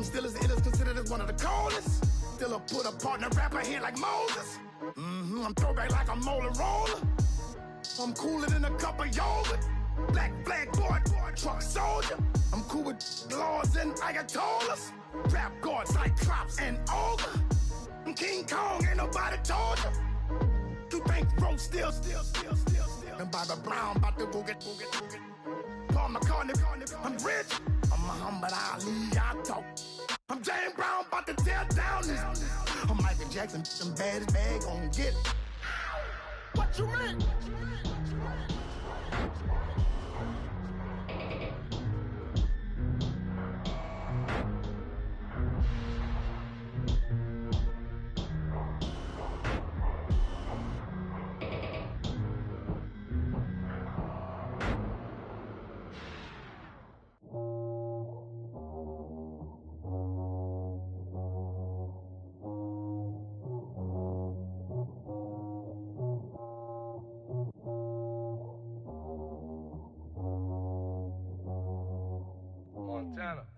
I'm still as ill as considered as one of the coldest. Still a put a partner rapper here like Moses. I'm throwback like a molar roller. I'm cooler than a cup of yogurt. Black flag boy, truck soldier. I'm cool with laws and ayatollahs. Rap god, cyclops and ogre. I'm King Kong, ain't nobody told you. You think road still. And Bobby Brown about to go get. Paul McCartney, I'm rich. I'm Muhammad Ali, I talk. I'm James Brown, about to tear down this. I'm Michael Jackson, some baddest bag gon' get it. What you mean?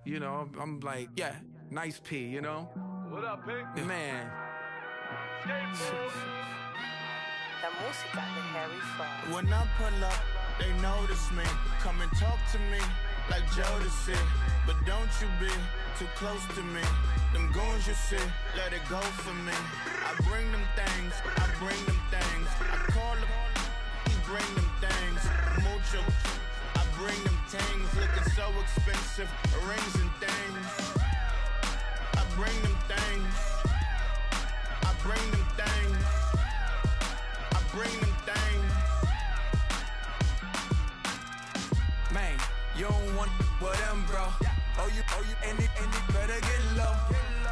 You know, I'm like, yeah, nice P, you know? What up, Pink? Man. La música de Harry Fraud. When I pull up, they notice me. Come and talk to me like Jodeci. But don't you be too close to me. Them goons you see, let it go for me. I bring them things, I bring them things. I call them, he bring them things. Mucho, I bring them things. Looking so expensive, rings and things. I bring them things. I bring them things. I bring them things. Man, you don't want with them, bro. Oh, you, and it better get low.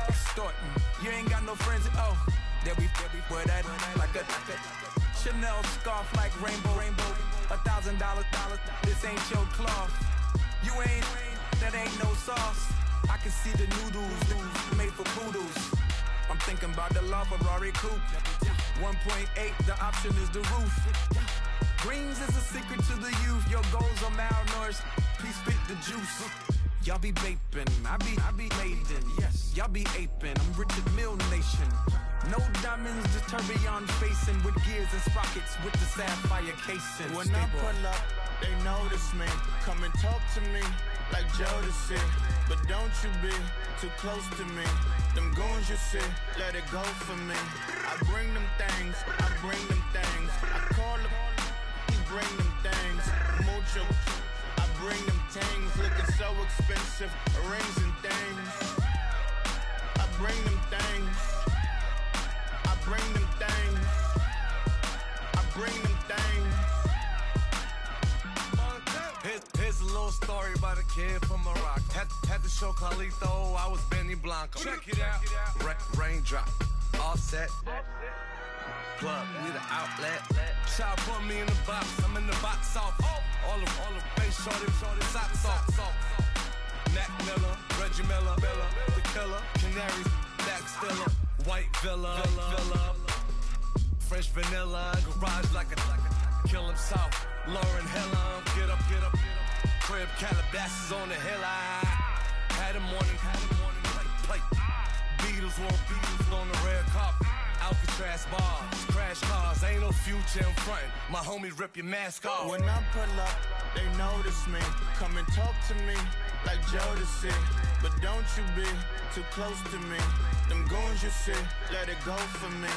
Extorting, you ain't got no friends. Oh, they'll be with that like a Chanel scarf like rainbow. $1,000, this ain't your cloth. You ain't, that ain't no sauce. I can see the noodles made for poodles. I'm thinking about the LaFerrari coupe. 1.8, the option is the roof. Greens is a secret to the youth. Your goals are malnourished. Please spit the juice. Y'all be vaping, I be laden. Yes, y'all be aping. I'm Richard Mill Nation. No diamonds, just tourbillon facing with gears and sprockets with the sapphire casing. When I pull up, they notice me. Come and talk to me like Jodeci. But don't you be too close to me. Them goons you see, let it go for me. I bring them things, I bring them things. I call them, he bring them things. Mucho, I bring them things. Looking so expensive, rings and things. I bring them things. I bring them things. I bring them things. Here's a little story about a kid from Morocco. Had to show Carlito I was Benny Blanco. Check it out. Raindrop, offset. Plug, we the outlet. Shot put me in the box. I'm in the box off. All the face shorty, socks off. Mac Miller, Reggie Miller, the killer, Canaries, Black Stiller, White Villa, French vanilla, garage like a kill him soft. Lauren Hiller, get up. Crib Calabasas on the hill. I had a morning plate. Beatles on the red carpet. Alcatraz bars, crash cars, ain't no future in front. My homie rip your mask off. When I pull up, they notice me. Come and talk to me like Jodeci. But don't you be too close to me. Them goons you see, let it go for me.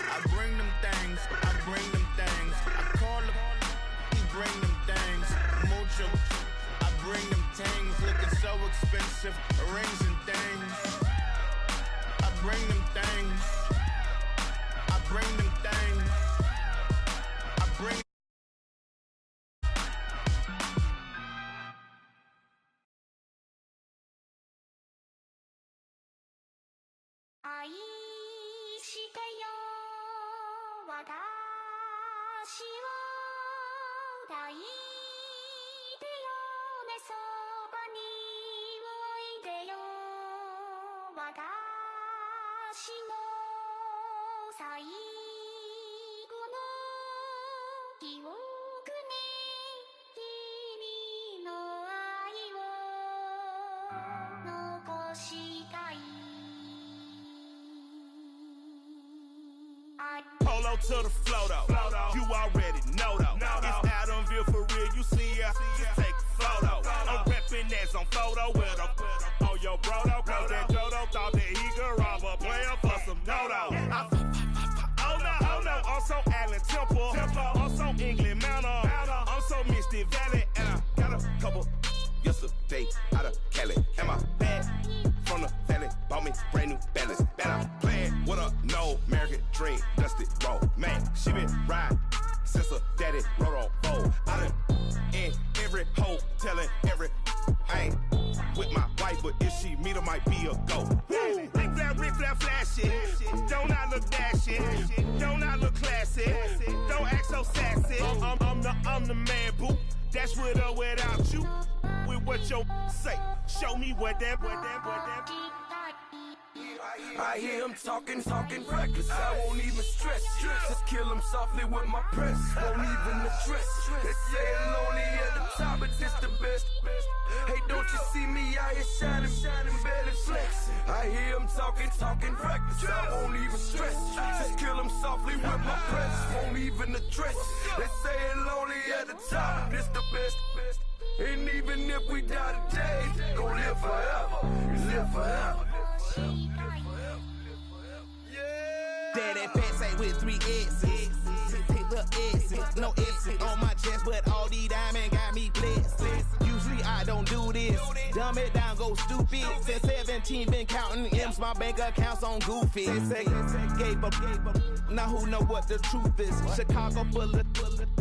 I bring them things, I bring them things. I call them, he bring them things. Mucho, I bring them things. Looking so expensive, rings and things. I bring them things. I bring them things. I bring.愛してよ私を抱いてよねそばにおいでよ私の最後の記憶に君の愛を残した Photo to the flow though. You already know though. It's Adamville for real. You see ya, just take a photo. I'm reppin' that's on photo with a on your bro though. Cause that Jodo thought that he could rob a player for some no-no. Oh no, also Allen Temple. Also England Manor. Also Misty Valley. And I got a couple yesterday out of Cali. And my bag from the valley bought me brand new balance. And I'm playing with a no American dream, dusty road. Man, she been riding since her daddy rode on road. I done in every hole, telling every I ain't with my wife, but if she meet her, might be a go. Rick flat, flashy. Don't I look dashy? Don't I look classy? Don't act so sassy. I'm the man, boo. That's with or without you. With what your say. Show me what that. I hear him talking reckless. I won't even stress. Just kill him softly with my press. Won't even address. They say it's lonely at the top, but this the best. Hey, don't you see me out here shining, barely flexing. I hear him talking reckless. I won't even stress. Just kill him softly with my press. Won't even address. They say it's lonely at the top, but this the best. And even if we die today, gon' live forever. Live forever. Daddy pet say with 3 X's. Pick the X's. No X's on my chest, but all these diamonds got me blessed. Usually I don't do this. Dumb it down, go stupid. Since 17 been counting M's, my bank account's on goofy. Gave up. Now who know what the truth is? Chicago full of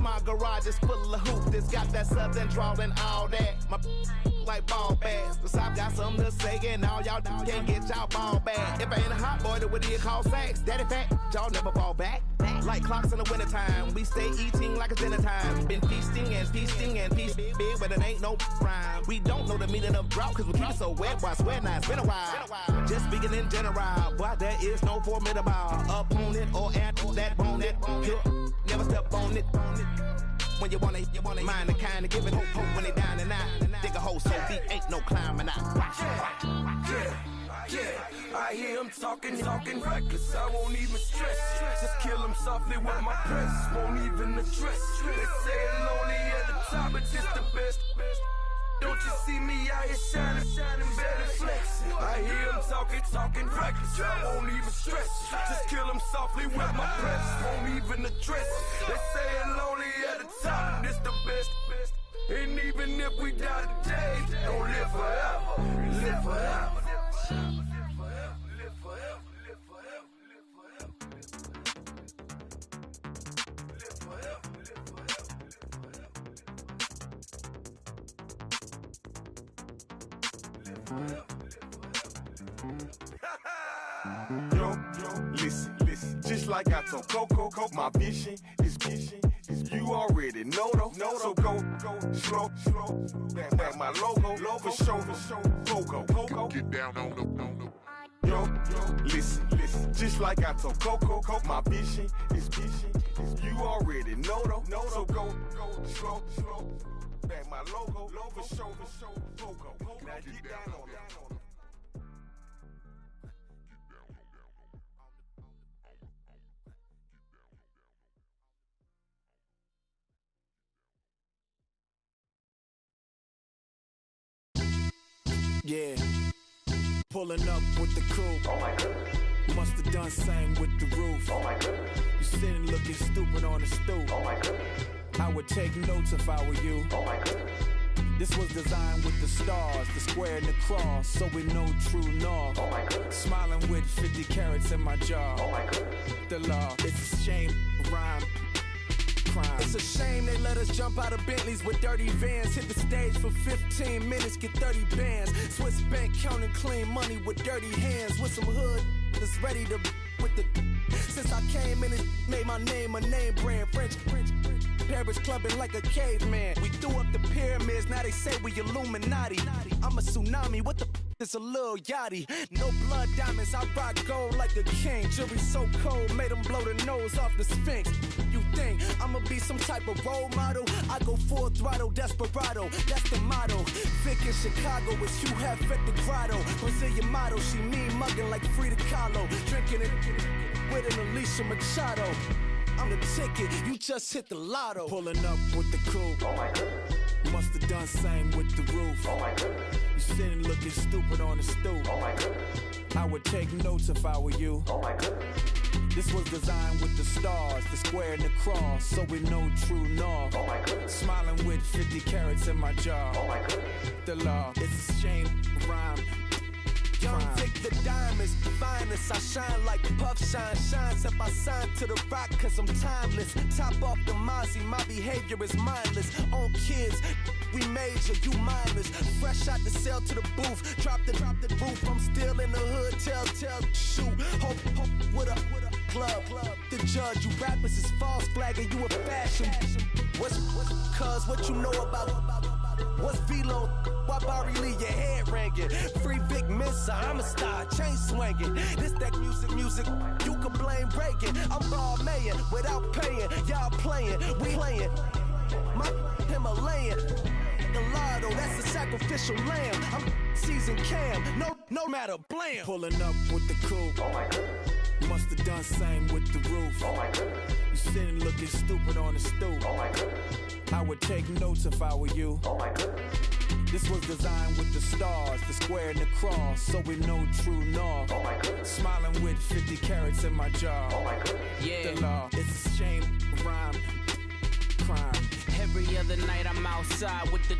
my garage is full of hoops. It's got that southern drawl and all that. My like ball bags. The South got something to say, and all y'all can't get y'all ball back. If I ain't a hot boy, then what do you call sacks? Daddy fat, y'all never fall back. Like clocks in the wintertime, we stay eating like it's dinner time. Been feasting and feasting big, but it ain't no rhyme. We don't know the meaning of drought, cause we keep it so wet. Why swear now, it's been a while. Just speaking in general, boy, there is no formidable opponent or at that bone it. Never step on it. When you want it, mind the kind of give it hope when they down and out. Dig a hole so deep, ain't no climbing out. Yeah, I hear him talking reckless. I won't even stress. Just kill him softly with my press. Won't even address. They say it's lonely at the top, but just the best. Don't you see me out here shining, barely flexing. I hear him talking reckless. I won't even stress. Just kill him softly with my press. Won't even address. They say it's lonely at the top, this the best. And even if we die today, don't live forever. Live forever. Yo, listen, just like I told Coco, my vision is you already know though. So go, slow, back my logo, for show, Pogo. Get down on the. Yo, listen, just like I told Coco, my vision is you already know though. So go, slow, back my logo, for show, Pogo. Now get down on it. Yeah, pulling up with the crew. Oh my goodness. Must have done same with the roof. Oh my goodness. You sitting looking stupid on the stoop. Oh my goodness. I would take notes if I were you. Oh my goodness. This was designed with the stars, the square and the cross, so we know true north. Oh my goodness. Smiling with 50 carats in my jaw. Oh my goodness. The law, it's a shame, rhyme. Crime. It's a shame they let us jump out of Bentleys with dirty vans. Hit the stage for 15 minutes, get 30 bands. Swiss bank counting clean money with dirty hands. With some hood that's ready to with the. Since I came in and made my name a name brand. French. Paris clubbing like a caveman. We threw up the pyramids, now they say we Illuminati. I'm a tsunami, what the it's a little yachty. No blood diamonds, I rock gold like a king. Jury so cold, made them blow the nose off the Sphinx. You think I'ma be some type of role model? I go full throttle, desperado, that's the motto. Vic in Chicago, it's you have at the grotto. Brazilian model, she mean mugging like Frida Kahlo. Drinking it with an Alicia Machado. I'm the ticket, you just hit the lotto. Pulling up with the coupe. Oh my goodness. Must have done same with the roof. Oh my goodness. You sitting looking stupid on the stoop. Oh my goodness. I would take notes if I were you. Oh my goodness. This was designed with the stars, the square and the cross, so we know true north. Oh my goodness. Smiling with 50 carats in my jaw. Oh my goodness. The law, it's a shame, rhyme. Young Vic, the diamonds, finest. I shine like Puff Shine shines if I sign to the rock, cause I'm timeless. Top off the Mozzie, my behavior is mindless. On kids, we major, you mindless. Fresh out the cell to the booth, drop the roof. I'm still in the hood, tell, shoot. Hope with a club. The judge, you rappers is false flagging, you a fashion. What's cuz, what you know about? What's Velo? Why Barry Lee, your head ringing? Free Vic Mensa, I'm a star, chain swinging. This that music, you can blame Reagan. I'm Balmain without paying, y'all playing, we playing. My Himalayan, the lotto, that's a sacrificial lamb. I'm seasoned cam, no matter, blam. Pulling up with the coupe. Oh my goodness. Must have done same with the roof. Oh my goodness. You sitting looking stupid on the stoop. Oh my goodness. I would take notes if I were you. Oh my goodness. This was designed with the stars, the square and the cross, so we know true north. Oh my goodness. Smiling with 50 carats in my jaw. Oh my goodness. Yeah. The law, it's a shame, rhyme, crime. Every other night I'm outside with the.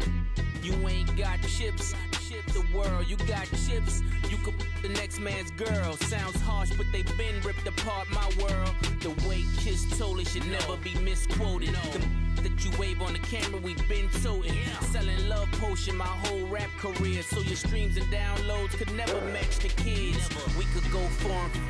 You ain't got chips. The world, you got chips. You could the next man's girl. Sounds harsh, but they been ripped apart my world. The way Kiss told it should never be misquoted. The that you wave on the camera, we've been toting. Selling love potion my whole rap career, so your streams and downloads could never match the kids. We could go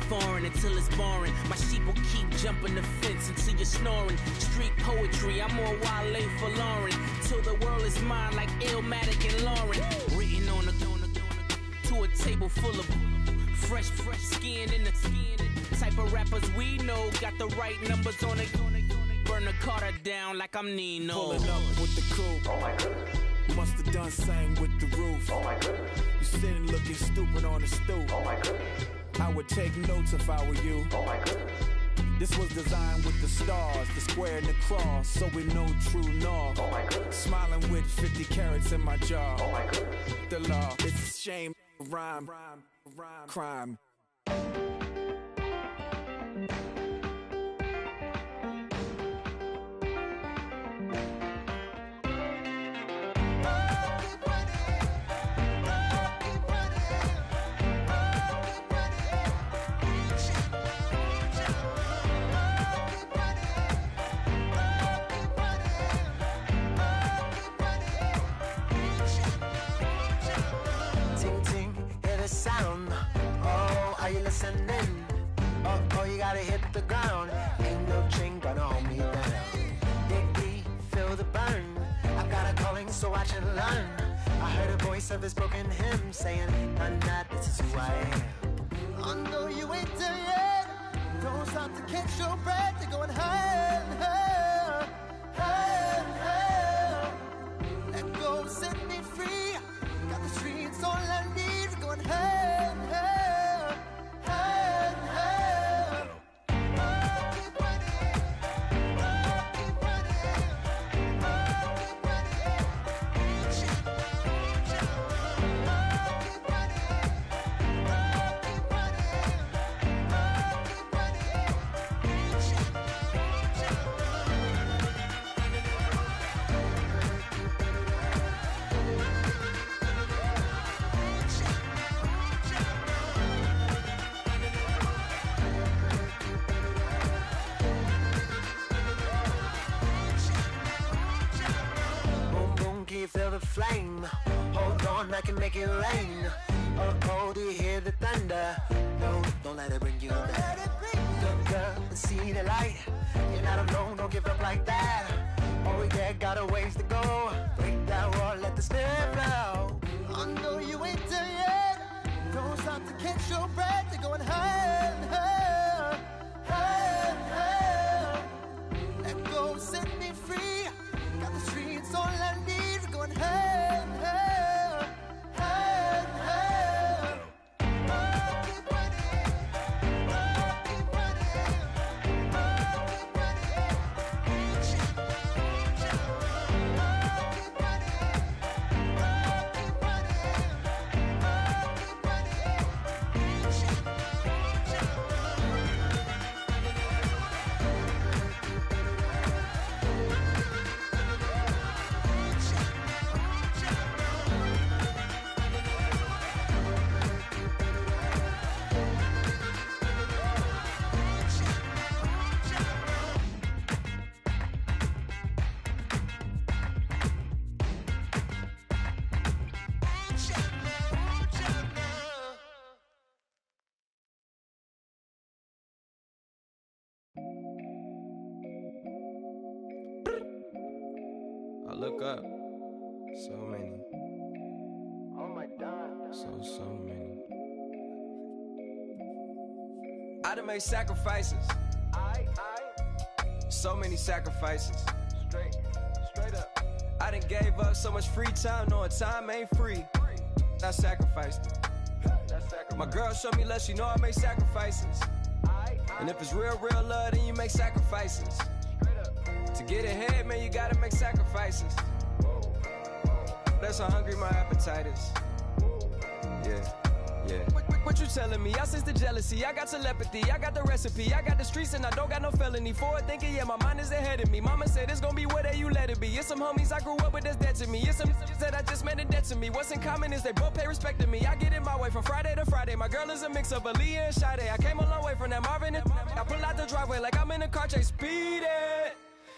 foreign until it's boring. My sheep will keep jumping the fence until you're snoring. Street poetry, I'm more Wale for Lauren. Till the world is mine like Illmatic and Lauren. Written on to a table full of fresh skin in the type of rappers we know. Got the right numbers on it. Burn the Carter down like I'm Nino. Pulling up with the coupe. Oh my goodness. Must have done same with the roof. Oh my goodness. You sitting looking stupid on the stoop. Oh my goodness. I would take notes if I were you. Oh my goodness. This was designed with the stars, the square and the cross, so we know true north. Oh my goodness. Smiling with 50 carats in my jaw. Oh my goodness. The law, it's a shame, rhyme, crime. Sound, oh, are you listening? Oh, you gotta hit the ground. Ain't no chain gonna hold me down. Dig deep, feel the burn. I've got a calling, so watch and learn. I heard a voice of his broken hymn saying, nah, this is who I am. I know you ain't there yet. Don't stop to catch your breath. You're going higher, higher, higher, higher. Let go, set me free. Got the streets all I need. Going higher, higher, higher, higher. Keep running, keep running, keep running. Keep feel the flame. Hold on, I can make it rain. Oh, do you hear the thunder? No, don't let it bring you down. Good girl, see the light. You're not alone, don't give up like that. Oh yeah, got a ways to go. Break that wall, let the spirit flow. I know you ain't there yet. Don't stop to catch your breath. You're going higher, higher, higher, higher. Let go, set me free. Got the streets all I need. Going higher, higher, higher, higher. Keep running, keep running, keep running. I look up. So many. Oh my God. So many. I done made sacrifices. So many sacrifices. Straight up. I done gave up so much free time, knowing time ain't free. I sacrificed it. My girl showed me love, she know I make sacrifices. And if it's real love, then you make sacrifices. To get ahead, man, you gotta make sacrifices. That's how hungry my appetite is. Yeah. What you telling me? I sense the jealousy, I got telepathy, I got the recipe, I got the streets and I don't got no felony. Forward thinking, yeah, my mind is ahead of me. Mama said it's gonna be whatever you let it be. It's some homies I grew up with that's dead to me. It's some that I just met in debt to me. What's in common is they both pay respect to me. I get in my way from Friday to Friday. My girl is a mix of Aaliyah and Sade. I came a long way from that Marvin and I pull out the driveway like I'm in a car chase speeding.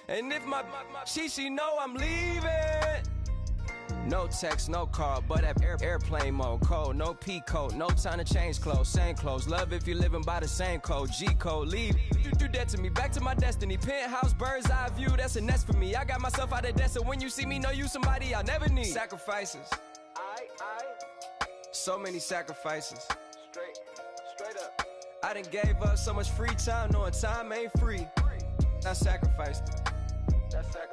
And if my she know I'm leaving. No text, no call, but at airplane mode. Cold, no P code, no time to change clothes. Same clothes, love if you're living by the same code. G code, leave. You do that to me, back to my destiny. Penthouse, bird's eye view, that's a nest for me. I got myself out of debt, so when you see me, know you somebody I'll never need. Sacrifices. So many sacrifices. Straight up. I done gave up so much free time, knowing time ain't free. I sacrificed it.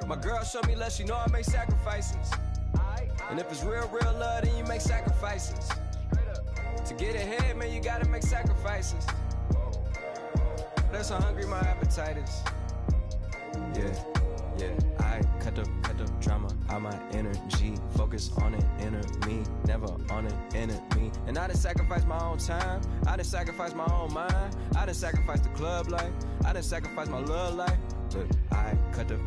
My girl showed me love, she know I make sacrifices. And if it's real love, then you make sacrifices. To get ahead, man, you gotta make sacrifices. That's how hungry my appetite is. Yeah. I cut the drama out my energy. Focus on an inner me, never on an enemy. And I done sacrificed my own time. I done sacrificed my own mind. I done sacrificed the club life. I done sacrificed my love life. But I cut the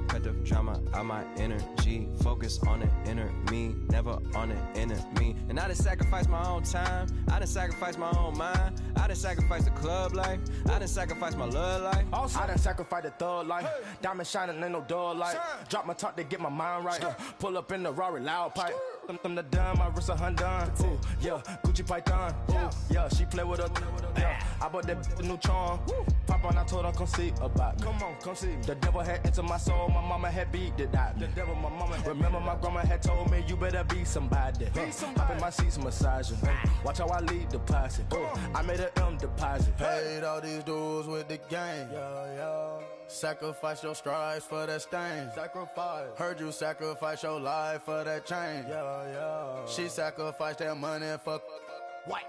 drama out my energy. Focus on the inner me, never on the enemy. And I done sacrificed my own time. I done sacrificed my own mind. I done sacrificed the club life. I done sacrificed my love life. Also, I done sacrificed the thug life. Diamond shining, ain't no dull light. Drop my top to get my mind right. Pull up in the Rari loud pipe. Them the dime, my wrist a Hyundai. Ooh, yeah, Gucci Python. Ooh, yeah, she play with her. Yeah, I bought that new charm. Pop on, I told her come see about me. Come on, come see me. The devil had entered my soul, my mama had beat it out. The devil, my mama had remember my grandma had told me you better be somebody. Hop in my seats, massaging. Watch how I lead the posse. I made an M deposit. Paid all these dues with the game. Sacrifice your strides for that stain. Sacrifice. Heard you sacrifice your life for that chain. She sacrificed that money for white.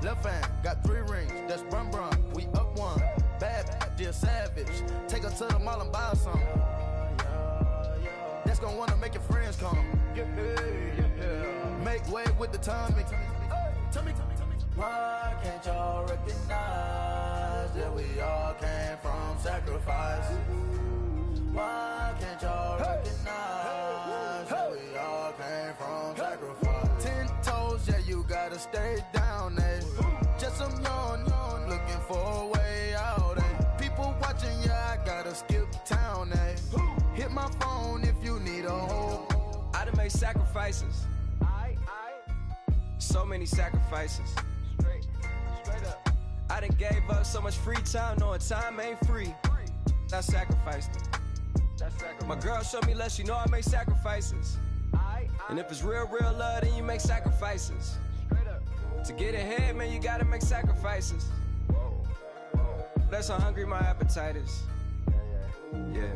Left hand got 3 rings. That's brum brum. We up one. Bad, dear savage. Take her to the mall and buy some. That's gonna wanna make your friends come. Make way with the timing. Tell me. Why can't y'all recognize that we all came from sacrifice? Why can't y'all recognize that we all came from sacrifice? 10 toes, yeah, you gotta stay down, eh? Just some yawn, looking for a way out, eh? People watching, yeah, I gotta skip town, eh? Hit my phone if you need a hold. I done made sacrifices. So many sacrifices. Straight up. I done gave up so much free time, knowing time ain't free. I sacrificed it. My girl showed me love, she know I make sacrifices. And if it's real love, then you make sacrifices. To get ahead, man, you gotta make sacrifices. That's how hungry my appetite is. Yeah.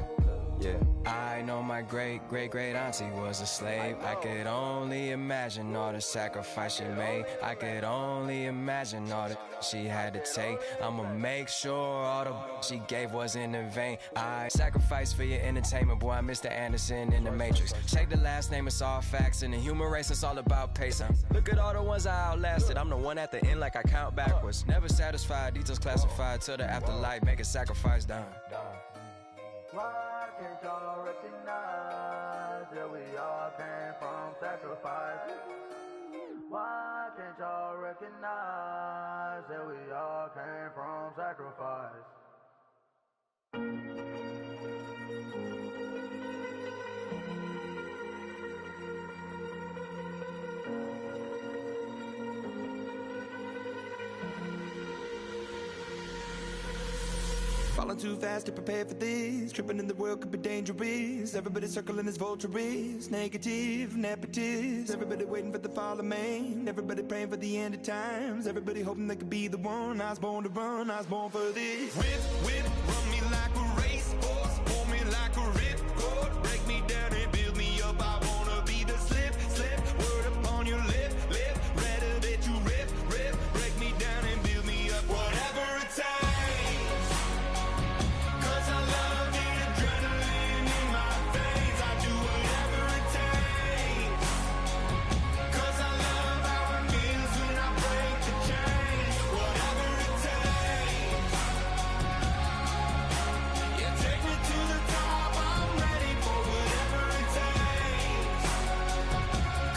I know my great auntie was a slave. I could only imagine all the sacrifice she made. I could only imagine all that she had to take. I'ma make sure all the she gave wasn't in vain. I sacrificed for your entertainment, boy. I'm Mr. Anderson in the Matrix. Check the last name, it's all facts. In the human race, it's all about pace. Look at all the ones I outlasted. I'm the one at the end, like I count backwards. Never satisfied, details classified till the afterlife. Make a sacrifice down. Why can't y'all recognize that we all came from sacrifice? Why can't y'all recognize that we all came from sacrifice? Falling too fast to prepare for this. Tripping in the world could be dangerous. Everybody circling as vultures. Negative, nepotist. Everybody waiting for the fall of man. Everybody praying for the end of times. Everybody hoping they could be the one. I was born to run, I was born for this. Whip, whip, run me like a racehorse. Pull me like a ripcord. Break me down and build me up. I wanna be the slip, slip. Word upon your lip, lip. Rather that you rip, rip. Break me down and build me up. Whatever it takes. 'Cause I love the adrenaline in my veins. I do whatever it takes. 'Cause I love how it feels when I break the chains. Whatever it takes. Yeah, take me to the top. I'm ready for whatever it takes.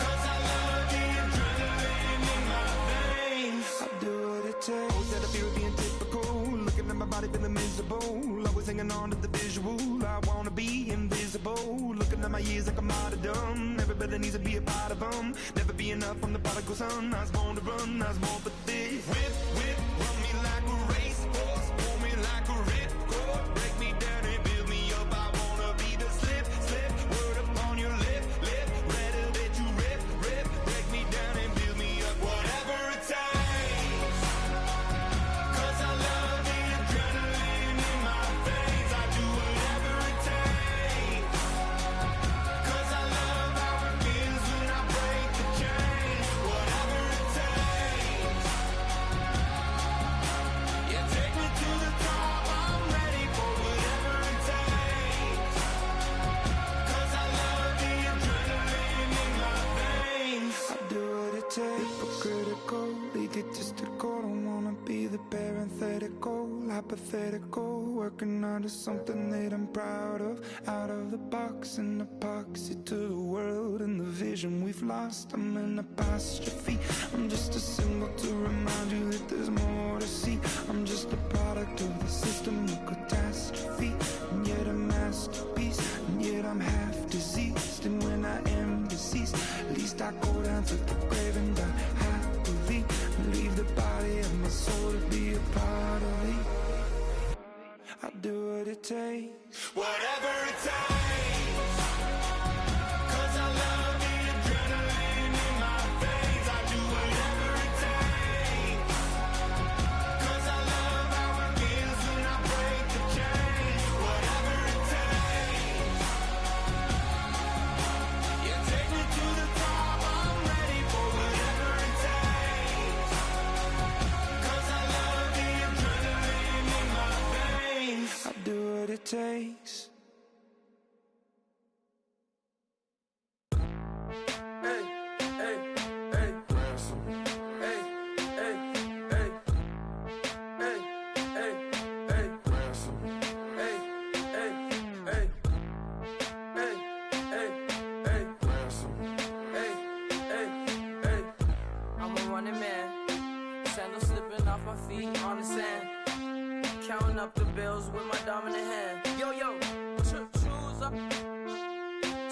'Cause I love the adrenaline in my veins. I do what it takes. Always had a fear of being typical. Looking at my body feeling miserable. Always hanging on to the visual. I wanna be invisible. Looking at my years like I'm out of dumb. Everybody needs to be a part of them. Never be enough from the prodigal son. I was born to run, I was born for this. Whip, whip, run me like a racehorse. Pull me like a ripcord. Break me down and build me up. I wanna be the slip, slip. Word upon your lip, lip. Rather that you rip, rip. Break me down and build me up. Whatever it takes. 'Cause I love the adrenaline in my veins. I do whatever it takes. 'Cause I love how it feels when I break the chains. Whatever it takes. Yeah, take me to the top. I'm ready for whatever it takes. 'Cause I love the adrenaline in my veins. I do what it takes. Hypocritical, egotistical. Don't wanna be the parenthetical, hypothetical. Working under something that I'm proud of. Out of the box, an epoxy to the world and the vision we've lost. I'm an apostrophe. I'm just a symbol to remind you that there's more to see. I'm just a product of the system of catastrophe, and yet a masterpiece, and yet I'm half diseased. And when I am deceased, at least I go down to the grave and die happily, and leave the body of my soul to be a part of me. I do what it takes. Whatever it takes. 'Cause I love the adrenaline in my veins. I do whatever it takes. 'Cause I love how it feels when I break the chains. Whatever it takes. Yeah, take me to the top. I'm ready for whatever it takes. 'Cause I love the adrenaline in my veins. I do what it takes. Hey, hey, hey. Ransom. Hey, hey, hey. Hey, hey, hey. Ransom. Hey, hey, hey. Hey, hey, hey. Ransom. Hey, hey, hey. I'm a running man. Sandals slipping off my feet on the sand. Counting up the bills with my dominant hand. Yo, yo, choose up.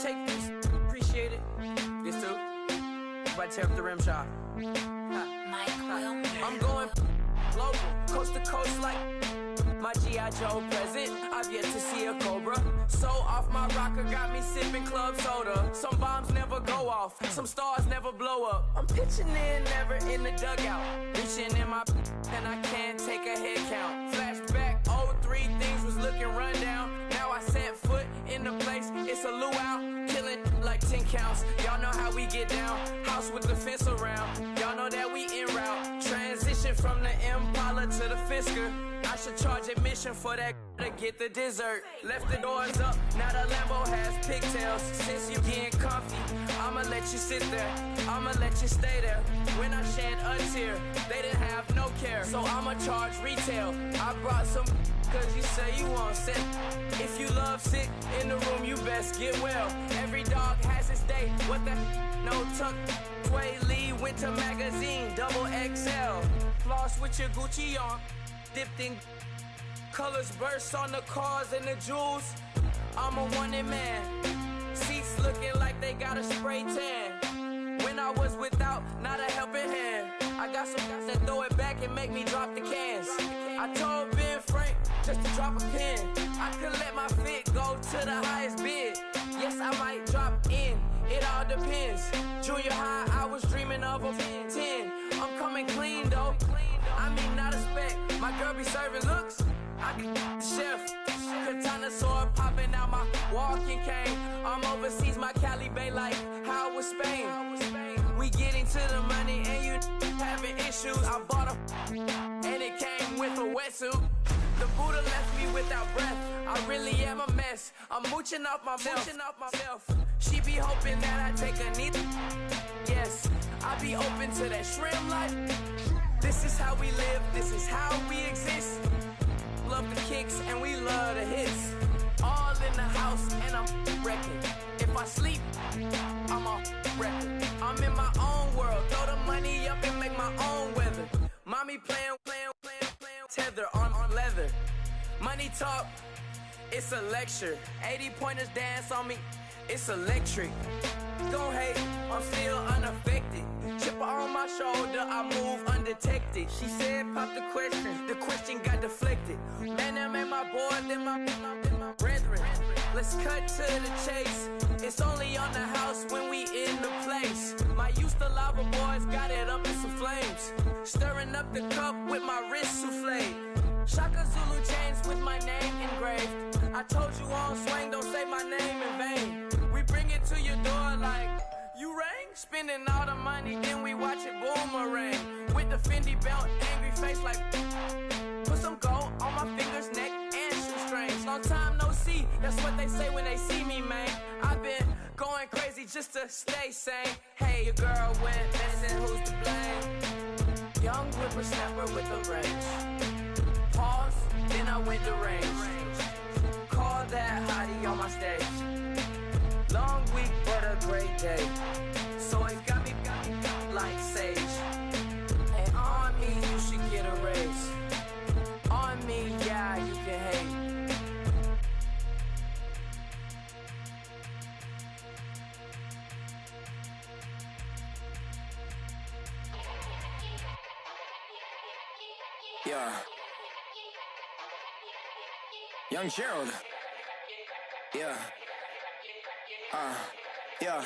Take this, appreciate it. This too. If I tear up the rim shot. I'm going global, coast to coast like my G.I. Joe present. I've yet to see a Cobra. So off my rocker, got me sipping club soda. Some bombs never go off, some stars never blow up. I'm pitching in, never in the dugout. Reaching in my and I can't take a head count. Flashback, 03, things was looking run down. Now I set foot in the place, it's a luau. Killing like 10 counts, y'all know how we get down. House with the fence around, y'all know that we en route. Transition from the Impala to the Fisker. I should charge admission for that to get the dessert. Left the doors up, now the Lambo has pigtails. Since you getting comfy, I'ma let you sit there, I'ma let you stay there. When I shed a tear, they didn't have no care, so I'ma charge retail. I brought some cause you say you want sit. If you love sick in the room, you best get well. Every dog has its day, what the no tuck. Sway Lee, Winter Magazine, double XL. Floss with your Gucci on, dipped in colors burst on the cars and the jewels. I'm a wanted man, seats looking like they got a spray tan. When I was without, not a helping hand. I got some guys that throw it back and make me drop the cans. I told Ben Frank, just to drop a pin. I could let my fit go to the highest bid. Yes, I might drop in, it all depends. Junior high, I was dreaming of a 10. I'm coming clean though, I mean not a spec. My girl be serving looks, I can the chef. Katana sword popping out my walking cane. I'm overseas, my Cali Bay life, how was Spain? We getting to the money and you having issues. I bought a and it came with a wetsuit. The Buddha left me without breath. I really am a mess. I'm mooching off myself. She be hoping that I take a knee. Yes, I be open to that shrimp life. This is how we live. This is how we exist. Love the kicks and we love the hits. All in the house and I'm wrecking. If I sleep, I'm off record. I'm in my own world. Throw the money up and make my own weather. Mommy playing tether on leather. Money talk, it's a lecture. 80 pointers dance on me, it's electric. Don't hate, I'm still unaffected. Chipper on my shoulder, I move undetected. She said pop the question got deflected. Man, that made my boy, then my brethren. Let's cut to the chase. It's only on the house when we in the place. My used to lava boys got it up in some flames. Stirring up the cup with my wrist souffle. Shaka Zulu chains with my name engraved. I told you on swing, don't say my name in vain. We bring it to your door like, you rang? Spending all the money, then we watch it boomerang. With the Fendi belt, angry face like, put some gold on my fingers, neck, and shoestrings. Long time no see, that's what they say when they see me, man. I've been going crazy just to stay sane. Hey, your girl went missing, who's to blame? Young whippersnapper with a range. Pause, then I went to range. Call that hottie on my stage. Long week, but a great day. So it got me like sage. And on me, you should get a raise. On me, yeah, you can hate. Yeah. Young Gerald. Yeah. Yeah.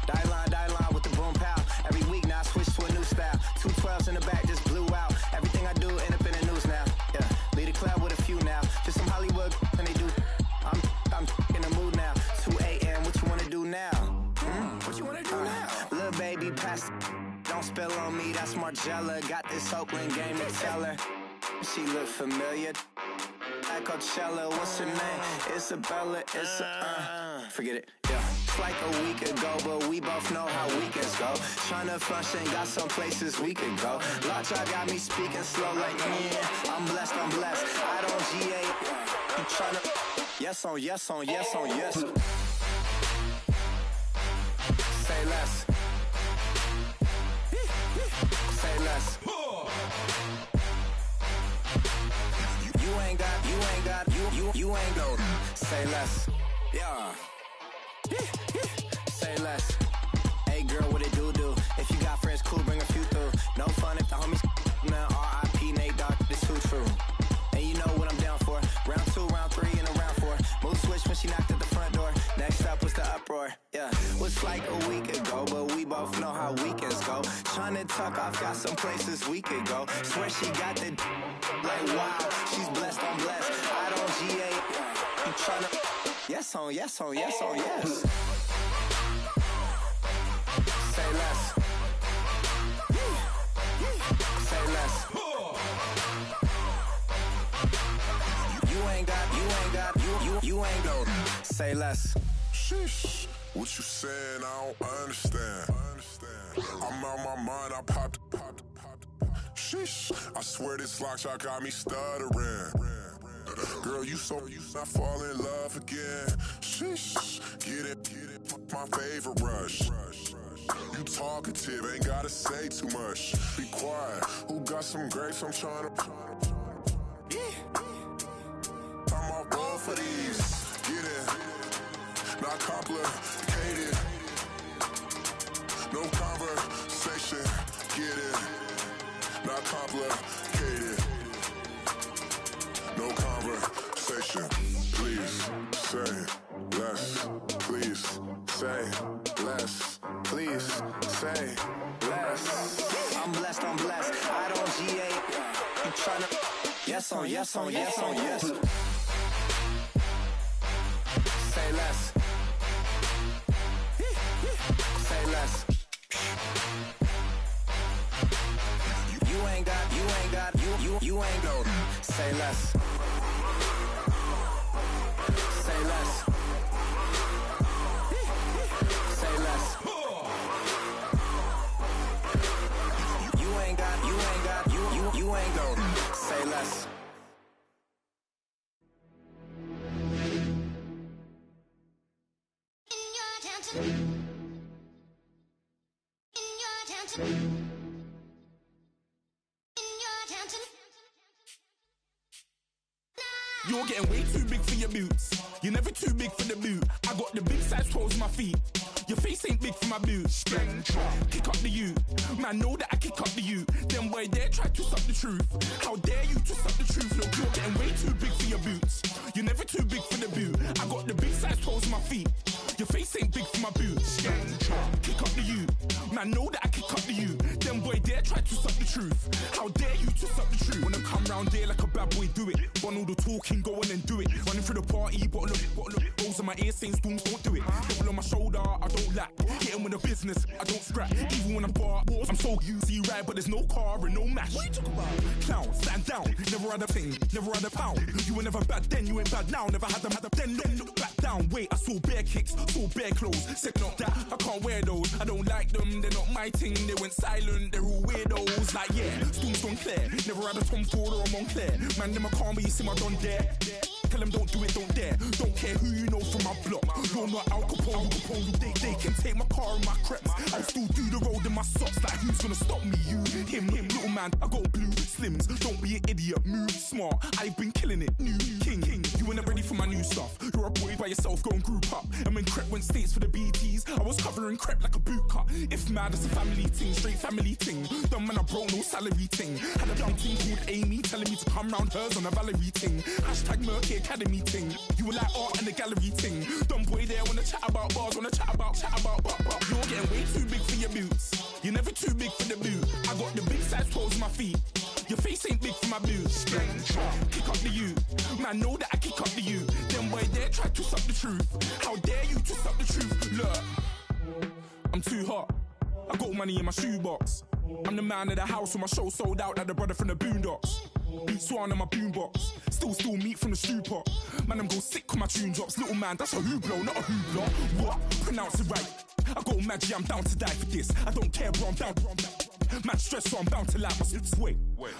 Die line with the boom pow. Every week now I switch to a new style. 212s in the back just blew out. Everything I do end up in the news now. Yeah. Lead a club with a few now. Just some Hollywood and they do. I'm in the mood now. 2 a.m. What you wanna do now? What you wanna do now? Little baby pass. Don't spill on me. That's Margella. Got this Oakland game to tell her. She look familiar. At Coachella, what's her name? Isabella, forget it, yeah. It's like a week ago, but we both know how weekends go. Tryna function, got some places we could go. Lockjaw got me speaking slow like, I'm blessed. I don't GA, I'm tryna, yes on yes. Say less. Say less. You ain't go. Say less. Yeah. Say less. Hey girl, what it do? If you got friends, cool, bring a few through. No fun if the homies, man. R.I.P. Nate Dogg, this too true. And you know what I'm down for. Round 2, round 3, and a round 4. Move switch when she knocked at the front door. Next up was the uproar. Yeah. Was like a week ago, but we both know how weekends go. Tryna tuck off, got some places we could go. Swear she got the like wow, she's blessed, I'm blessed. I don't GA. I'm tryna yes on yes. Say less. Say less. You ain't go. Say less. Sheesh. What you saying? I don't understand. I'm out my mind. I popped. Sheesh. I swear this lockjaw got me stuttering. Girl, you not fall in love again. Sheesh. Get it. My favorite rush. You talkative, ain't gotta say too much. Be quiet. Who got some grapes? I'm tryna. I'm all going for these. Get it. Not complicated. No conversation. Get it. Not complicated. conversation. Please say less. Please say less. Please say less. I'm blessed, I don't GA. You tryna yes on yes on yes on yes. Say less. Say less. You ain't got, you ain't go. Say less. Say less. Say less. You ain't got, you ain't go. Say less. You're getting way too big for your boots. You're never too big for the boot. I got the big size toes on my feet. Your face ain't big for my boots. Kick up the you. Man, know that I kick up the you. Them boy there try to suck the truth. How dare you to suck the truth? Look, you're getting way too big for your boots. You're never too big for the boot. I got the big size toes on my feet. Your face ain't big for my boots. Kick up the you. Man, know that I kick up the you. Them boy there try to suck the truth. How dare you to suck the truth? Wanna come round there like a bad boy, do it. Want all the talking, go on and do it. Running through the party, bottle up. Rolls on my ear saying storms, don't do it. Double on my shoulder, I don't lack. Hitting with a business, I don't scrap. Even when I'm bar, I'm so easy ride, but there's no car and no match. What you talking about? Clown, stand down. Never had a thing, never had a pound. You were never bad then, you ain't bad now. Never had a then, look back down. Wait, I saw bare kicks, saw bare clothes. Said not that, I can't wear those. I don't like them, they're not my thing. They went silent, they're all weirdos. Like yeah, storms don't clear. Never had a Tom Ford or a Montclair. Man, them I can't be, you see my done there. Tell them don't do it, don't dare. Don't care who you know from my block. You're not Al Capone, they can take my car and my creps. I'll still do the road in my socks. Like who's gonna stop me? You, him, little man. I got blue slims. Don't be an idiot, move smart. I've been killing it, new king. You were never ready for my new stuff. You're a boy by yourself, go and group up. And when Crep went states for the BTs, I was covering Crep like a boot cut. If mad, it's a family ting, straight family ting. Dumb man, I broke no salary ting. Had a young ting called Amy telling me to come round hers on a Valerie ting. Hashtag Murky Academy ting. You were like art and the gallery ting. Dumb boy there wanna chat about bars, wanna chat about. You're getting way too big for your boots. You're never too big for the boot. I got the big size toes on my feet. Your face ain't big for my boots. Kick up the you. Man, know that I kick up the you. Them boy there try to suck the truth. How dare you to suck the truth? Look, I'm too hot. I got money in my shoebox. I'm the man of the house when my show sold out like the brother from the Boondocks. Beat Swan in my boombox. Still meat from the stew pot. Man, I'm go sick with my tune drops. Little man, that's a hooplo, not a hoopla. What? Pronounce it right. I got Maggie, I'm down to die for this. I don't care, bro, I'm down. Man stressed, so I'm bound to lap my slips. Wait,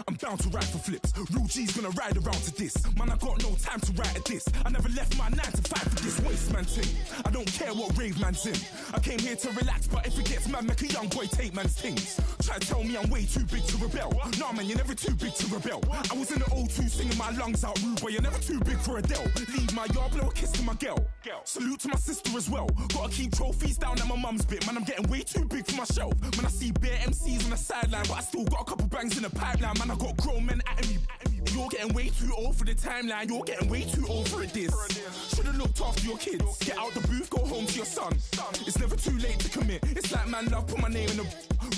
I'm bound to ride for flips. Real G's gonna ride around to this. Man, I got no time to write at this. I never left my 9 to 5 for this waste man thing. I don't care what rave man's in. I came here to relax, but if it gets mad, make a young boy take man's things. Try to tell me I'm way too big to rebel. Nah, man, you're never too big to rebel. I was in the O2 singing my lungs out rude, but you're never too big for Adele. Leave my yard, blow a kiss to my girl. Salute to my sister as well. Gotta keep trophies down at my mum's bit. Man, I'm getting way too big for my shelf. Man, I see bare MCs on the sideline, but I still got a couple bangs in the pipeline. Man, I got grown men at me. You're getting way too old for the timeline. You're getting way too old for a diss. Should've looked after your kids. Get out the booth, go home to your son. It's never too late to commit. It's like man love, put my name in a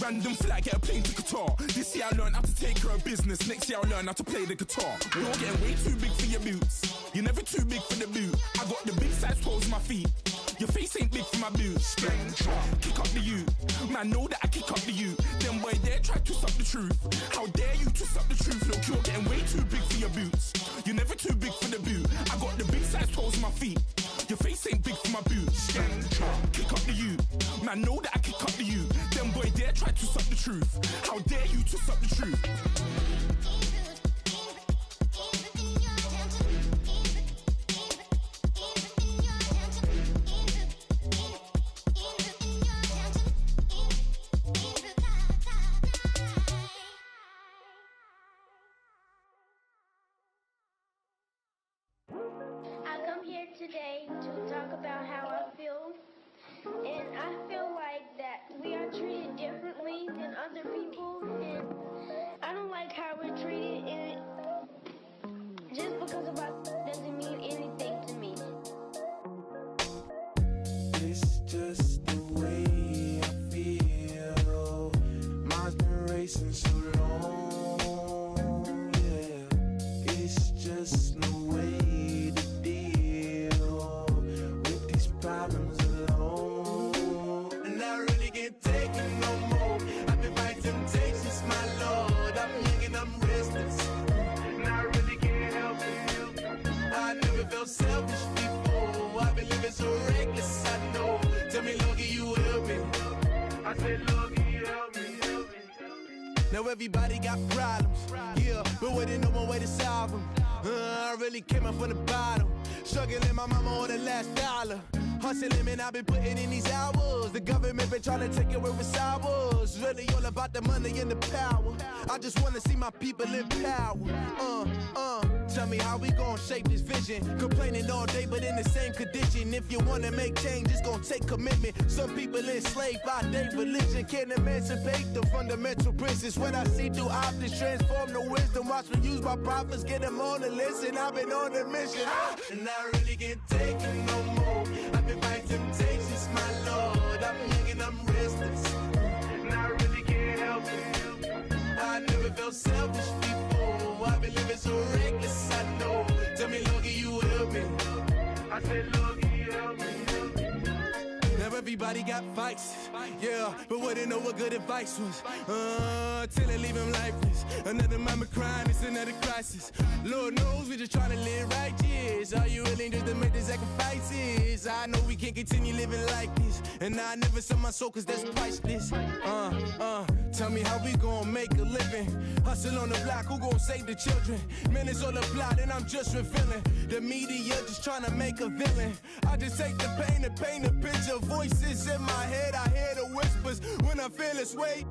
random flat, get a plane to Qatar. This year I learned how to take care of business. Next year I learn how to play the guitar. You're getting way too big for your boots. You're never too big for the boot. I got the big size toes on my feet. Your face ain't big for my boots. Kick up the you. Man, know that I kick up the you. Them boy there try to suck the truth. How dare you to suck the truth? Look, you're getting way too big for your boots. You're never too big for the boot. I got the big size toes on my feet. Your face ain't big for my boots. Kick up the you. Man, know that I kick up the you. Them boy there try to suck the truth. How dare you to suck the truth? Today to talk about how I feel, and I feel like that we are treated differently than other people, and I don't like how we're treated wasting so long, yeah. It's just no way to deal with these problems alone. And I really can't take it no more. I've been fighting temptations, my Lord. I'm young and I'm restless, and I really can't help it. I never felt selfish before. I've been living so reckless, I know. Tell me, Lord, can you help me? I said, Lord, can you help me? Now everybody got problems, yeah, but waiting no one way to solve them. I really came up from the bottom, struggling my mama on the last dollar. Hustling, man, I've been putting in these hours. The government been trying to take away what's ours. Really all about the money and the power. I just wanna see my people in power. Tell me how we gon' shape this vision. Complaining all day, but in the same condition. If you wanna make change, it's gon' take commitment. Some people enslaved by their religion can't emancipate the fundamental principles. What I see through optics transform the wisdom. Watch me use my prophets, get them on the listen. I've been on a mission, and I really can't take it no more. I've been fighting temptations, my Lord. I'm young and I'm restless, and I really can't help it. I never felt selfish before. I've been living so reckless, I know. Tell me, Lord, can you help me? I said, Lord, can you help me? Now everybody got fights, yeah, but wouldn't know what good advice was. Till they leave him lifeless. Another mama crying, it's another crisis. Lord knows we just trying to live righteous. Are you willing just to make the sacrifices? I know we can't continue living like this, and I never sell my soul cause that's priceless. Tell me how we gon' make a living. Hustle on the block, who gon' save the children? Man, it's all a plot and I'm just revealing. The media just trying to make a villain. I just take the pain and paint a picture. Voices in my head, I hear the whispers when I feel this way.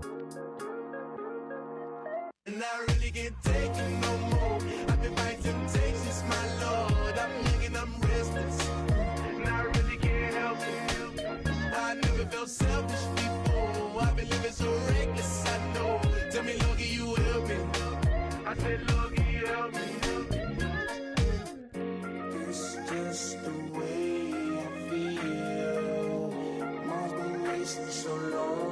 And I really can't take it no more. I've been fighting temptations, my Lord. I'm young and I'm restless, and I really can't help it. I never felt selfish before. I've been living so reckless, I know. Tell me, Lord, can you help me? I said, Lord, can you help me? It's just the way I feel. Mom's been wasting so long.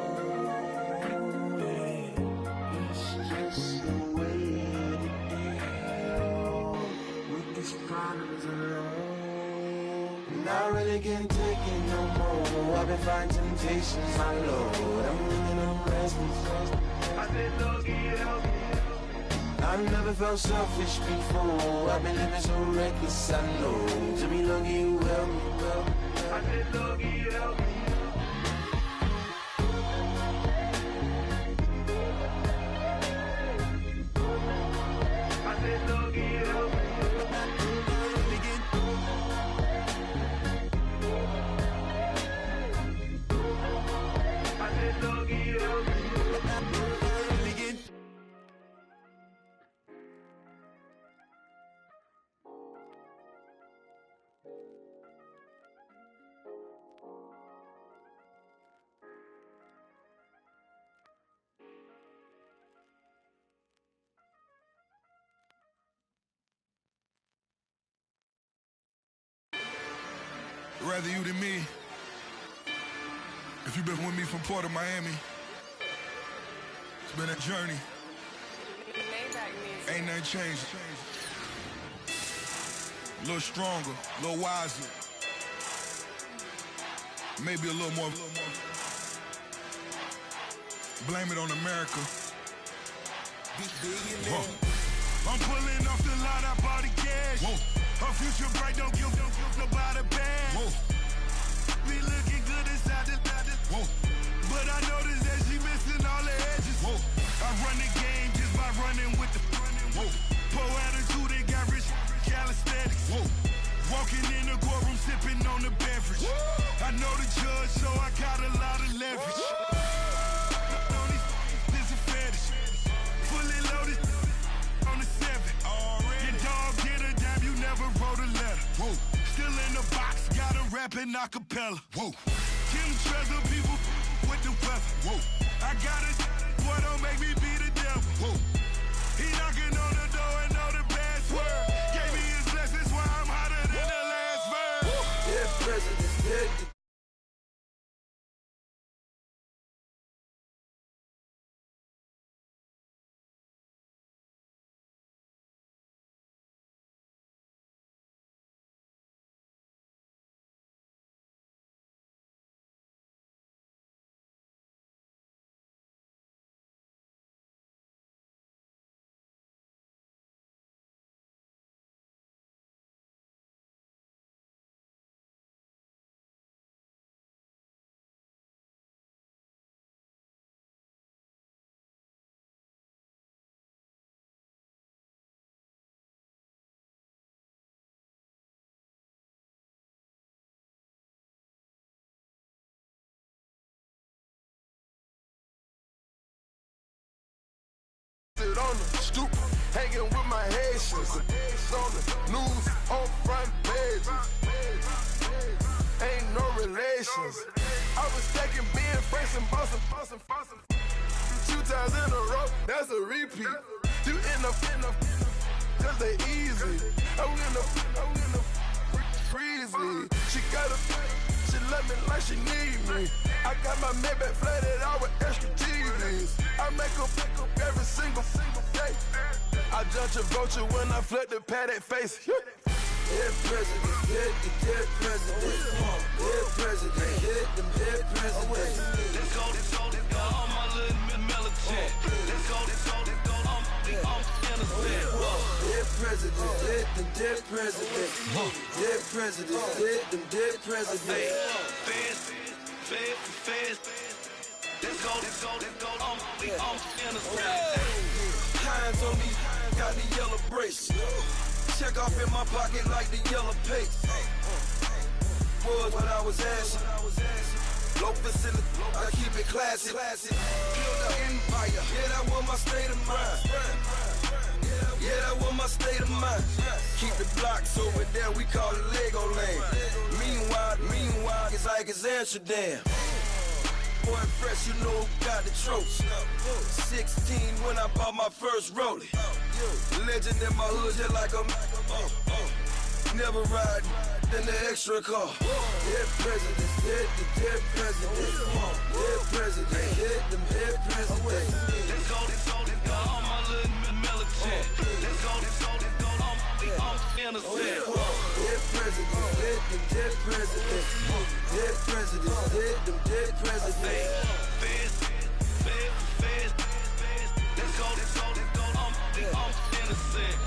Problems alone, and I really can't take it no more. I've been fighting temptations, my Lord. I'm living on restless. I said, Lord, can you help me? I've never felt selfish before. I've been living so reckless, I know. Tell me, Lord, can you help me? I said, Lord, can you help me? I said, Lord, can you help me? Rather you than me. If you've been with me from Port of Miami, it's been a journey. Ain't nothing changed. A little stronger, a little wiser. Maybe a little more. Blame it on America. I'm pulling off the lot, I bought the cash. Whoa. Her future bright, don't give nobody bad. Whoa. Be looking good inside the whoa. But I noticed that she missing all the edges. Whoa. I run the game just by running with the whoa. Poor attitude, they got rich calisthenics. Whoa. Walking in the courtroom, sipping on the beverage. Whoa. I know the judge, so I got a lot of leverage. On these, this a fetish. Fully loaded on the 7. Your dog get a dime, you never wrote a letter. Whoa. Still in the box, got a rapping acapella. Whoa. Kim Treasure, people with the weather. Whoa. I got it, boy, don't make me be the devil. Whoa. He knocking on the door and know the password. Gave me his blessings, why I'm hotter than the last verse. Yeah, President, on the stoop, hanging with my Haitians. On the news, on front pages. Ain't no relations. I was stacking being fresh and bustin'. 2 times in a row, that's a repeat. You end up, cause they easy. I win the freezy. She love me like she need me. I got my Maybach flooded out with extra TVs. I make her pick up every single day. I judge a vulture when I flip the Paddock face. Dead president, dead president. Dead president, hit them dead presidents. Let's go, all my little militant. Let's go, I'm innocent. Dead president, hit them dead presidents. Dead president, hit them dead presidents. Fast. Let's go, I'm innocent. Hands on me, got the yellow brace. Check off in my pocket like the yellow paste. Was what I was asking. Low facility, I keep it classy. Build an empire, yeah, that was my state of mind. Yeah, that was my state of mind. Keep the blocks over there, we call it Lego land. Meanwhile, it's like it's Amsterdam. Boy, fresh, you know who got the tropes. 16 when I bought my first rollie. Legend in my hood, just like a never ride in the extra car. Dead presidents, dead presidents. Dead president, hit them dead presidents. Let's go, all my little militant. Let's go, I'm innocent. Dead presidents, hit them dead presidents. Dead presidents, hit them dead presidents. Fast. Let's go, I'm innocent.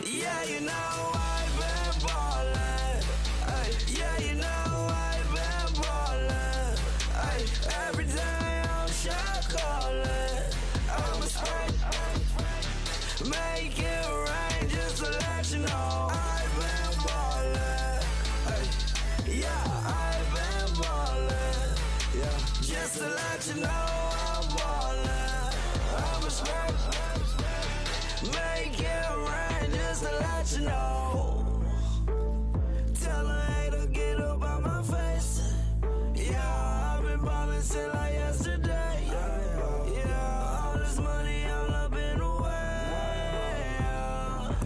Yeah, you know I've been ballin'. Ay, yeah, you know I've been ballin'. Ay, every day I'm shot callin'. I'm a spray, make it rain just to let you know I've been ballin'. Ay, yeah, I've been ballin'. Yeah, just to let you know I'm ballin'. I'm a spray, make it rain just to let you know. Tell a hater get up out my face. Yeah, I've been ballin' since like yesterday. Yeah, all this money all up in the way.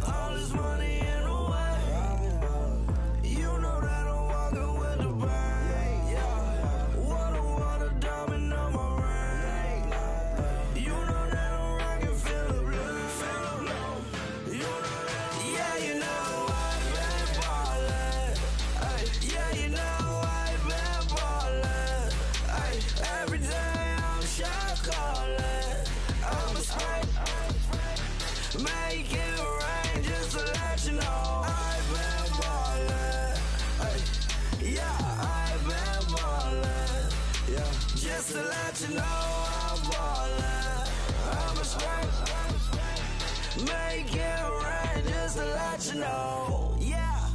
All this money in the way. You know that I'm walking with the bang. Yeah, water, diamond on my ring. You know that I'm rockin' feel the blue. You know that, yeah, you know I've been ballin'. Ay, yeah, you know I've been ballin'. Ay, every day I'm shot callin'. I'm a spray, make it rain just to let you know I've been ballin'. Ay, yeah, I've been ballin'. Yeah, just to let you know I'm ballin'. I'm a spray, make it rain just to let you know. Yeah,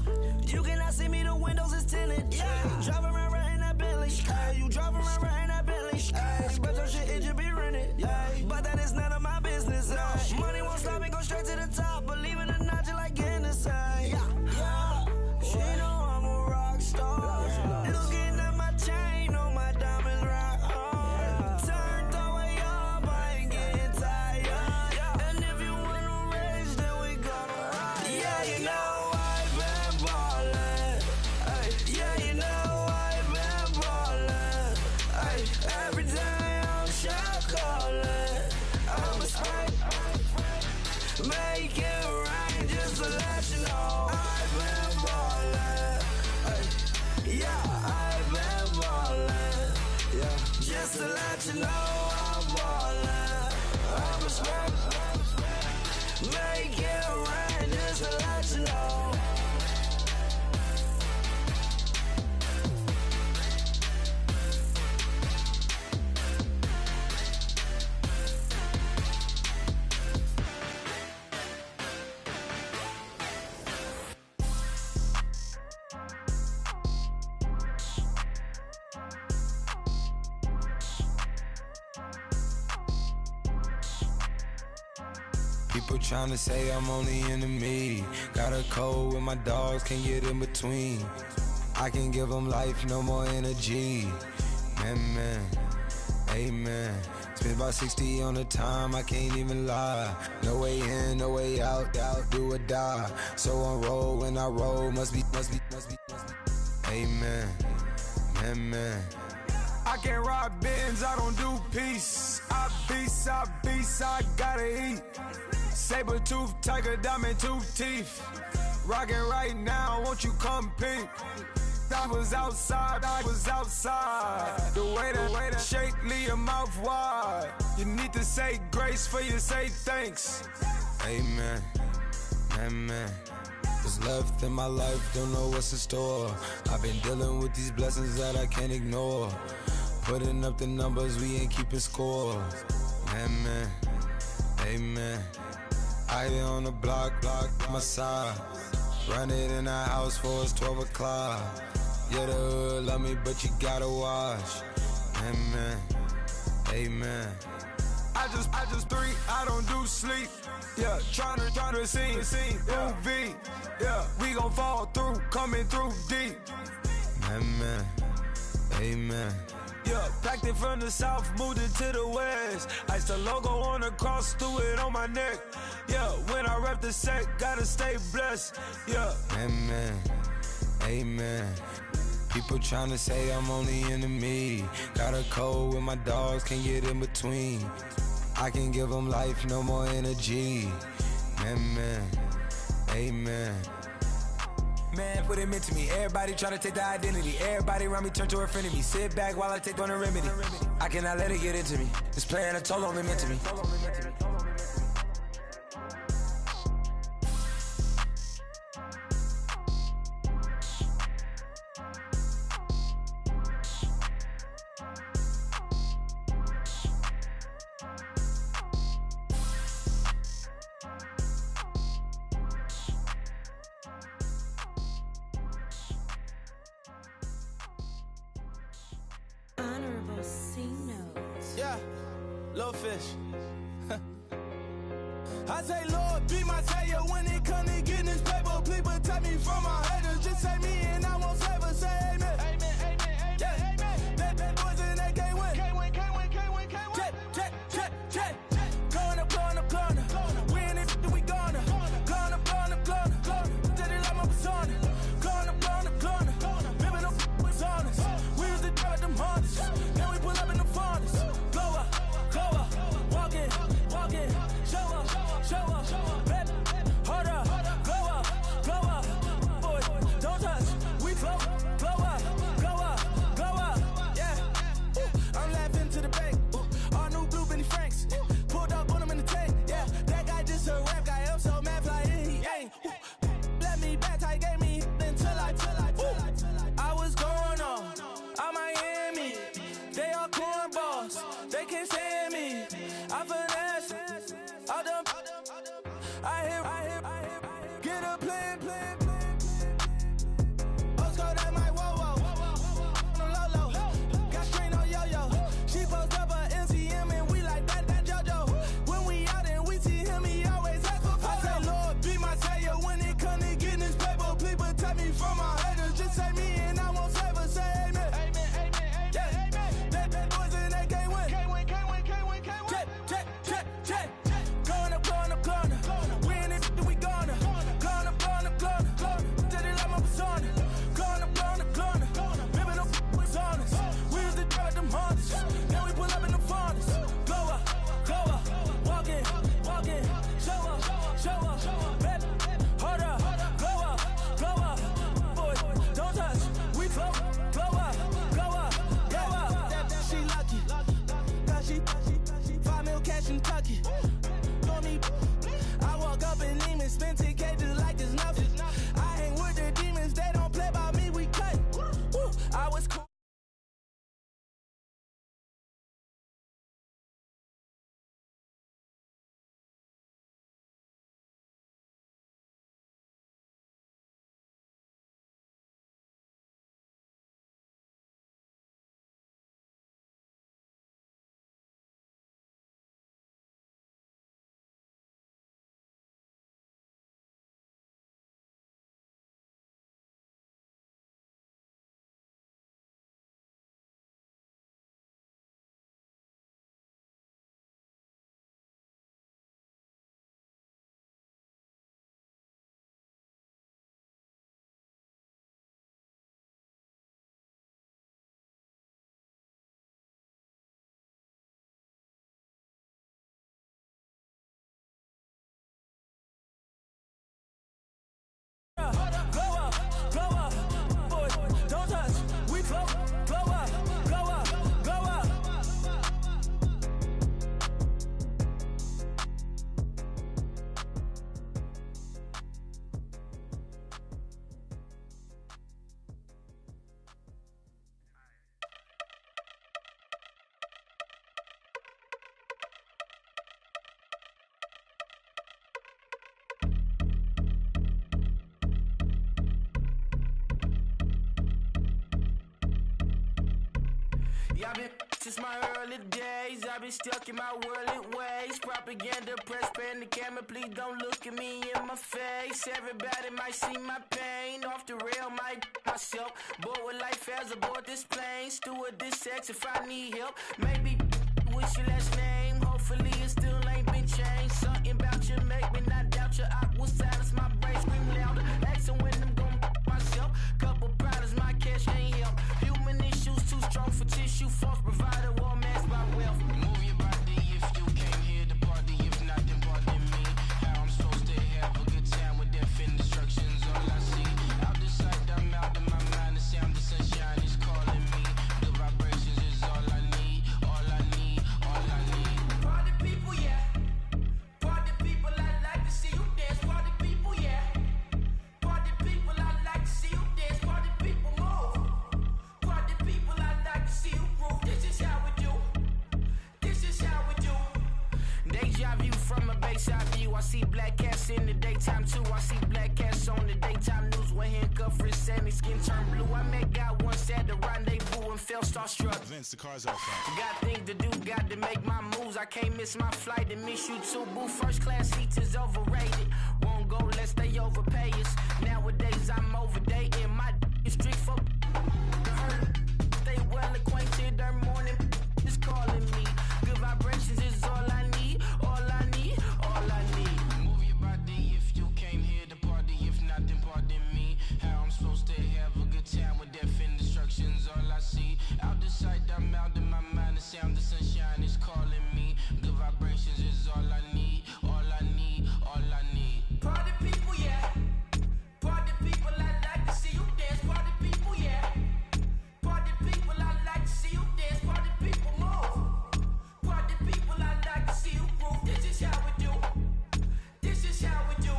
you cannot see me, the windows is tinted. Yeah, driving around right in that Bentley. Ay, you driving around right in that Bentley. Ay, but your shit, it should be rented. Ay, but that is none of my business. Ay, money won't stop me, go straight to the top. Believe it or not, just like getting the same. Yeah, she know I'm a rock star. Looking at my chain, on my diamonds rock hard. Turned the way up, I ain't getting tired. And if you wanna race, then we gonna ride. Yeah, you know I've been ballin'. Ay, yeah, you know I've been ballin'. Ay, every day I'm shot callin'. I'm a spray, make it rain just to let you know I've been ballin'. Ay, yeah, I've been ballin'. Yeah, just to let you know I'm ballin'. I'm a spray, make it rain People tryna say I'm on the enemy. Got a cold with my dogs, can't get in between. I can give them life, no more energy. Man, amen. Spent about 60 on the time, I can't even lie. No way in, no way out, do or die. So on roll, when I roll, must be. Amen, man. I can't ride Benz, I don't do peace. I beast, I gotta eat. Saber tooth, tiger, diamond tooth teeth. Rockin' right now, won't you come peep? I was outside. The way that shake, leave your mouth wide. You need to say grace for you say thanks. Amen, amen. What's left in my life, don't know what's in store. I've been dealing with these blessings that I can't ignore. Putting up the numbers, we ain't keeping score. Amen, amen. I be on the block, my side. Run it in the house for it's 12 o'clock. Yeah, the hood love me, but you gotta watch. Amen, amen. I just three, I don't do sleep. Yeah, tryna see, UV. Yeah, we gon' fall through, coming through deep. Amen, amen. Yeah, packed it from the south, moved it to the west. Iced the logo on the cross, threw it on my neck. Yeah, when I rep the set, gotta stay blessed. Yeah, amen, amen. People tryna say I'm on the enemy. Got a cold with my dogs, can't get in between. I can give them life, no more energy. Amen, amen. Man, what it meant to me. Everybody try to take the identity. Everybody around me turn to a friend of me. Sit back while I take on a remedy. I cannot let it get into me. It's playing a toll on me, meant to me. Yeah, little fish. I say, Lord, be my savior when it comes to getting this paper. Please protect me from my haters. Just say me and I won't save her. Say amen. Amen, amen, yeah. Amen. Bad boys and they can't win. Can't win. Check. Going up. We in it, we gonna. Going up. Did it like my persona. Going up. Ripping up was honest. We used to drive them Hondas. Now we pull up in the Fondas. Glow up. Walking. Show up. Baby, hold up. Glow up. Boy, don't touch. We flow. Glow up. Yeah. I'm laughing to the bank. All new blue Benny Franks. Pulled up on him in the tank. Yeah, that guy just a rap guy. I'm so mad fly in, he ain't. Let me back, I gave me until I was going on Miami. They all cornballs. They can't stand me. I finesse. I done. I hear. Get a plan. Let's go that my whoa. On the low. Got strain on yo. She post up a MCM and we like that JoJo. When we out and we see him, he always ask for photo. I say, Lord, be my savior when it come to getting this paper. Please protect me from my haters. Just say me and I won't save her. Say amen. Amen. Yeah. Bad boys and they can't win. Can't win. Check. Going up. We in Y'all been since my early days. I've been stuck in my worldly ways. Propaganda, press, pan the camera. Please don't look at me in my face. Everybody might see my pain. Off the rail, might myself. Bored with life as aboard this plane. Steward this sex if I need help. Maybe what's your last name? Hopefully it still ain't been changed. Something about you make me not doubt your I will silence my brain. Scream louder. Asking when I'm gon' myself. Couple problems, my cash ain't help. Human issues too strong for tissue. False provider, war masked by wealth. Move your body if you came here to party. If not, then pardon me. How I'm supposed to have a good time with death and destruction's all I see. Out the sight, I'm out of my mind. The sound, the sunshine is calling me. The vibrations is all I need. All I need, all I need. Party people, yeah. Party people, I like to see you dance. Party people, yeah. Party people, I like to see you dance. Party people, move. Party people, I like to see you groove. This is how we do. This is how we do. Deja view from a bayside view. I see black cats in the daytime too. I see black cats on the daytime news. When handcuffed, wrist and his skin turned blue. I met God once at the rendezvous and felt starstruck. Vince, the car's out front. Got things to do, got to make my moves. I can't miss my flight and miss you too. Boo, first class seats is overrated. Won't go lest they overpay us. Nowadays I'm overdating. My street for the hurt. Stay well acquainted. Their morning is calling me. Good vibrations is all I need. All I need. All I need. Move your body if you came here to party. If not, then pardon me. How I'm supposed to have a good time with death and destruction's all I see. Out the sight, I'm out in my mind. The sound, the sunshine is calling me. Good vibrations is all I need. All I need. All I need. Party people, yeah. Party people, I like to see you dance. Party people, yeah. Party people, I like to see you dance. Party people, move. Party people, I like to see you groove. This is how we do. This is how we do.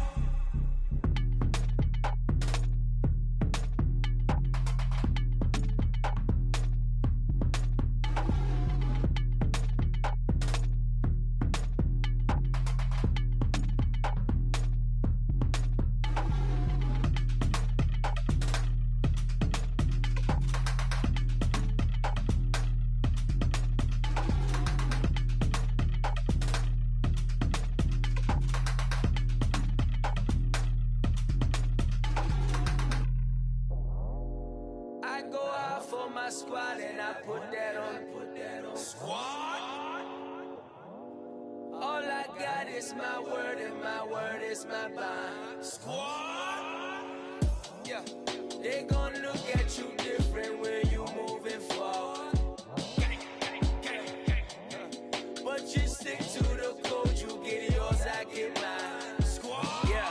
I go out for my squad and I put that on. Squad. All I got is my word and my word is my bond. Squad. Yeah, they gon' look at you different when you moving forward. But you stick to the code, you get yours, I get mine. Squad. Yeah,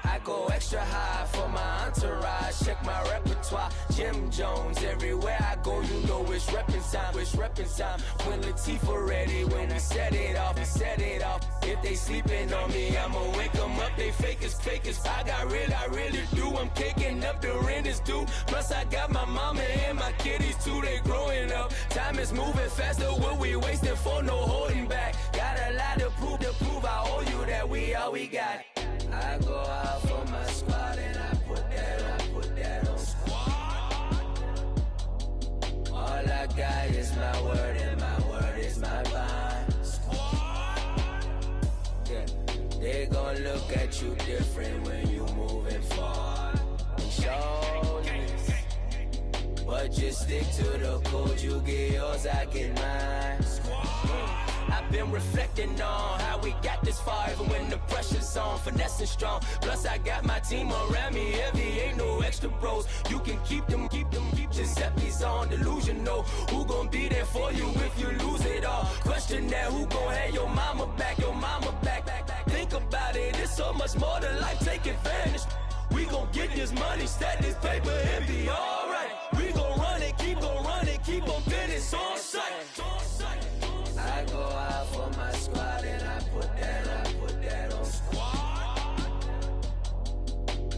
I go extra high for my entourage. Check my repertoire. Jim Jones, everywhere I go, you know it's reppin' time. It's reppin' time. When Latifah ready, when he set it off, he set it off. If they sleeping on me, I'ma wake them up. They fakers. I really do. I'm caking up, the rent is due. Plus I got my mama and my kiddies too, they growing up. Time is moving faster, what we wasting for, no holding back. Got a lot to prove, I owe you that we all we got. I go out for my squad and I put that on. All I got is my word and my word is my bond. Yeah, they gon' look at you different when you moving forward. But just stick to the code, you get yours, I get mine. I've been reflecting on how we got this far, even when the pressure's on, finessing strong. Plus I got my team around me heavy, ain't no extra bros. You can keep them, Giuseppe's on delusional. Who gon' be there for you if you lose it all? Question that, who gon' have your mama back, Think about it, it's so much more to life, take advantage. We gon' get this money, stack this paper and be alright. We gon' run it, keep on finish on sight. I go out for my squad and I put that on.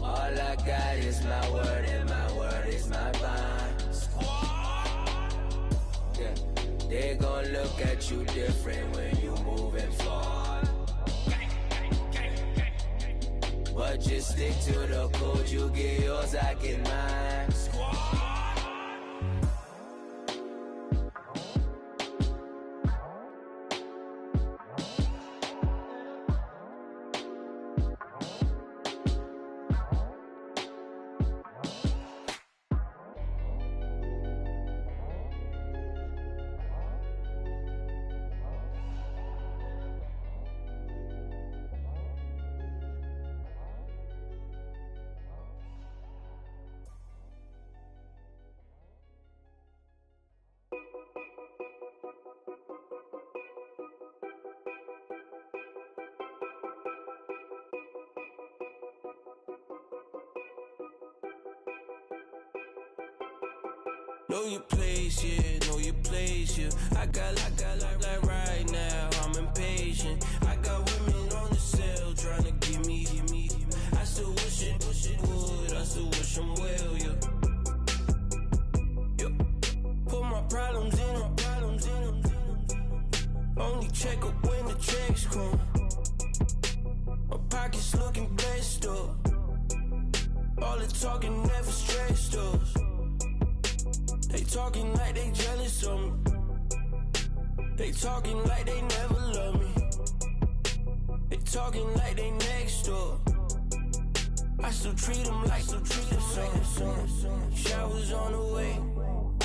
All I got is my word and my word is my bond. Yeah, they gon' look at you different when you moving forward. But just stick to the code, you get yours, I get mine. Know your place, yeah, know your place, yeah. I got like right now, I'm impatient. I got women on the cell trying to give me. I still wish it would, I still wish I'm well, yeah. Put my problems in. Only check up when the checks come. My pockets looking blessed up. All the talking never stressed us. They talking like they jealous of me. They talking like they never love me. They talking like they next door. I still treat them like some. Showers on the way.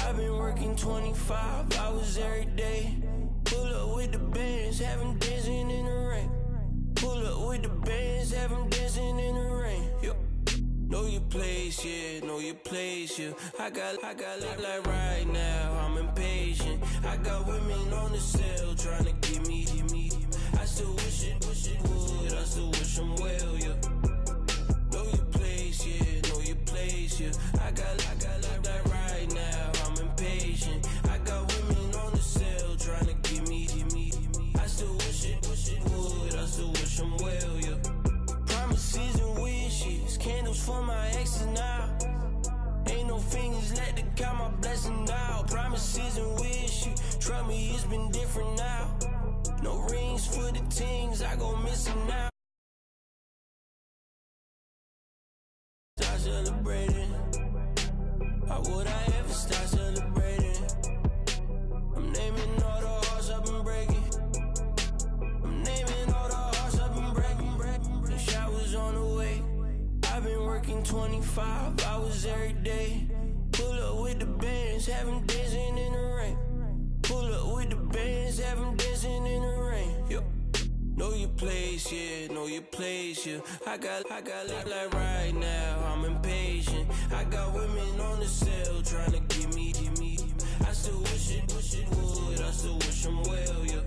I've been working 25 hours every day. Pull up with the bands, have them dancing in the rain. Pull up with the bands, have them dancing in the rain. Yo. Know your place, yeah, know your place, yeah. I got like right now, I'm impatient. I got women on the cell trying to give me. I still wish it would, I still wish I'm well, yeah. Know your place, yeah, know your place, yeah. I got like right now, I'm impatient. I got women on the cell trying to give me. I still wish it would, I still wish I'm well, yeah. Promises and wishes, candles for my exes now. Ain't no fingers left to count my blessing now. Promises and wishes, trust me, it's been different now. No rings for the things, I go missing now. Start celebrating. Why would I ever start celebrating? I'm naming all the hearts I've been breaking. I'm naming all the hearts I've been breaking. The showers on the way. I've been working 25 hours every day. Pull up with the bands, have them dancing in the rain. Pull up with the bands, have them dancing in the rain. Yo. Know your place, yeah, know your place, yeah. I got like right now, I'm impatient. I got women on the cell trying to give me. I still wish it would, I still wish I'm well, yeah.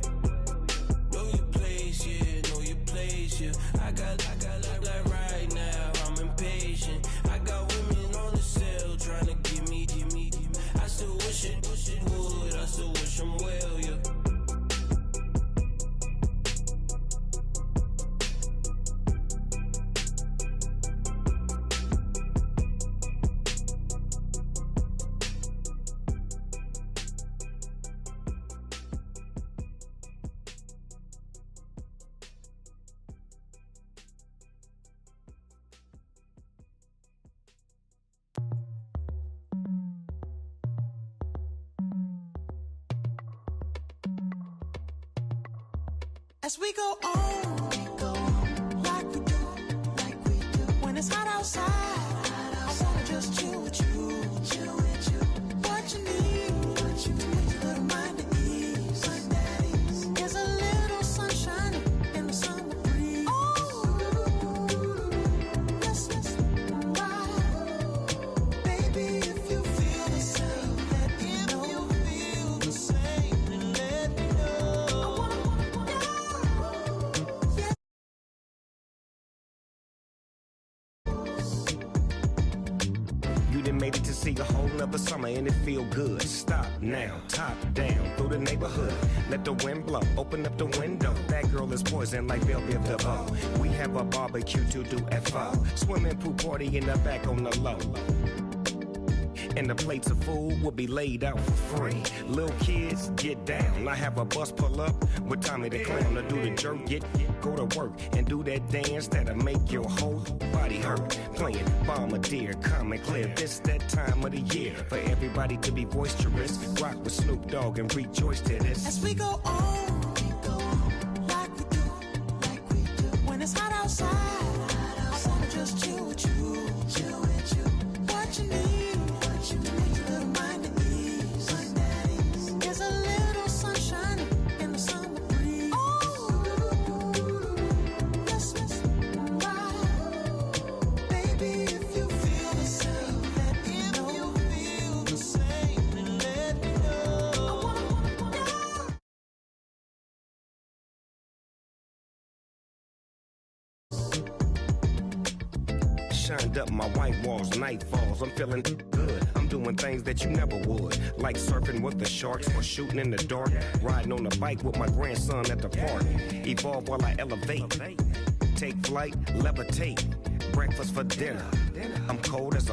Know your place, yeah, know your place, yeah. I got like right now, I'm impatient. I got women on the cell trying to give me. I still wish it would, I still wish I'm well, yeah. As we go on, like we do. When it's hot outside, I wanna just chill with you. What you need, to make your little mind at ease. There's a little sunshine in the summer breeze. Yes, right. Baby, if you feel the same, let me know. If you feel the same, then let me know. Made it to see a whole nother summer and it feel good. Stop now, top down through the neighborhood. Let the wind blow, open up the window. That girl is poison like Velvet DeVoe. We have a barbecue to do FO. Swimming pool party in the back on the low. And the plates of food will be laid out for free. Little kids, get down. I have a bus pull up with Tommy the Clown to do the jerk. Go to work and do that dance that'll make your whole body hurt. Playing Bombardier, calm and clear. This that time of the year for everybody to be boisterous. Rock with Snoop Dogg and rejoice to this. As we go on, like we do. When it's hot outside, shined up my white walls, night falls. I'm feeling good. I'm doing things that you never would, like surfing with the sharks or shooting in the dark, riding on a bike with my grandson at the park. Evolve while I elevate, take flight, levitate. Breakfast for dinner. I'm cold as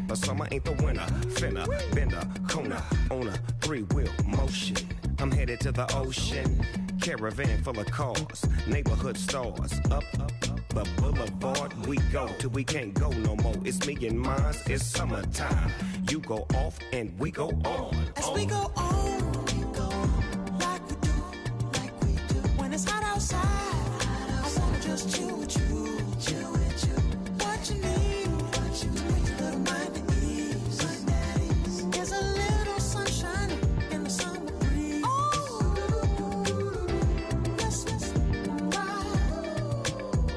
but summer ain't the winter. Finna, bender, Kona, on a 3-wheel motion. I'm headed to the ocean. Caravan full of cars, neighborhood stars. Up the boulevard we go till we can't go no more. It's me and mine, it's summertime. You go off and we go on. As we go on, like we do, when it's hot outside. I wanna just chill with you. What you need, a little mind at ease. There's a little sunshine in the summer breeze. Yes,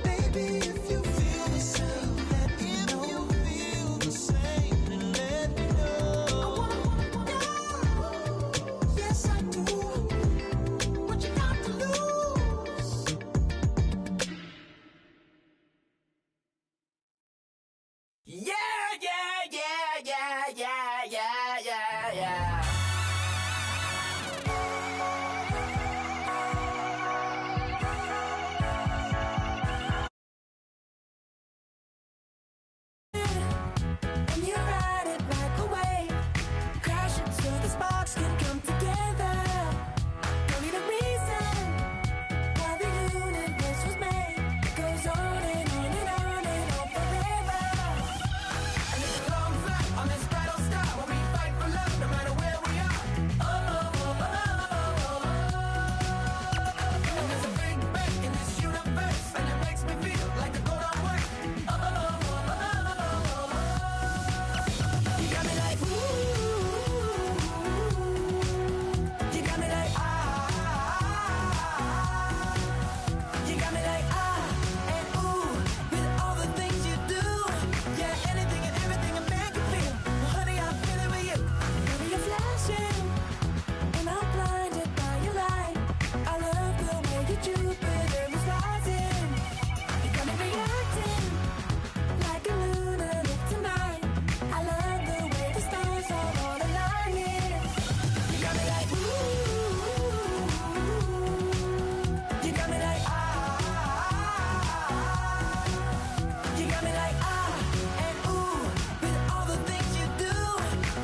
baby, if you feel the same, let me know. If you feel the same, then let me know. I wanna go. Yes, I do. What you got to lose? Yeah, yeah, yeah, yeah, yeah, yeah, yeah, yeah. And you ride it right away. Crash until the sparks can come together. Don't need a reason why the universe was made. It goes on and on and on and on forever. And it's a long flight on this battle star where we fight for love no matter where we are. Oh, oh, oh, oh, oh. And there's a big bang in this universe, and it makes me feel like the gold on work. Oh, oh, oh, oh, oh. You got me like, ooh. You got me like, ah. You got me like, ah, and ooh, with all the things you do. Yeah, anything and everything a man can feel. Well, honey, I'm feeling with you. Baby, you're flashing, and I'm blinded by your light. I love the way that Jupiter is rising. You got me reacting like a lunatic tonight. I love the way the stars are all aligning. You got me like, ooh. You got me like, ah. You got me like, ah, and ooh, with all the things you do.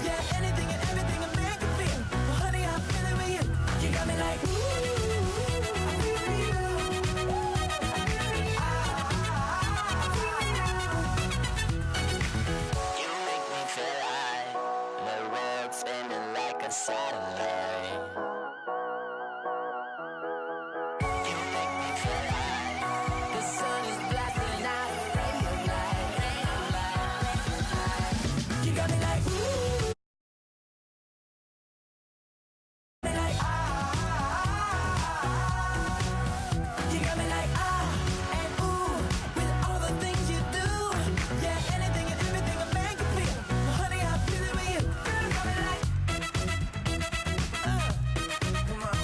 Yeah, anything and everything a man can feel. Well, honey, I'm feeling with you. You got me like, ooh. You make me feel like the world's spinning like a satellite. You make me feel like The sun is blasting out a ray of light. You got me like, ooh. Me like, ah. You got me like, ah, and ooh, with all the things you do. Yeah, anything and everything a man can feel. Well, honey, I'm feeling with you. Girl, you got me like, come on,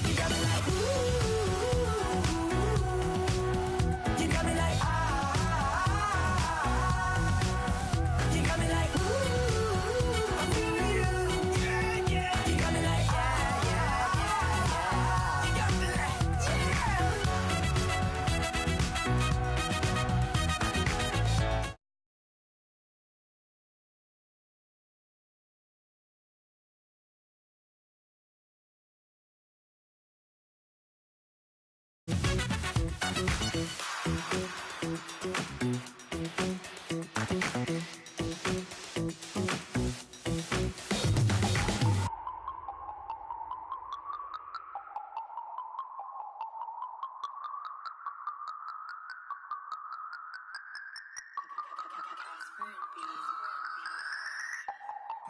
you got me like, ooh. You got me like, ah. You got me like, ooh. I'm feeling you. Yeah, yeah. You got me like, yeah, yeah, yeah. You got me like, yeah.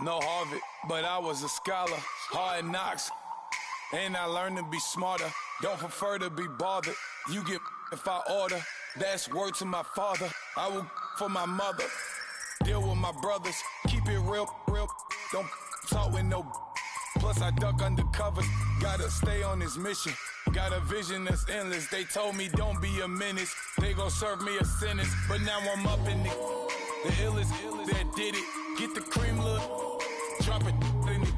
No Harvard, but I was a scholar. Hard knocks, and I learned to be smarter. Don't prefer to be bothered. You get if I order. That's word to my father. I will for my mother. Deal with my brothers. Keep it real, don't talk with no. Plus I duck undercover, gotta stay on this mission. Got a vision that's endless. They told me don't be a menace. They gon' serve me a sentence, but now I'm up in the illest that did it. Get the cream, look, drop it in it.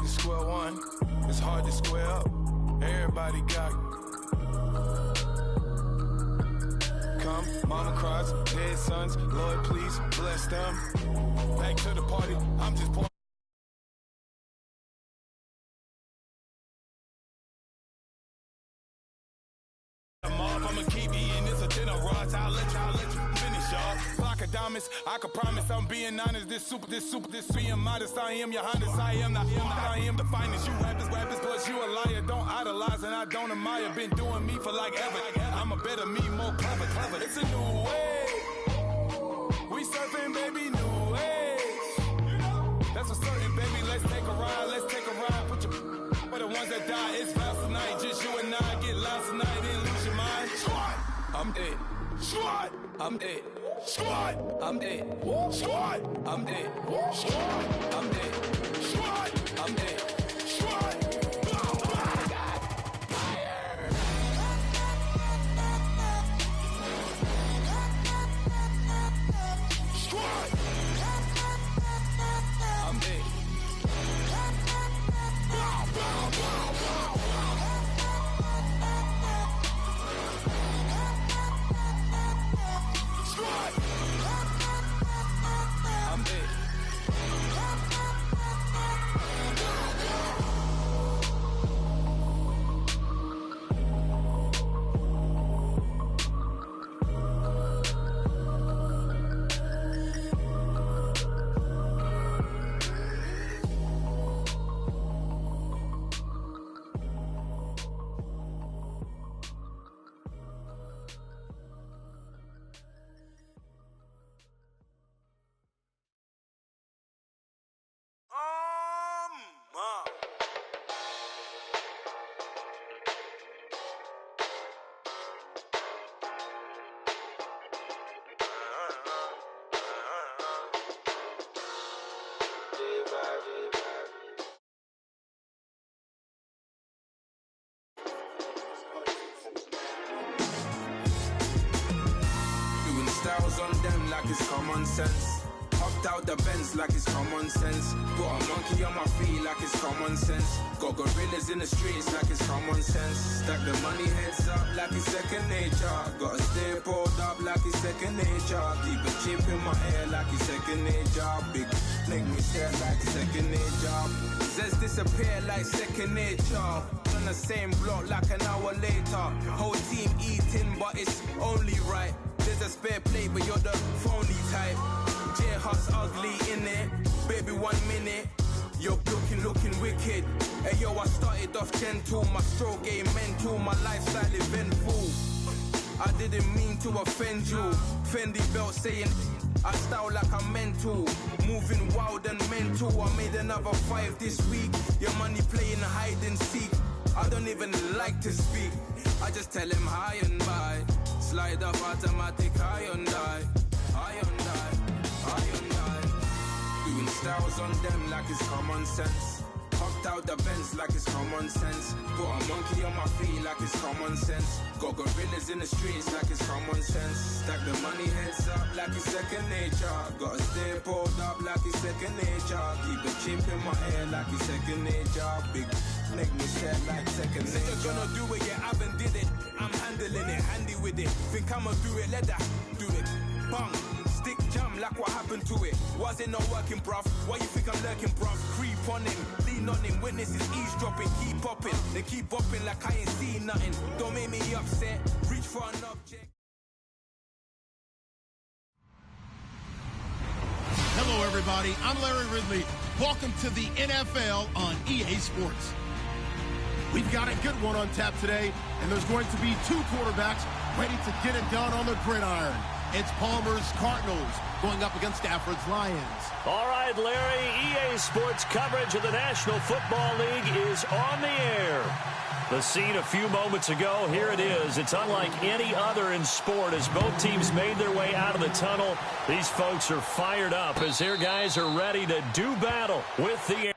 Square one, it's hard to square up. Everybody got. Come, mama cries, dead sons. Lord, please bless them. Back to the party, I'm just pouring. I'ma keep eating this a dinner rod. I'll let you finish, y'all. Block of diamonds, I can promise I'm being honest. This being modest. I am your highness. I am the finest. You rappers, plus you a liar. Don't idolize and I don't admire. Been doing me for like ever. I'm a better me, more clever. It's a new way. We surfing, baby, new age. That's for certain, baby. Let's take a ride. Put your for the ones that die. It's vows tonight. Just you and I get lost tonight. Then lose your mind. Squad, I'm dead. Squad, I'm dead. Squad, I'm dead. Squad, I'm dead. Squad, I'm dead. Squad, I'm dead. Squad. Styles on them like it's common sense. Hopped out the Benz like it's common sense. Got a monkey on my feet like it's common sense. Got gorillas in the streets like it's common sense. Stack the money heads up like it's second nature. Gotta stay pulled up like it's second nature. Keep a chip in my ear like it's second nature. Big make me stare like second nature. Says disappear like second nature. On the same block like an hour later. Whole team eating but it's only right. There's a spare plate, but you're the phony type. J-Hut's ugly in it. Baby, 1 minute. You're looking wicked. Hey yo, I started off gentle. My stroke game mental. My lifestyle eventful. I didn't mean to offend you. Fendi belt saying I style like I'm mental. Moving wild and mental. I made another 5 this week. Your money playing hide and seek. I don't even like to speak. I just tell him hi and bye. Slide up automatic, high on die. Doing styles on them like it's common sense. Hopped out the Benz like it's common sense. Got a monkey on my feet like it's common sense. Got gorillas in the streets like it's common sense. Stack the money heads up like it's second nature. Gotta stay pulled up like it's second nature. Keep a chip in my ear like it's second nature. Big Make me sad like second nature. Nigga gonna do it, yeah, I been did it. I'm handling it, handy with it. Think I'ma do it, let that do it. Bang, stick jam like what happened to it. Was it not working, bruv? Why you think I'm lurking, bruv? Creep on him, lean on him, witnesses eavesdropping. Keep popping, they keep bopping like I ain't seen nothing. Don't make me upset, reach for an object. Hello, everybody. I'm Larry Ridley. Welcome to the NFL on EA Sports. We've got a good one on tap today, and there's going to be two quarterbacks ready to get it done on the gridiron. It's Palmer's Cardinals going up against Stafford's Lions. All right, Larry, EA Sports coverage of the National Football League is on the air. The scene a few moments ago, here it is. It's unlike any other in sport as both teams made their way out of the tunnel. These folks are fired up as their guys are ready to do battle with the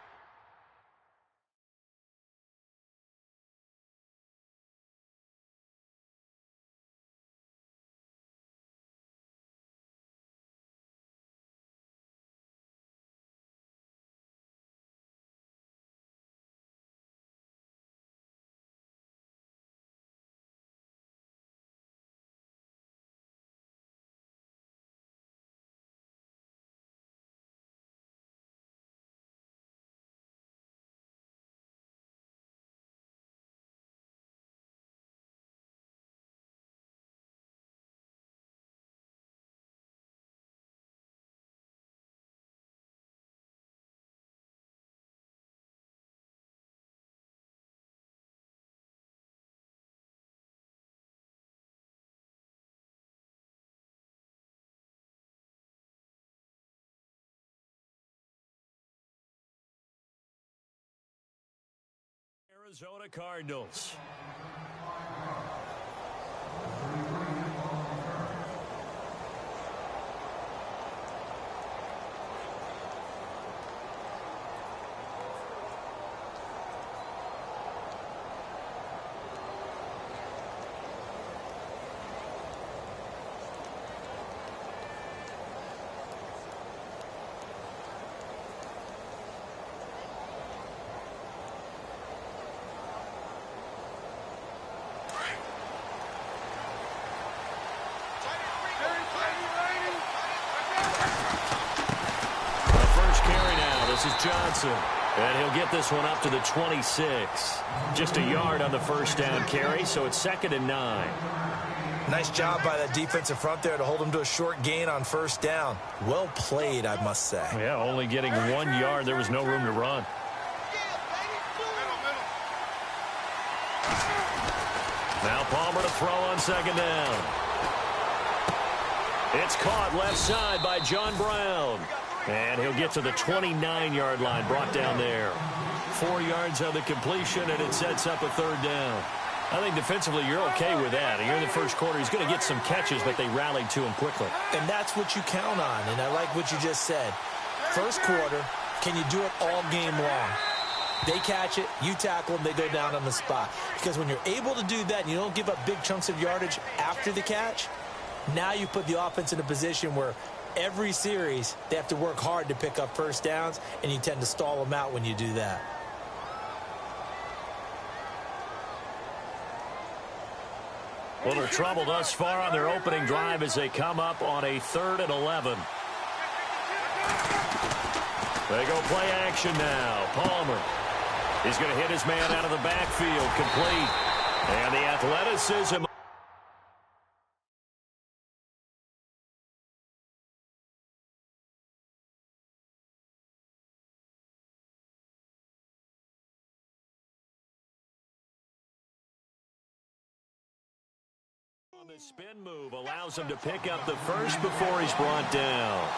Arizona Cardinals. This is Johnson, and he'll get this one up to the 26. Just a yard on the first down carry, so it's 2nd and 9. Nice job by that defensive front there to hold him to a short gain on first down. Well played, I must say. Yeah, only getting 1 yard. There was no room to run. Now Palmer to throw on 2nd down. It's caught left side by John Brown. And he'll get to the 29-yard line, brought down there. 4 yards on the completion, and it sets up a 3rd down. I think defensively you're okay with that. You're in the first quarter. He's going to get some catches, but they rallied to him quickly. And that's what you count on, and I like what you just said. First quarter, can you do it all game long? They catch it, you tackle them, they go down on the spot. Because when you're able to do that and you don't give up big chunks of yardage after the catch, now you put the offense in a position where every series, they have to work hard to pick up first downs, and you tend to stall them out when you do that. Little trouble thus far on their opening drive as they come up on a 3rd and 11. They go play action now. Palmer. He's going to hit his man out of the backfield. Complete. And the athleticism. The spin move allows him to pick up the first before he's brought down.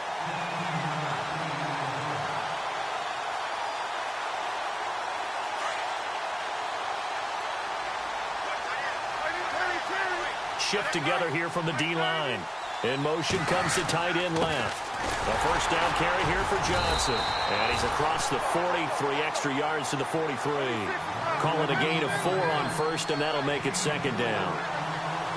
Shift together here from the D-line. In motion comes the tight end left. A first down carry here for Johnson. And he's across the 43 extra yards to the 43. Call it a gain of 4 on first, and that'll make it 2nd down.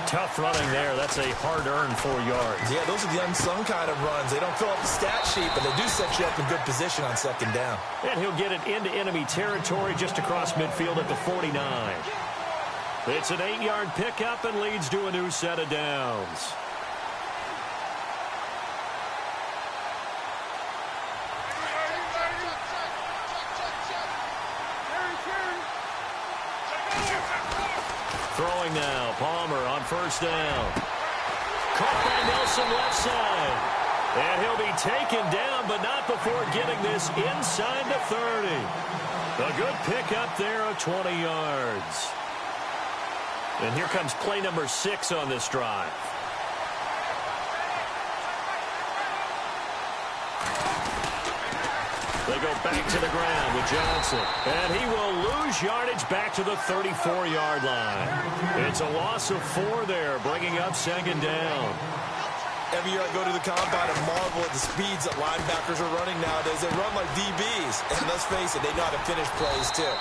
Tough running there. That's a hard-earned 4 yards. Yeah, those are the unsung kind of runs. They don't fill up the stat sheet, but they do set you up in good position on second down. And he'll get it into enemy territory just across midfield at the 49. It's an 8-yard pickup and leads to a new set of downs. Throwing now, Palmer on first down. Caught by Nelson left side. And he'll be taken down, but not before getting this inside the 30. A good pickup there of 20 yards. And here comes play number 6 on this drive. They go back to the ground with Johnson. And he will lose yardage back to the 34-yard line. It's a loss of 4 there, bringing up second down. Every year I go to the combine and marvel at the speeds that linebackers are running nowadays. They run like DBs. And let's face it, they know how to finish plays too.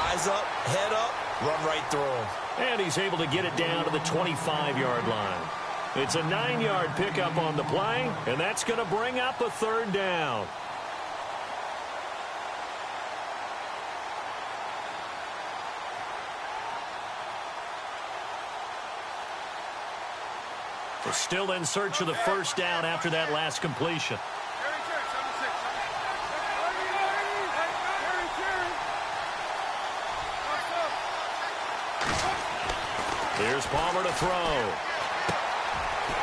Eyes up, head up, run right through them. And he's able to get it down to the 25-yard line. It's a 9-yard pickup on the play, and that's going to bring up a third down. They're still in search of the first down after that last completion. Here's Palmer to throw.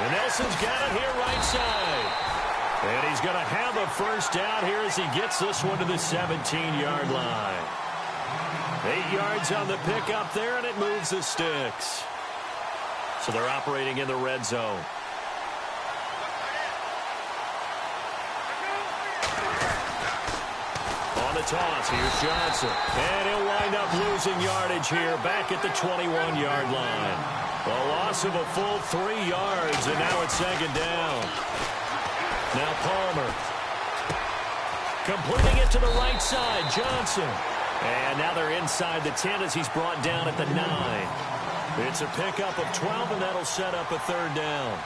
And Nelson's got it here right side. And he's going to have a first down here as he gets this one to the 17-yard line. 8 yards on the pickup there, and it moves the sticks. So they're operating in the red zone. On the toss, here's Johnson. And he'll wind up losing yardage here back at the 21-yard line. A loss of a full 3 yards, and now it's second down. Now Palmer. Completing it to the right side, Johnson. And now they're inside the 10 as he's brought down at the 9. It's a pickup of 12, and that'll set up a third down.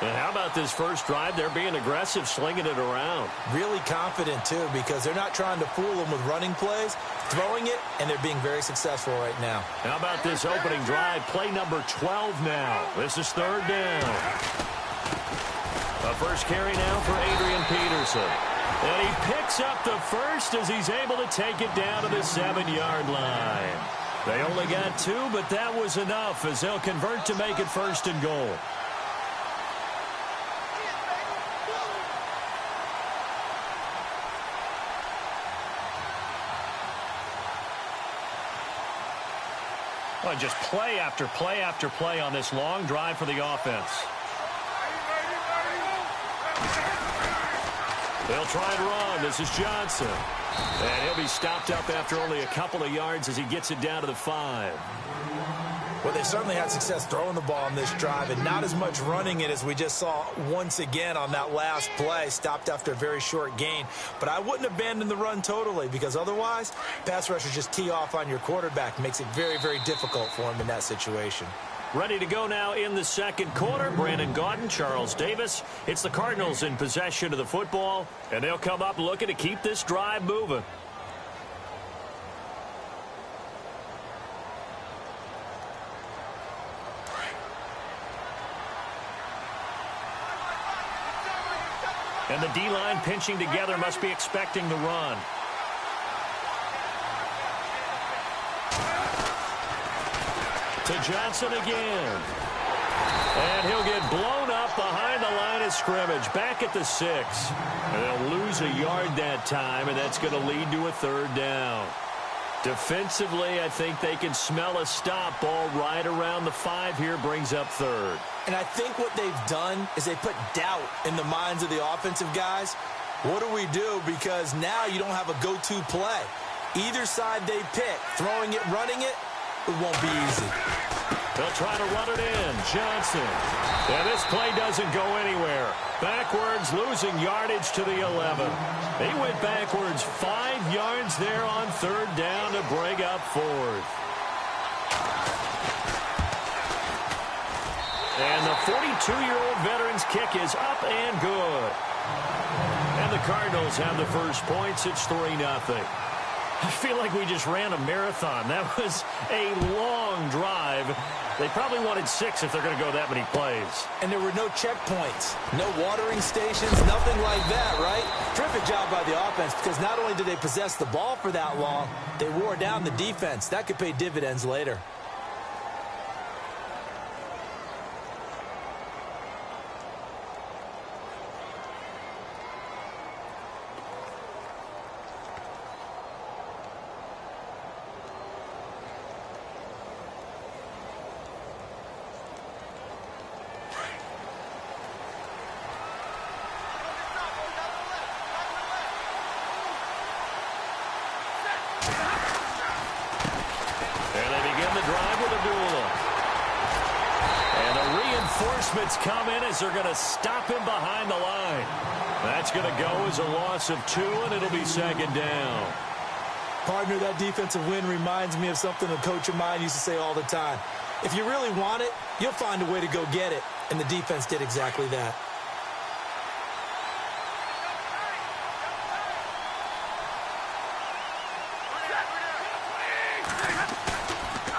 And how about this first drive? They're being aggressive, slinging it around. Really confident, too, because they're not trying to fool them with running plays, throwing it, and they're being very successful right now. How about this opening drive? Play number 12 now. This is third down. A first carry now for Adrian Peterson. And he picks up the first as he's able to take it down to the 7-yard line. They only got 2, but that was enough as they'll convert to make it first and goal. Well, just play after play after play on this long drive for the offense. They'll try and run. This is Johnson. And he'll be stopped up after only a couple of yards as he gets it down to the 5. Well, they certainly had success throwing the ball on this drive and not as much running it as we just saw once again on that last play. Stopped after a very short gain. But I wouldn't abandon the run totally because otherwise, pass rushers just tee off on your quarterback. Makes it very, very difficult for him in that situation. Ready to go now in the second quarter. Brandon Gaudin, Charles Davis. It's the Cardinals in possession of the football, and they'll come up looking to keep this drive moving. And the D-line pinching together must be expecting the run. To Johnson again. And he'll get blown up behind the line of scrimmage. Back at the 6. And they'll lose a yard that time, and that's going to lead to a third down. Defensively, I think they can smell a stop. Ball right around the 5 here brings up third. And I think what they've done is they put doubt in the minds of the offensive guys. What do we do? Because now you don't have a go-to play. Either side they pick, throwing it, running it, it won't be easy. They'll try to run it in. Johnson. And this play doesn't go anywhere. Backwards, losing yardage to the 11. He went backwards 5 yards there on third down to bring up fourth. And the 42-year-old veteran's kick is up and good. And the Cardinals have the first points. It's 3-0. I feel like we just ran a marathon. That was a long drive. They probably wanted 6 if they're going to go that many plays. And there were no checkpoints, no watering stations, nothing like that, right? Terrific job by the offense, because not only did they possess the ball for that long, they wore down the defense. That could pay dividends later. Come in as they're going to stop him behind the line. That's going to go as a loss of 2, and it'll be second down. Partner, that defensive win reminds me of something a coach of mine used to say all the time. If you really want it, you'll find a way to go get it. And the defense did exactly that.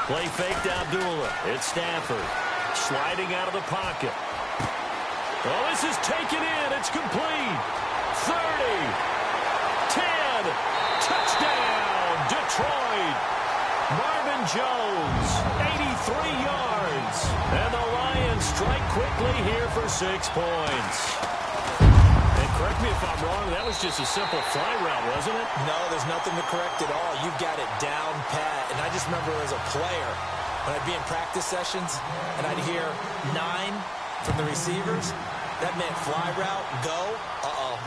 Play fake to Abdullah. It's Stafford. Sliding out of the pocket. Oh, this is taken in. It's complete. 30. 10. Touchdown, Detroit. Marvin Jones, 83 yards. And the Lions strike quickly here for 6 points. And correct me if I'm wrong, that was just a simple fly route, wasn't it? No, there's nothing to correct at all. You've got it down pat. And I just remember as a player, when I'd be in practice sessions and I'd hear 9 from the receivers, that meant fly route, go,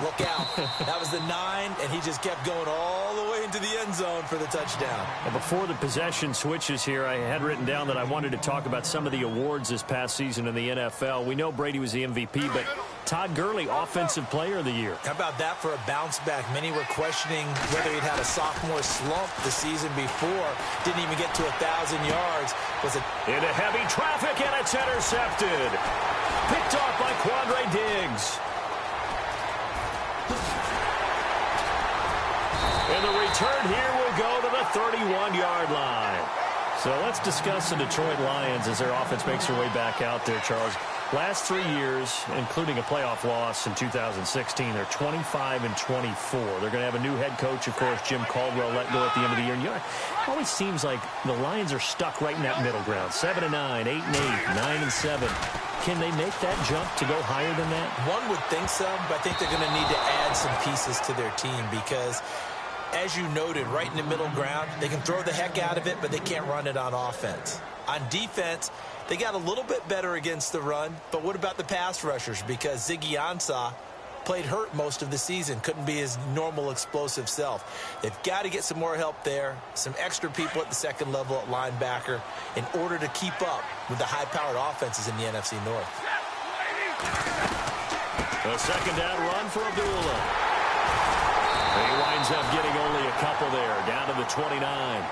look out. That was the 9, and he just kept going all the way into the end zone for the touchdown. Well, before the possession switches here, I had written down that I wanted to talk about some of the awards this past season in the NFL. We know Brady was the MVP, but Todd Gurley, Offensive Player of the Year. How about that for a bounce back? Many were questioning whether he'd had a sophomore slump the season before. Didn't even get to 1,000 yards. Was it into heavy traffic, and it's intercepted. Picked off by Quandre Diggs. And the return here will go to the 31-yard line. So let's discuss the Detroit Lions as their offense makes their way back out there, Charles. Last 3 years, including a playoff loss in 2016, they're 25-24. They're going to have a new head coach, of course, Jim Caldwell, let go at the end of the year. And it always seems like the Lions are stuck right in that middle ground. 7-9, 8-8, 9-7. Can they make that jump to go higher than that? One would think so, but I think they're going to need to add some pieces to their team because, as you noted, right in the middle ground, they can throw the heck out of it, but they can't run it on offense. On defense, they got a little bit better against the run, but what about the pass rushers? Because Ziggy Ansah played hurt most of the season, couldn't be his normal explosive self. They've got to get some more help there, some extra people at the second level at linebacker in order to keep up with the high-powered offenses in the NFC North. A second down run for Abdullah. He winds up getting only a couple there, down to the 29.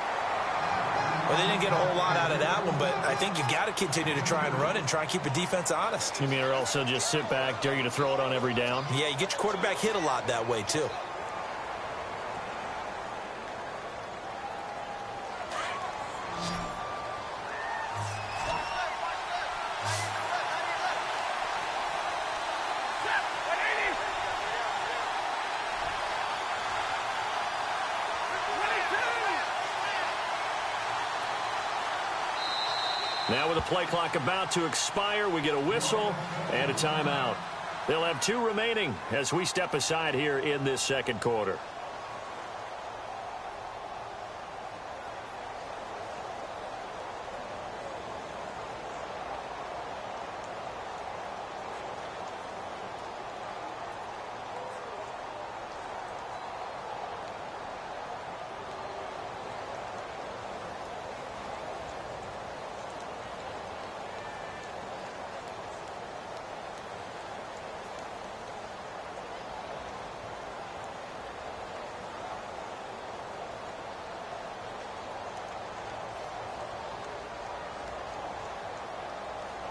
Well, they didn't get a whole lot out of that one, but I think you got to continue to try and run and try and keep the defense honest. You mean or also just sit back, dare you to throw it on every down? Yeah, you get your quarterback hit a lot that way, too. Now with the play clock about to expire, we get a whistle and a timeout. They'll have 2 remaining as we step aside here in this second quarter.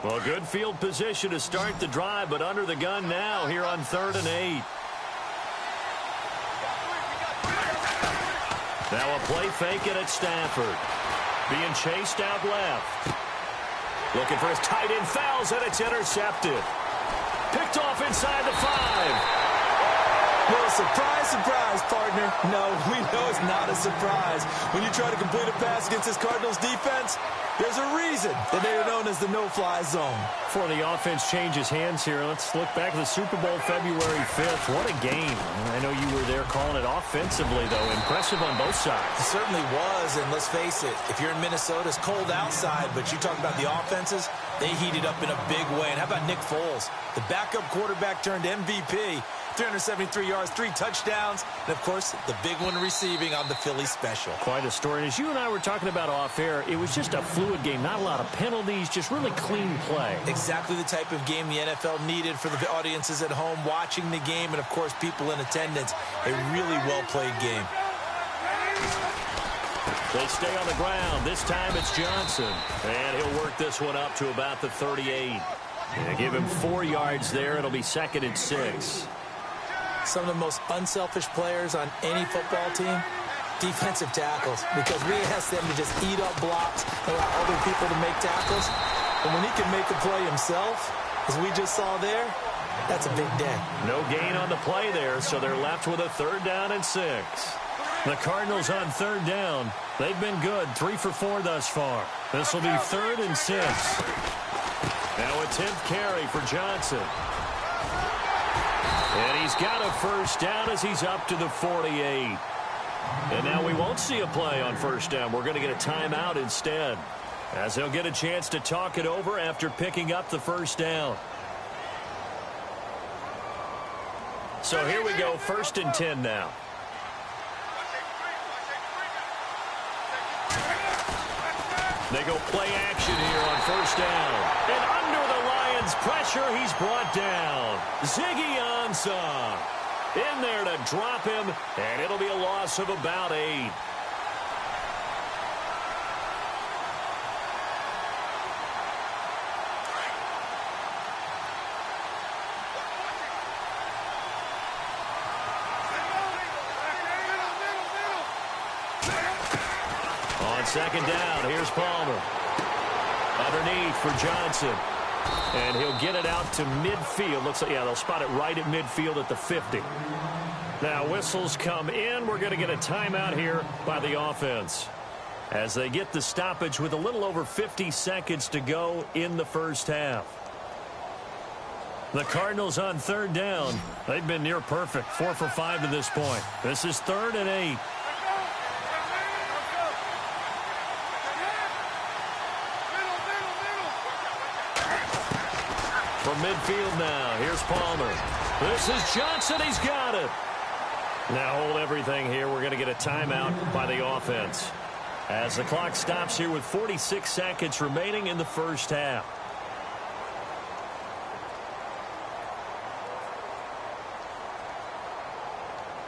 Well, good field position to start the drive, but under the gun now here on 3rd and 8. Now a play fake it at Stafford. Being chased out left. Looking for his tight end, fouls, and it's intercepted. Picked off inside the 5. Well, surprise, surprise, partner. No, we know it's not a surprise. When you try to complete a pass against this Cardinals defense, there's a reason that they are known as the no-fly zone. Before the offense changes hands here, let's look back at the Super Bowl February 5th. What a game. I know you were there calling it offensively, though. Impressive on both sides. It certainly was, and let's face it, if you're in Minnesota, it's cold outside, but you talk about the offenses, they heated up in a big way. And how about Nick Foles? The backup quarterback turned MVP. 373 yards, 3 touchdowns, and, of course, the big one receiving on the Philly special. Quite a story. And as you and I were talking about off air, it was just a fluid game. Not a lot of penalties, just really clean play. Exactly the type of game the NFL needed for the audiences at home watching the game and, of course, people in attendance. A really well-played game. They stay on the ground. This time it's Johnson. And he'll work this one up to about the 38. They give him 4 yards there. It'll be 2nd and 6. Some of the most unselfish players on any football team, defensive tackles, because we ask them to just eat up blocks and allow other people to make tackles. And when he can make a play himself, as we just saw there, that's a big day. No gain on the play there, so they're left with a 3rd down and 6. The Cardinals on 3rd down. They've been good, 3 for 4 thus far. This will be 3rd and 6. Now a 10th carry for Johnson. And he's got a 1st down as he's up to the 48. And now we won't see a play on 1st down. We're going to get a timeout instead, as he'll get a chance to talk it over after picking up the 1st down. So here we go, 1st and 10 now. They go play action here on 1st down. And under the Lions' pressure, he's brought down. Ziggy Ansah in there to drop him, and it'll be a loss of about 8. On 2nd down, here's Palmer. Underneath for Johnson. And he'll get it out to midfield. Looks like, yeah, they'll spot it right at midfield at the 50. Now whistles come in. We're going to get a timeout here by the offense, as they get the stoppage with a little over 50 seconds to go in the 1st half. The Cardinals on 3rd down. They've been near perfect, 4 for 5 to this point. This is 3rd and 8. From midfield now, here's Palmer. This is Johnson, he's got it. Now hold everything here. We're going to get a timeout by the offense, as the clock stops here with 46 seconds remaining in the 1st half.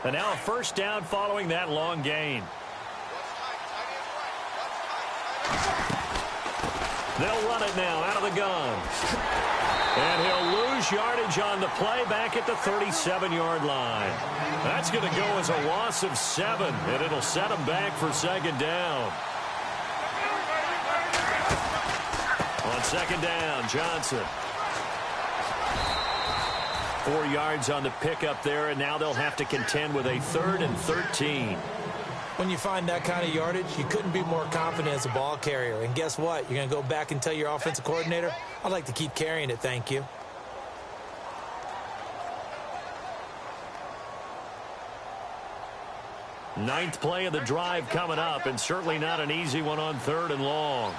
And now a 1st down following that long gain. They'll run it now out of the gun. And he'll lose yardage on the play back at the 37-yard line. That's going to go as a loss of 7, and it'll set him back for 2nd down. On 2nd down, Johnson. 4 yards on the pickup there, and now they'll have to contend with a 3rd and 13. When you find that kind of yardage, you couldn't be more confident as a ball carrier. And guess what? You're going to go back and tell your offensive coordinator, I'd like to keep carrying it, thank you. Ninth play of the drive coming up, and certainly not an easy one on 3rd and long.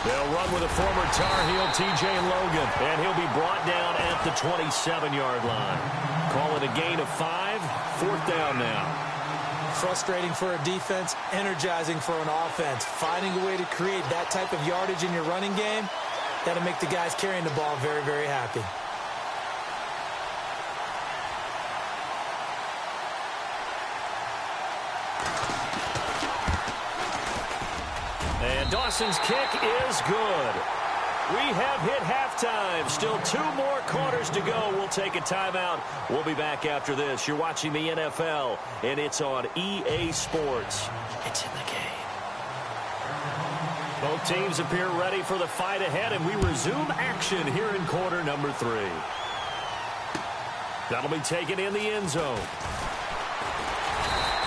They'll run with a former Tar Heel, T.J. Logan, and he'll be brought down at the 27-yard line. Call it a gain of 5, 4th down now. Frustrating for a defense, energizing for an offense. Finding a way to create that type of yardage in your running game, that'll make the guys carrying the ball very, very happy. And Dawson's kick is good. We have hit halftime. Still 2 more quarters to go. We'll take a timeout. We'll be back after this. You're watching the NFL, and it's on EA Sports. It's in the game. Both teams appear ready for the fight ahead, and we resume action here in quarter number 3. That'll be taken in the end zone.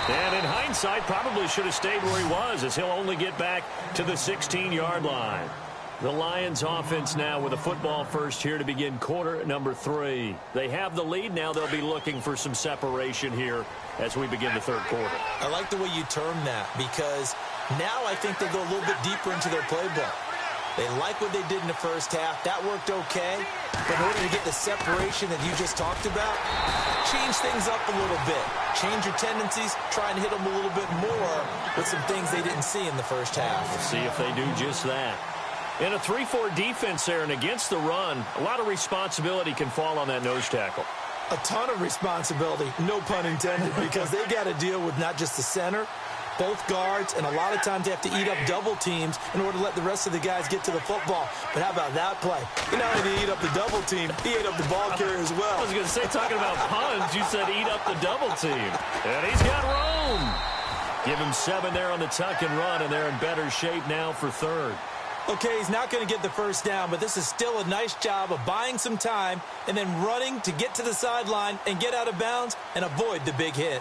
And in hindsight, probably should have stayed where he was, as he'll only get back to the 16-yard line. The Lions offense now with a football first here to begin quarter number 3. They have the lead. Now they'll be looking for some separation here as we begin the third quarter. I like the way you term that, because now I think they go a little bit deeper into their playbook. They like what they did in the first half. That worked okay. But in order to get the separation that you just talked about, change things up a little bit. Change your tendencies. Try and hit them a little bit more with some things they didn't see in the first half. We'll see if they do just that. In a 3-4 defense there and against the run, a lot of responsibility can fall on that nose tackle. A ton of responsibility, no pun intended, because they got to deal with not just the center, both guards, and a lot of times they have to eat up double teams in order to let the rest of the guys get to the football. But how about that play? You not only did he eat up the double team, he ate up the ball carrier as well. I was going to say, talking about puns, you said eat up the double team. And he's got room. Give him 7 there on the tuck and run, and they're in better shape now for third. Okay, he's not going to get the first down, but this is still a nice job of buying some time and then running to get to the sideline and get out of bounds and avoid the big hit.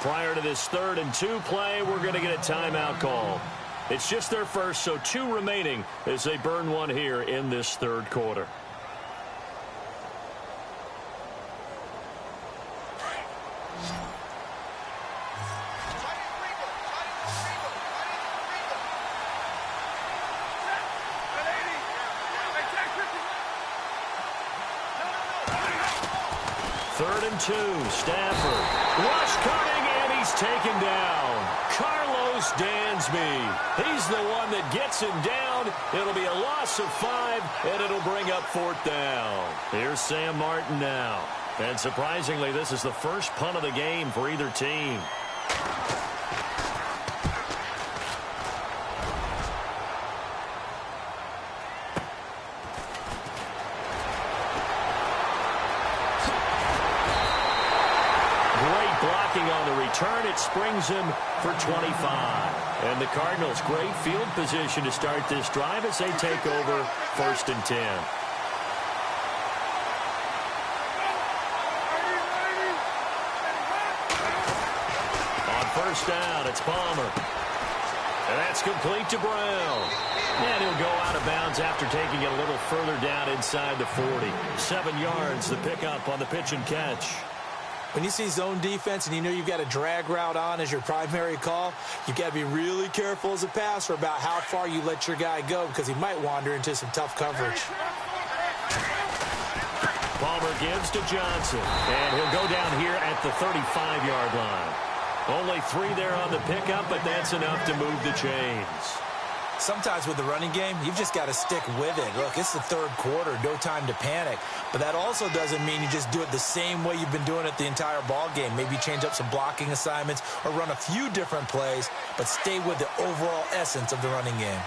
Prior to this 3rd and 2 play, we're going to get a timeout call. It's just their first, so 2 remaining as they burn one here in this third quarter. Third and 2, Stafford. Rush coming, and he's taken down. Carlos Dansby. He's the one that gets him down. It'll be a loss of 5, and it'll bring up 4th down. Here's Sam Martin now. And surprisingly, this is the first punt of the game for either team. Turn, it springs him for 25. And the Cardinals, great field position to start this drive as they take over 1st and 10. On 1st down, it's Palmer. And that's complete to Brown. And he'll go out of bounds after taking it a little further down inside the 40. 7 yards, the pickup on the pitch and catch. When you see zone defense and you know you've got a drag route on as your primary call, you've got to be really careful as a passer about how far you let your guy go, because he might wander into some tough coverage. Palmer gives to Johnson, and he'll go down here at the 35-yard line. Only 3 there on the pickup, but that's enough to move the chains. Sometimes with the running game, you've just got to stick with it. Look, it's the third quarter, no time to panic. But that also doesn't mean you just do it the same way you've been doing it the entire ball game. Maybe change up some blocking assignments or run a few different plays, but stay with the overall essence of the running game.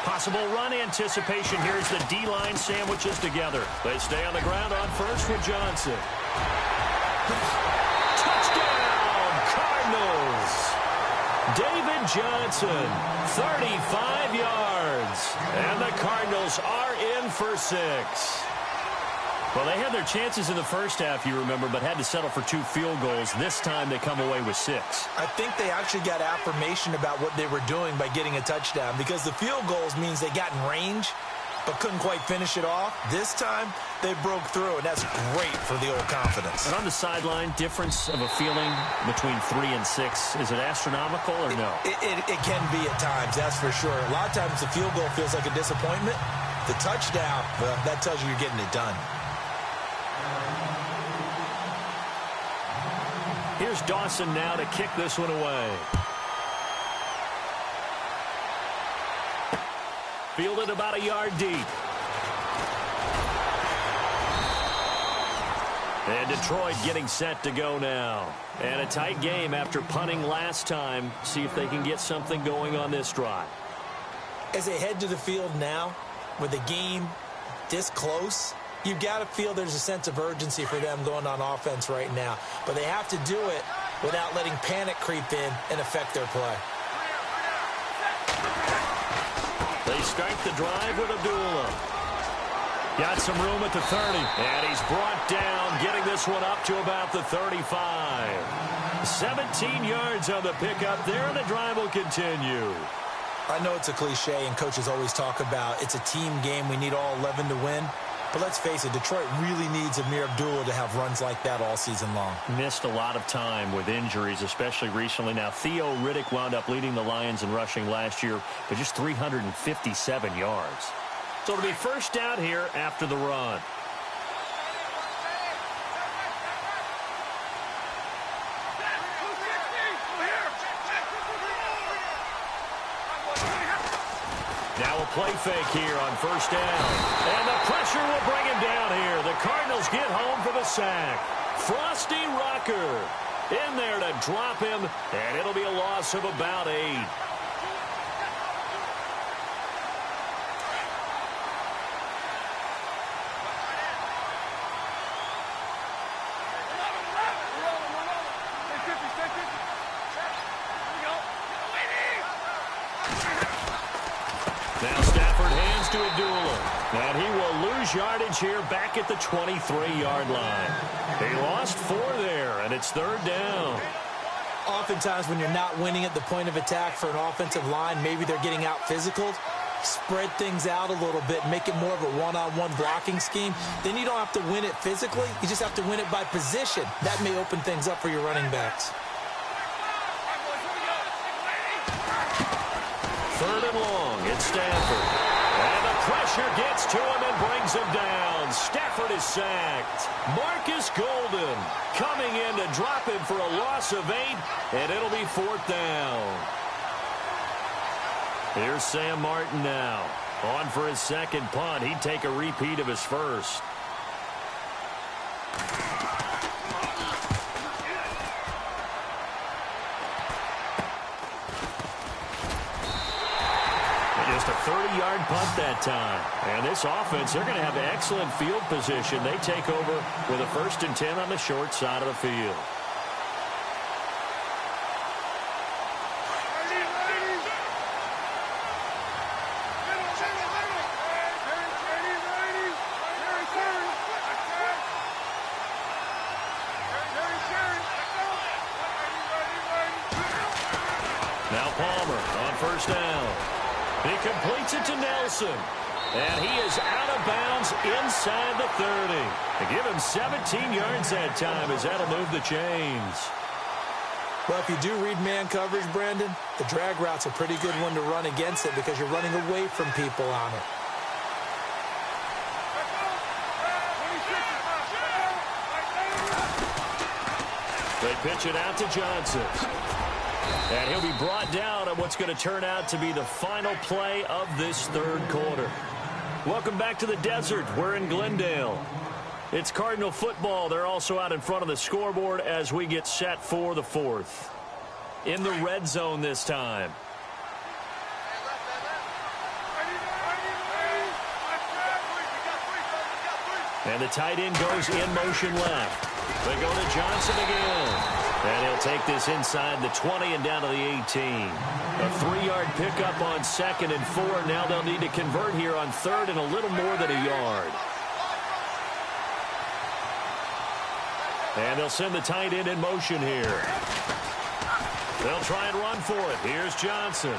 Possible run anticipation here as the D-line sandwiches together. They stay on the ground on first with Johnson. Touchdown, Cardinals! David Johnson, 35 yards. And the Cardinals are in for 6. Well, they had their chances in the first half, you remember, but had to settle for 2 field goals. This time they come away with 6. I think they actually got affirmation about what they were doing by getting a touchdown, because the field goals means they got in range, but couldn't quite finish it off. This time, they broke through, and that's great for the old confidence. And on the sideline, difference of a feeling between 3 and 6, is it astronomical or no? It can be at times, that's for sure. A lot of times the field goal feels like a disappointment. The touchdown, well, that tells you you're getting it done. Here's Dawson now to kick this one away. Fielded about a yard deep. And Detroit getting set to go now. And a tight game after punting last time. See if they can get something going on this drive. As they head to the field now, with the game this close, you've got to feel there's a sense of urgency for them going on offense right now. But they have to do it without letting panic creep in and affect their play. They start the drive with Abdullah. Got some room at the 30. And he's brought down, getting this one up to about the 35. 17 yards on the pickup there, and the drive will continue. I know it's a cliche, and coaches always talk about it's a team game. We need all 11 to win. But let's face it, Detroit really needs Amir Abdullah to have runs like that all season long. Missed a lot of time with injuries, especially recently. Now, Theo Riddick wound up leading the Lions in rushing last year, but just 357 yards. So it'll be first down here after the run. Now a play fake here on first down. And the pressure will bring him down here. The Cardinals get home for the sack. Frosty Rocker in there to drop him, and it'll be a loss of about 8. Now Stafford hands to Abdullah. And he will lose yardage here back at the 23-yard line. He lost 4 there, and it's third down. Oftentimes when you're not winning at the point of attack for an offensive line, maybe they're getting out physical, spread things out a little bit, make it more of a one-on-one blocking scheme. Then you don't have to win it physically. You just have to win it by position. That may open things up for your running backs. Third and long, it's Stafford. And the pressure gets to him and brings him down. Stafford is sacked. Marcus Golden coming in to drop him for a loss of 8, and it'll be fourth down. Here's Sam Martin now. On for his second punt. He'd take a repeat of his first. Just a 30-yard punt that time. And this offense, they're going to have excellent field position. They take over with a 1st and 10 on the short side of the field. Now Palmer on first down. He completes it to Nelson. And he is out of bounds inside the 30. They give him 17 yards that time as that'll move the chains. Well, if you do read man coverage, Brandon, the drag route's a pretty good one to run against it because you're running away from people on it. They pitch it out to Johnson. And he'll be brought down on what's going to turn out to be the final play of this third quarter. Welcome back to the desert. We're in Glendale. It's Cardinal football. They're also out in front of the scoreboard as we get set for the fourth. In the red zone this time. And the tight end goes in motion left. They go to Johnson again. And he'll take this inside the 20 and down to the 18. A 3-yard pickup on 2nd and 4. Now they'll need to convert here on 3rd and a little more than a yard. And they'll send the tight end in motion here. They'll try and run for it. Here's Johnson.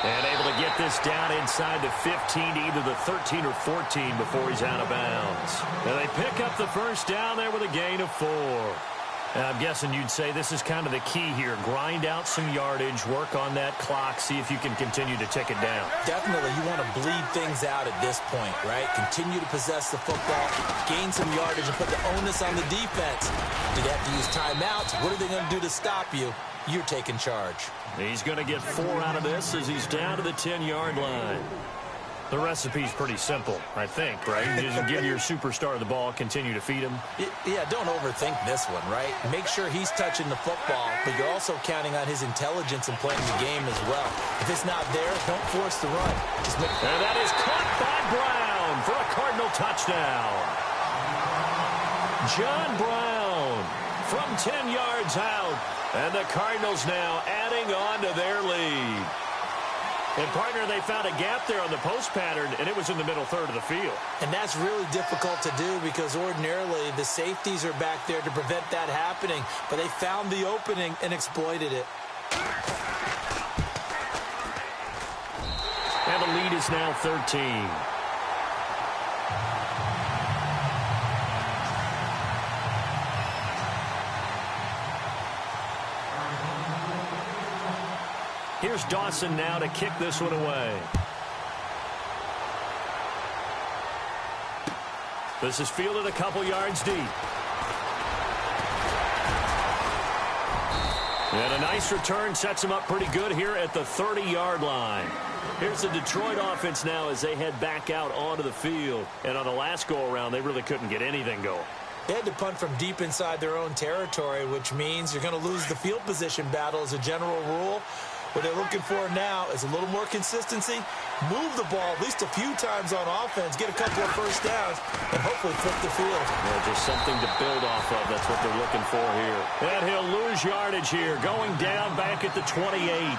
And able to get this down inside the 15 to either the 13 or 14 before he's out of bounds. And they pick up the first down there with a gain of 4. I'm guessing you'd say this is kind of the key here. Grind out some yardage, work on that clock, see if you can continue to tick it down. Definitely. You want to bleed things out at this point, right? Continue to possess the football, gain some yardage, and put the onus on the defense. Do they have to use timeouts? What are they going to do to stop you? You're taking charge. He's going to get 4 out of this as he's down to the 10-yard line. The recipe's pretty simple, I think, right? Just give your superstar the ball, continue to feed him. Yeah, don't overthink this one, right? Make sure he's touching the football, but you're also counting on his intelligence in playing the game as well. If it's not there, don't force the run. And that is caught by Brown for a Cardinal touchdown. John Brown from 10 yards out, and the Cardinals now adding on to their lead. And, partner, they found a gap there on the post pattern, and it was in the middle third of the field. And that's really difficult to do because ordinarily the safeties are back there to prevent that happening. But they found the opening and exploited it. And the lead is now 13. Here's Dawson now to kick this one away. This is fielded a couple yards deep. And a nice return sets him up pretty good here at the 30-yard line. Here's the Detroit offense now as they head back out onto the field. And on the last go-around, they really couldn't get anything going. They had to punt from deep inside their own territory, which means you're going to lose the field position battle as a general rule. What they're looking for now is a little more consistency, move the ball at least a few times on offense, get a couple of first downs, and hopefully flip the field. Yeah, just something to build off of. That's what they're looking for here. And he'll lose yardage here, going down back at the 28.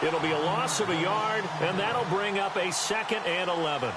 It'll be a loss of a yard, and that'll bring up a 2nd and 11.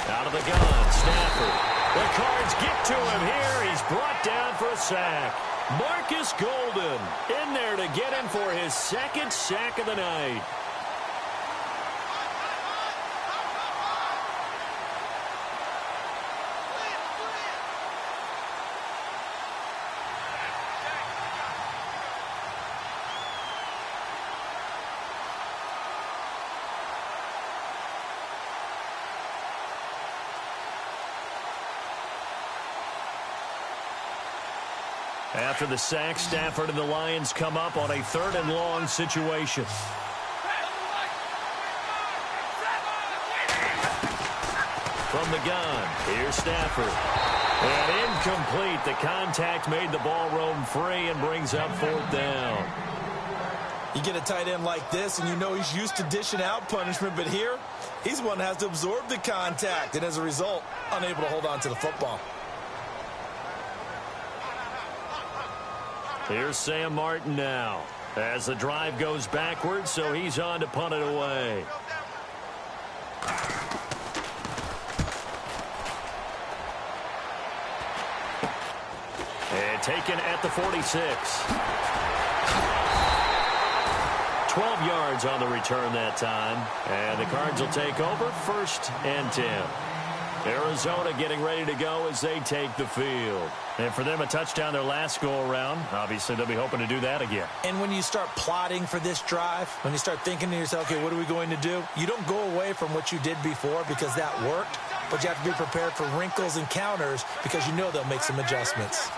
Out of the gun, Stafford. The Cards get to him here. He's brought down for a sack. Marcus Golden in there to get him for his 2nd sack of the night. After the sack, Stafford and the Lions come up on a 3rd and long situation. From the gun, here's Stafford. And incomplete. The contact made the ball roam free and brings up 4th down. You get a tight end like this, and you know he's used to dishing out punishment, but here, he's one that has to absorb the contact, and as a result, unable to hold on to the football. Here's Sam Martin now as the drive goes backwards, so he's on to punt it away. And taken at the 46. 12 yards on the return that time, and the Cards will take over 1st and 10. Arizona getting ready to go as they take the field. And for them, a touchdown their last go-around. Obviously, they'll be hoping to do that again. And when you start plotting for this drive, when you start thinking to yourself, okay, what are we going to do? You don't go away from what you did before because that worked, but you have to be prepared for wrinkles and counters because you know they'll make some adjustments.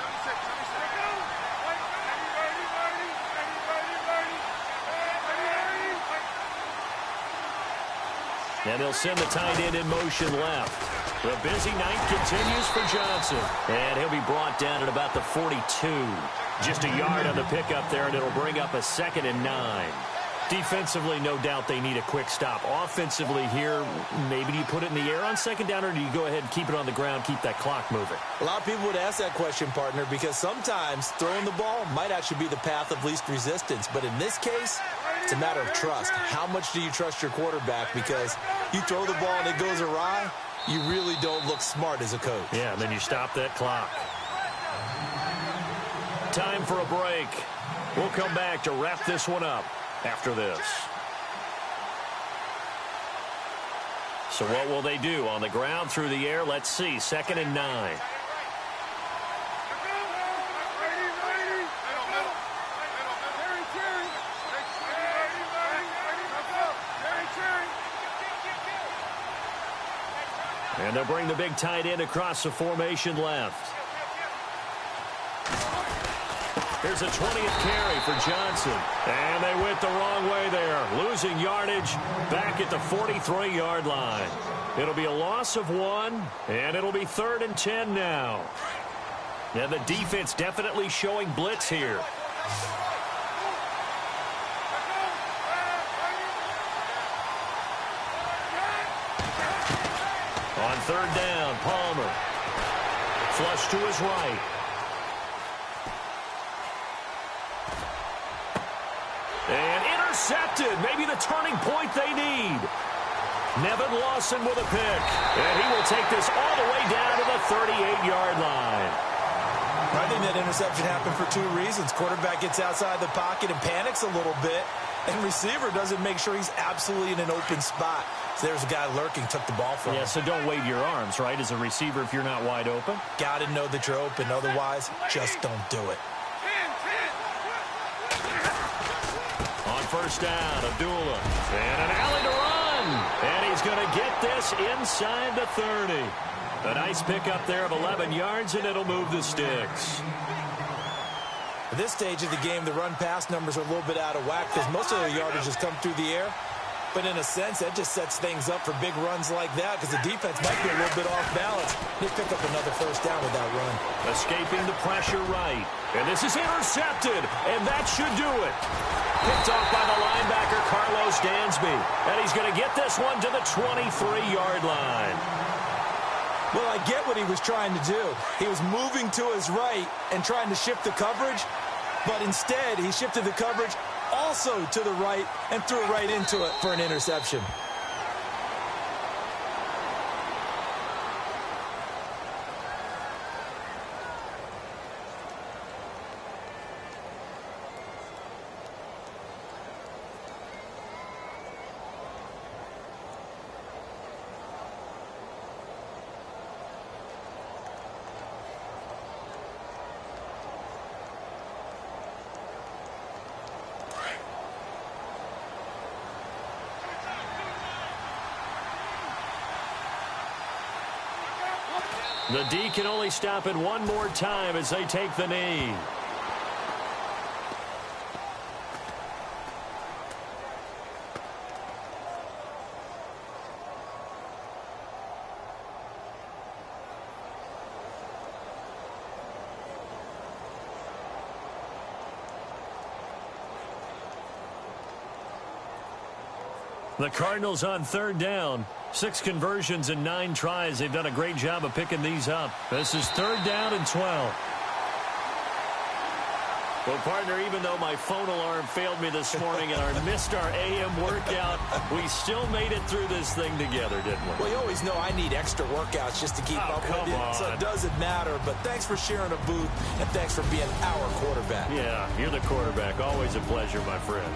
And they'll send the tight end in motion left. The busy night continues for Johnson. And he'll be brought down at about the 42. Just a yard on the pickup there, and it'll bring up a 2nd and 9. Defensively, no doubt they need a quick stop. Offensively here, maybe do you put it in the air on second down, or do you go ahead and keep it on the ground, keep that clock moving? A lot of people would ask that question, partner, because sometimes throwing the ball might actually be the path of least resistance. But in this case, it's a matter of trust. How much do you trust your quarterback? Because you throw the ball and it goes awry, you really don't look smart as a coach. Yeah, and then you stop that clock. Time for a break. We'll come back to wrap this one up after this. So what will they do? On the ground, through the air? Let's see. 2nd and 9. And they'll bring the big tight end across the formation left. Here's a 20th carry for Johnson. And they went the wrong way there. Losing yardage back at the 43-yard line. It'll be a loss of 1, and it'll be 3rd and 10 now. And the defense definitely showing blitz here. On 3rd down, Palmer. Flush to his right. And intercepted. Maybe the turning point they need. Nevin Lawson with a pick. And he will take this all the way down to the 38-yard line. I think that interception happened for 2 reasons. Quarterback gets outside the pocket and panics a little bit. And receiver doesn't make sure he's absolutely in an open spot. So there's a guy lurking, took the ball from him. Yeah, so don't wave your arms, right, as a receiver if you're not wide open. Got to know that you're open. Otherwise, just don't do it. On 1st down, Abdullah. And an alley to run. And he's going to get this inside the 30. A nice pickup there of 11 yards, and it'll move the sticks. At this stage of the game, the run-pass numbers are a little bit out of whack because most of the yardage has come through the air. But in a sense, that just sets things up for big runs like that because the defense might be a little bit off balance. They pick up another 1st down with that run. Escaping the pressure right. And this is intercepted, and that should do it. Picked off by the linebacker, Carlos Dansby. And he's going to get this one to the 23-yard line. Well, I get what he was trying to do. He was moving to his right and trying to shift the coverage, but instead he shifted the coverage also to the right and threw it right into it for an interception. The D can only stop it one more time as they take the knee. The Cardinals on 3rd down. 6 conversions and 9 tries. They've done a great job of picking these up. This is 3rd down and 12. Well, partner, even though my phone alarm failed me this morning and I missed our AM workout, we still made it through this thing together, didn't we? Well, you always know I need extra workouts just to keep up with you, so it doesn't matter. But thanks for sharing a booth, and thanks for being our quarterback. Yeah, you're the quarterback. Always a pleasure, my friend.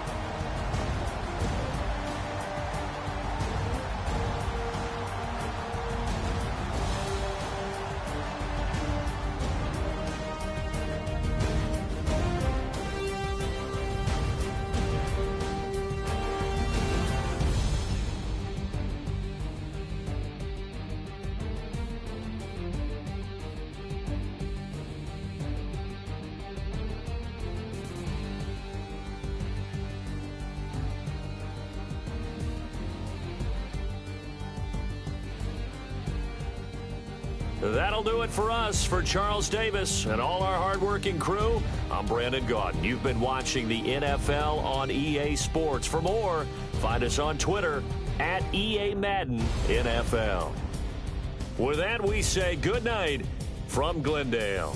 That'll do it for us. For Charles Davis and all our hardworking crew, I'm Brandon Gaudin. You've been watching the NFL on EA Sports. For more, find us on Twitter at EA Madden NFL. With that, we say good night from Glendale.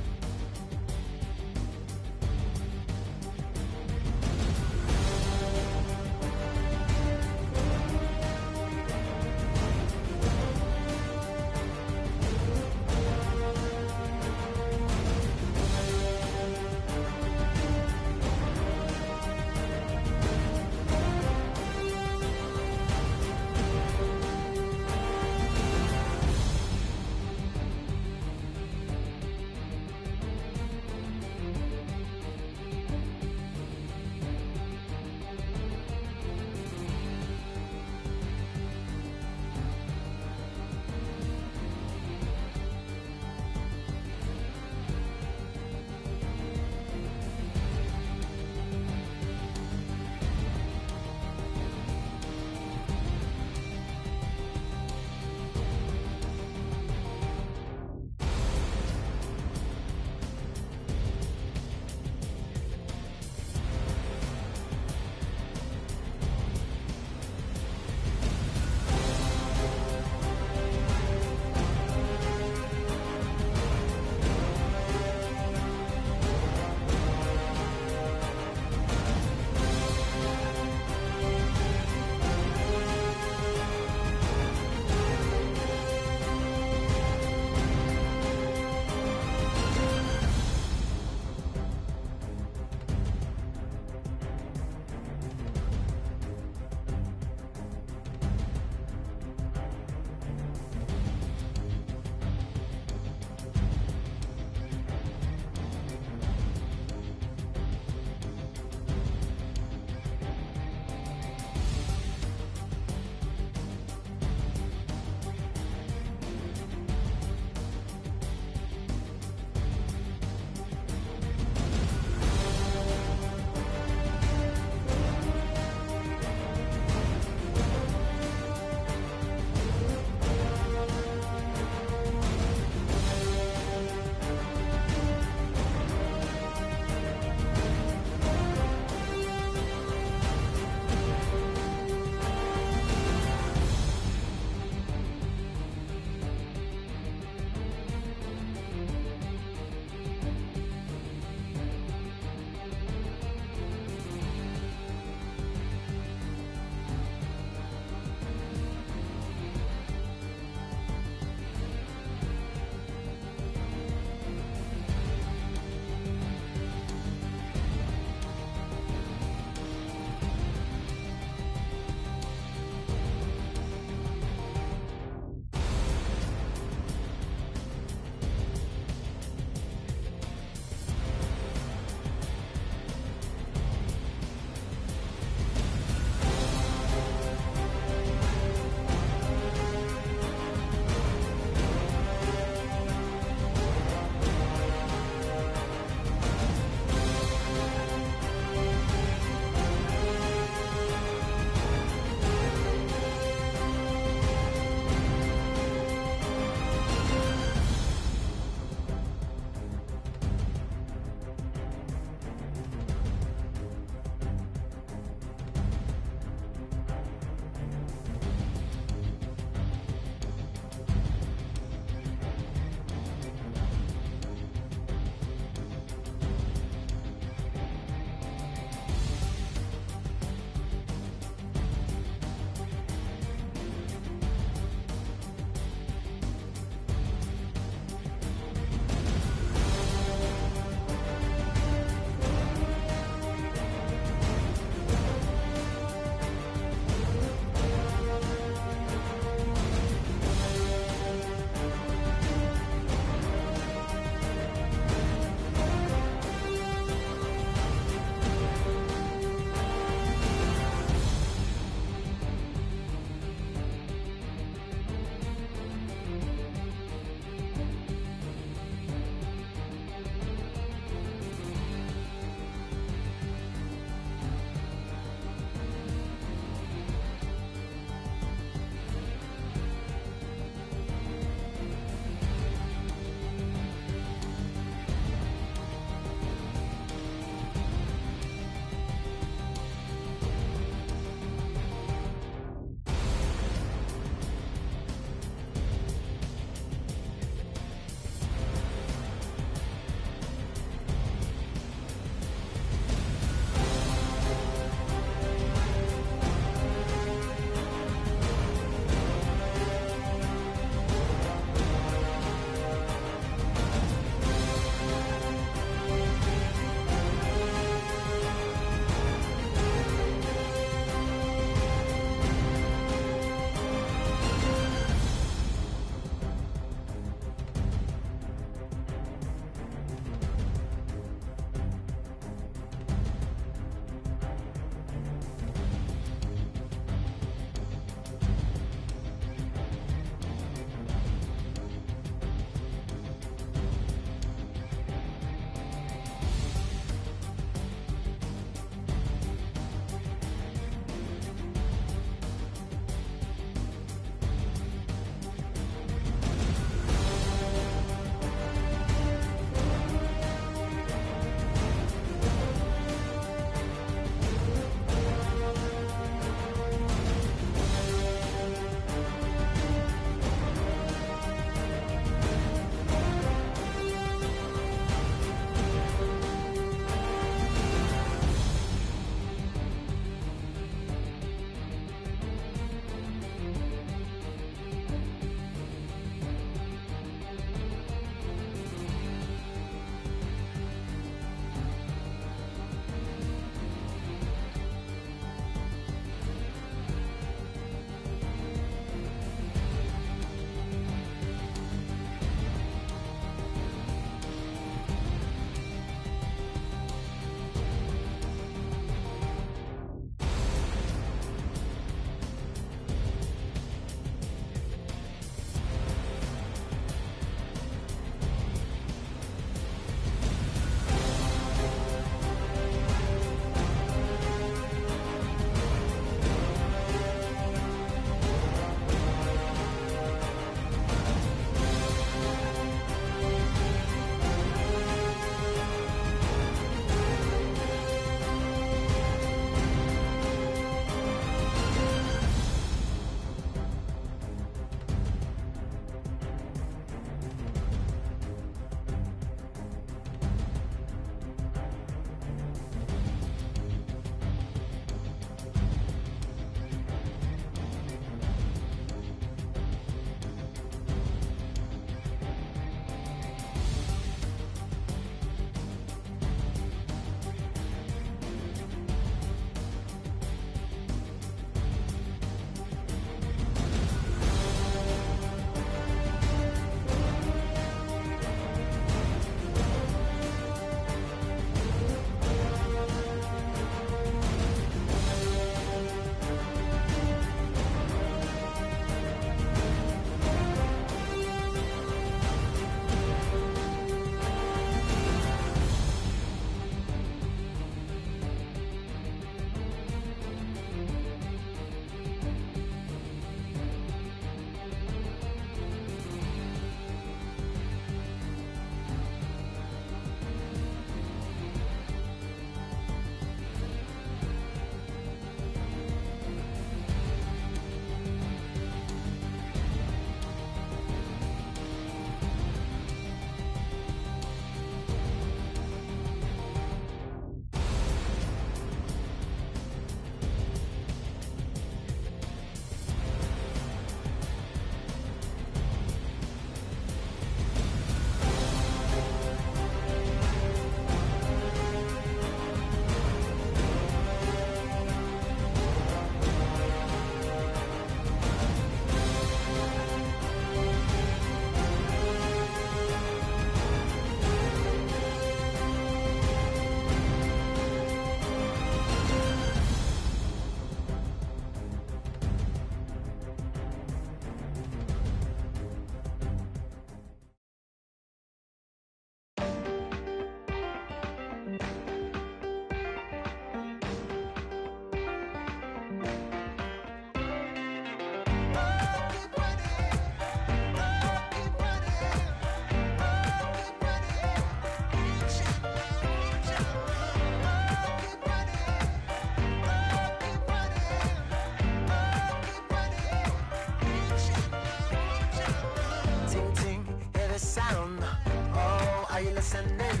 ascending.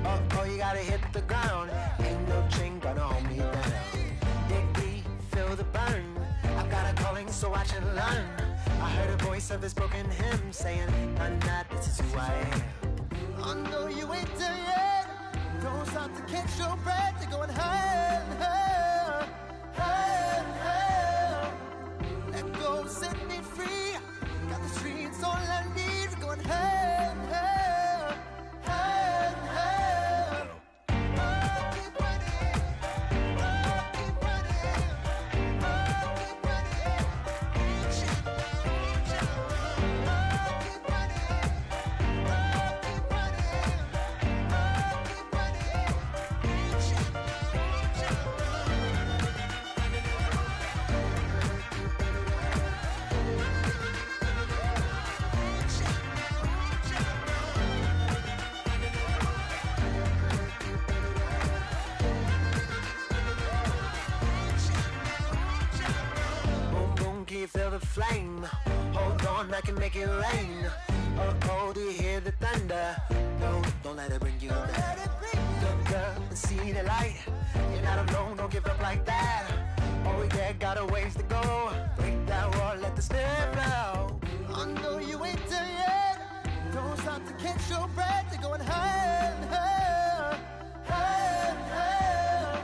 Oh, you gotta hit the ground. Ain't no chain gonna hold me down. Dig deep, feel the burn. I've got a calling, so watch and learn. I heard a voice of his broken hymn saying, nah, this is who I am. I know you ain't done yet. Don't stop to catch your breath. You're going higher and higher, higher and higher. Let go, set me free. Got the streets all I need. We're going higher and higher, higher and higher. Oh, keep running. Oh, keep running. Oh, keep running. Reach it, reach it. Oh, keep running. Oh, keep running. Oh, keep running. Reach it, reach it. Boom, boom, can you feel the flame? Hold on, I can make it rain. Oh, do you hear the thunder? No, don't let it bring you down. Look up and see the light. You're not alone, don't give up like that. Oh yeah, got a ways to go. Break that wall, let the spirit flow. I know you ain't done yet. Don't stop to catch your breath. You're going higher and higher, higher and higher.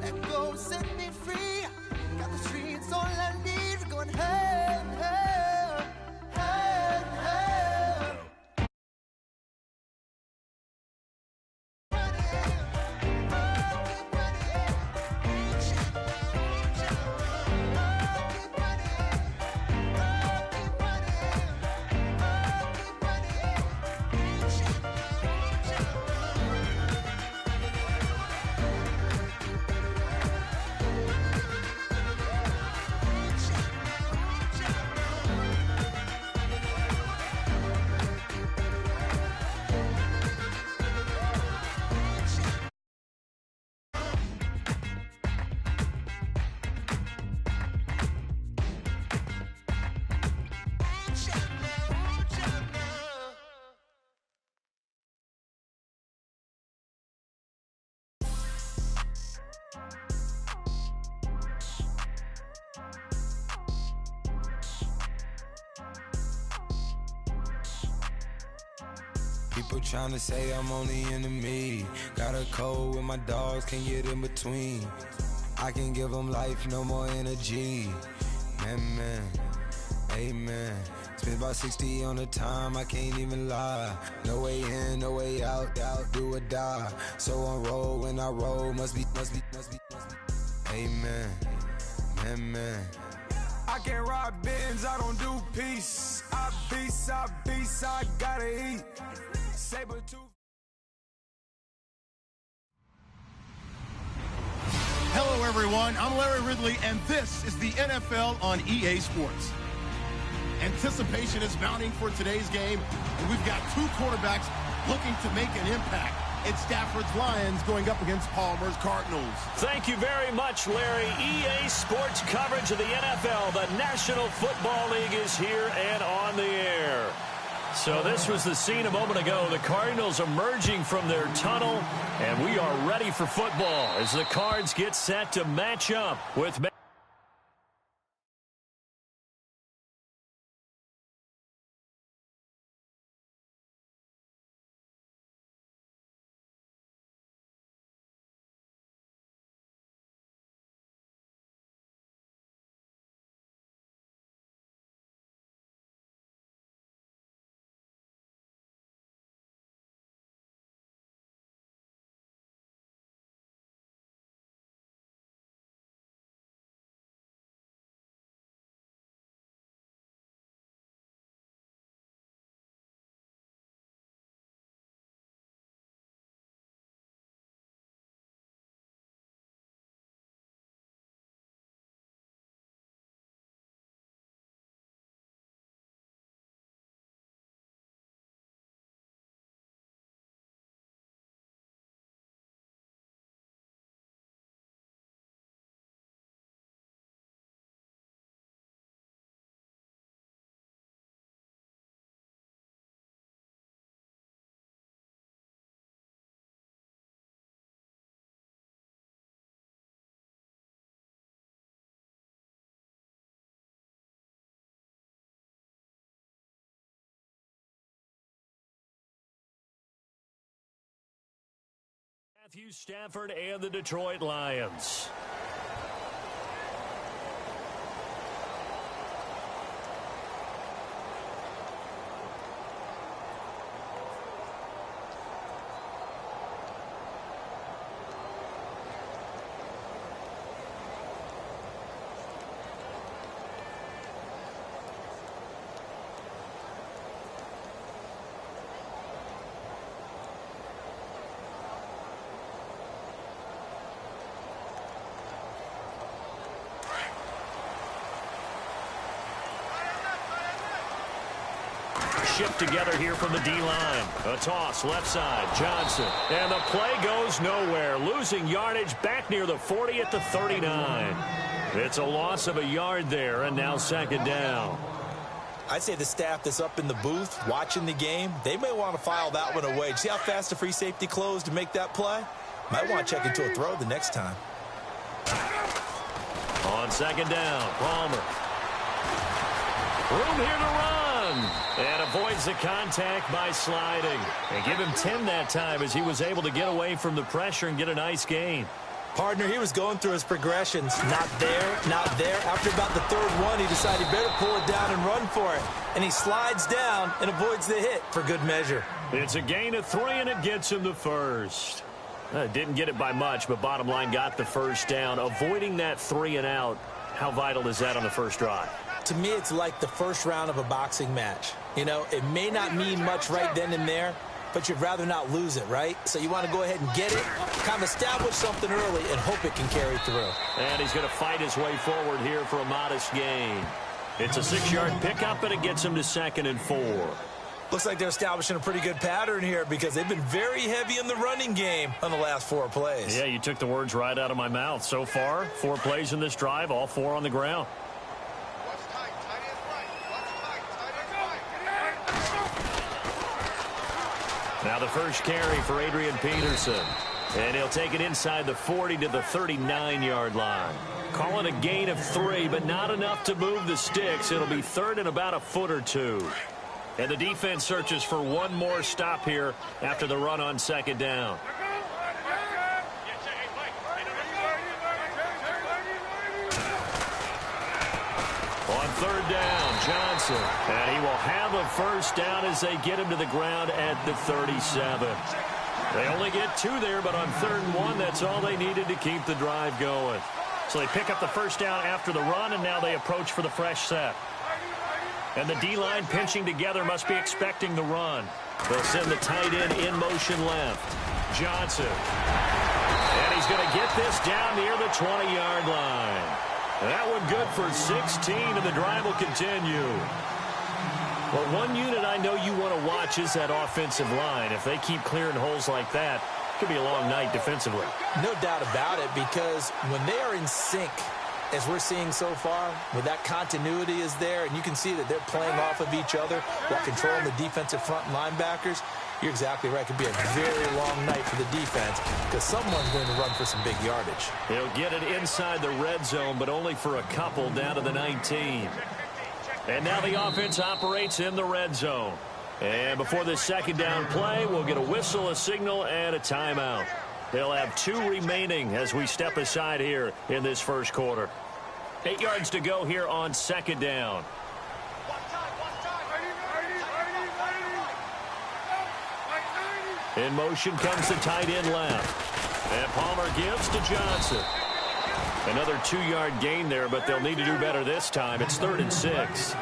Let go, set me free. Got the streets all I need. We're going higher and higher, higher and higher. People tryna say I'm only enemy. Got a code with my dogs, can't get in between. I can give them life, no more energy. Man, amen. Spent about 60 on the time, I can't even lie. No way in, no way out, do or die. So on roll, when I roll, must be. Amen, man. I can't ride Benz, I don't do peace. I beast, I gotta eat. Saber tooth. Hello, everyone. I'm Larry Ridley, and this is the NFL on EA Sports. Anticipation is mounting for today's game, and we've got two quarterbacks looking to make an impact. It's Stafford's Lions going up against Palmer's Cardinals. Thank you very much, Larry. EA Sports coverage of the NFL. The National Football League is here and on the air. So this was the scene a moment ago. The Cardinals emerging from their tunnel, and we are ready for football as the Cards get set to match up with Matthew Stafford and the Detroit Lions. Shift together here from the D-line. A toss, left side, Johnson. And the play goes nowhere. Losing yardage back near the 40 at the 39. It's a loss of a yard there, and now second down. I'd say the staff that's up in the booth watching the game, they may want to file that one away. See how fast the free safety closed to make that play? Might want to check into a throw the next time. On second down, Palmer. Room here to run. And avoids the contact by sliding. And give him 10 that time as he was able to get away from the pressure and get a nice gain. Partner, he was going through his progressions. Not there, not there. After about the third one, he decided he better pull it down and run for it. And he slides down and avoids the hit for good measure. It's a gain of 3, and it gets him the first. Didn't get it by much, but bottom line got the first down. Avoiding that 3 and out, how vital is that on the first drive? To me, it's like the first round of a boxing match. You know, it may not mean much right then and there, but you'd rather not lose it, right? So you want to go ahead and get it, kind of establish something early, and hope it can carry through. And he's going to fight his way forward here for a modest gain. It's a 6-yard pickup, and it gets him to 2nd and 4. Looks like they're establishing a pretty good pattern here because they've been very heavy in the running game on the last 4 plays. Yeah, you took the words right out of my mouth. So far, 4 plays in this drive, all 4 on the ground. Now the first carry for Adrian Peterson. And he'll take it inside the 40 to the 39-yard line. Call it a gain of 3, but not enough to move the sticks. It'll be 3rd and about a foot or 2. And the defense searches for one more stop here after the run on second down. On third down, Johnson. And he will have a first down as they get him to the ground at the 37. They only get 2 there, but on 3rd and 1, that's all they needed to keep the drive going. So they pick up the first down after the run, and now they approach for the fresh set. And the D-line pinching together must be expecting the run. They'll send the tight end in motion left. Johnson. And he's going to get this down near the 20-yard line. That one good for 16, and the drive will continue. Well, one unit I know you want to watch is that offensive line. If they keep clearing holes like that, it could be a long night defensively. No doubt about it, because when they are in sync, as we're seeing so far, where that continuity is there, and you can see that they're playing off of each other while controlling the defensive front linebackers, you're exactly right. It could be a very long night for the defense because someone's going to run for some big yardage. He'll get it inside the red zone, but only for a couple down to the 19. And now the offense operates in the red zone. And before this second down play, we'll get a whistle, a signal, and a timeout. They'll have 2 remaining as we step aside here in this first quarter. 8 yards to go here on second down. In motion comes the tight end left. And Palmer gives to Johnson. Another 2-yard gain there, but they'll need to do better this time. It's 3rd and 6.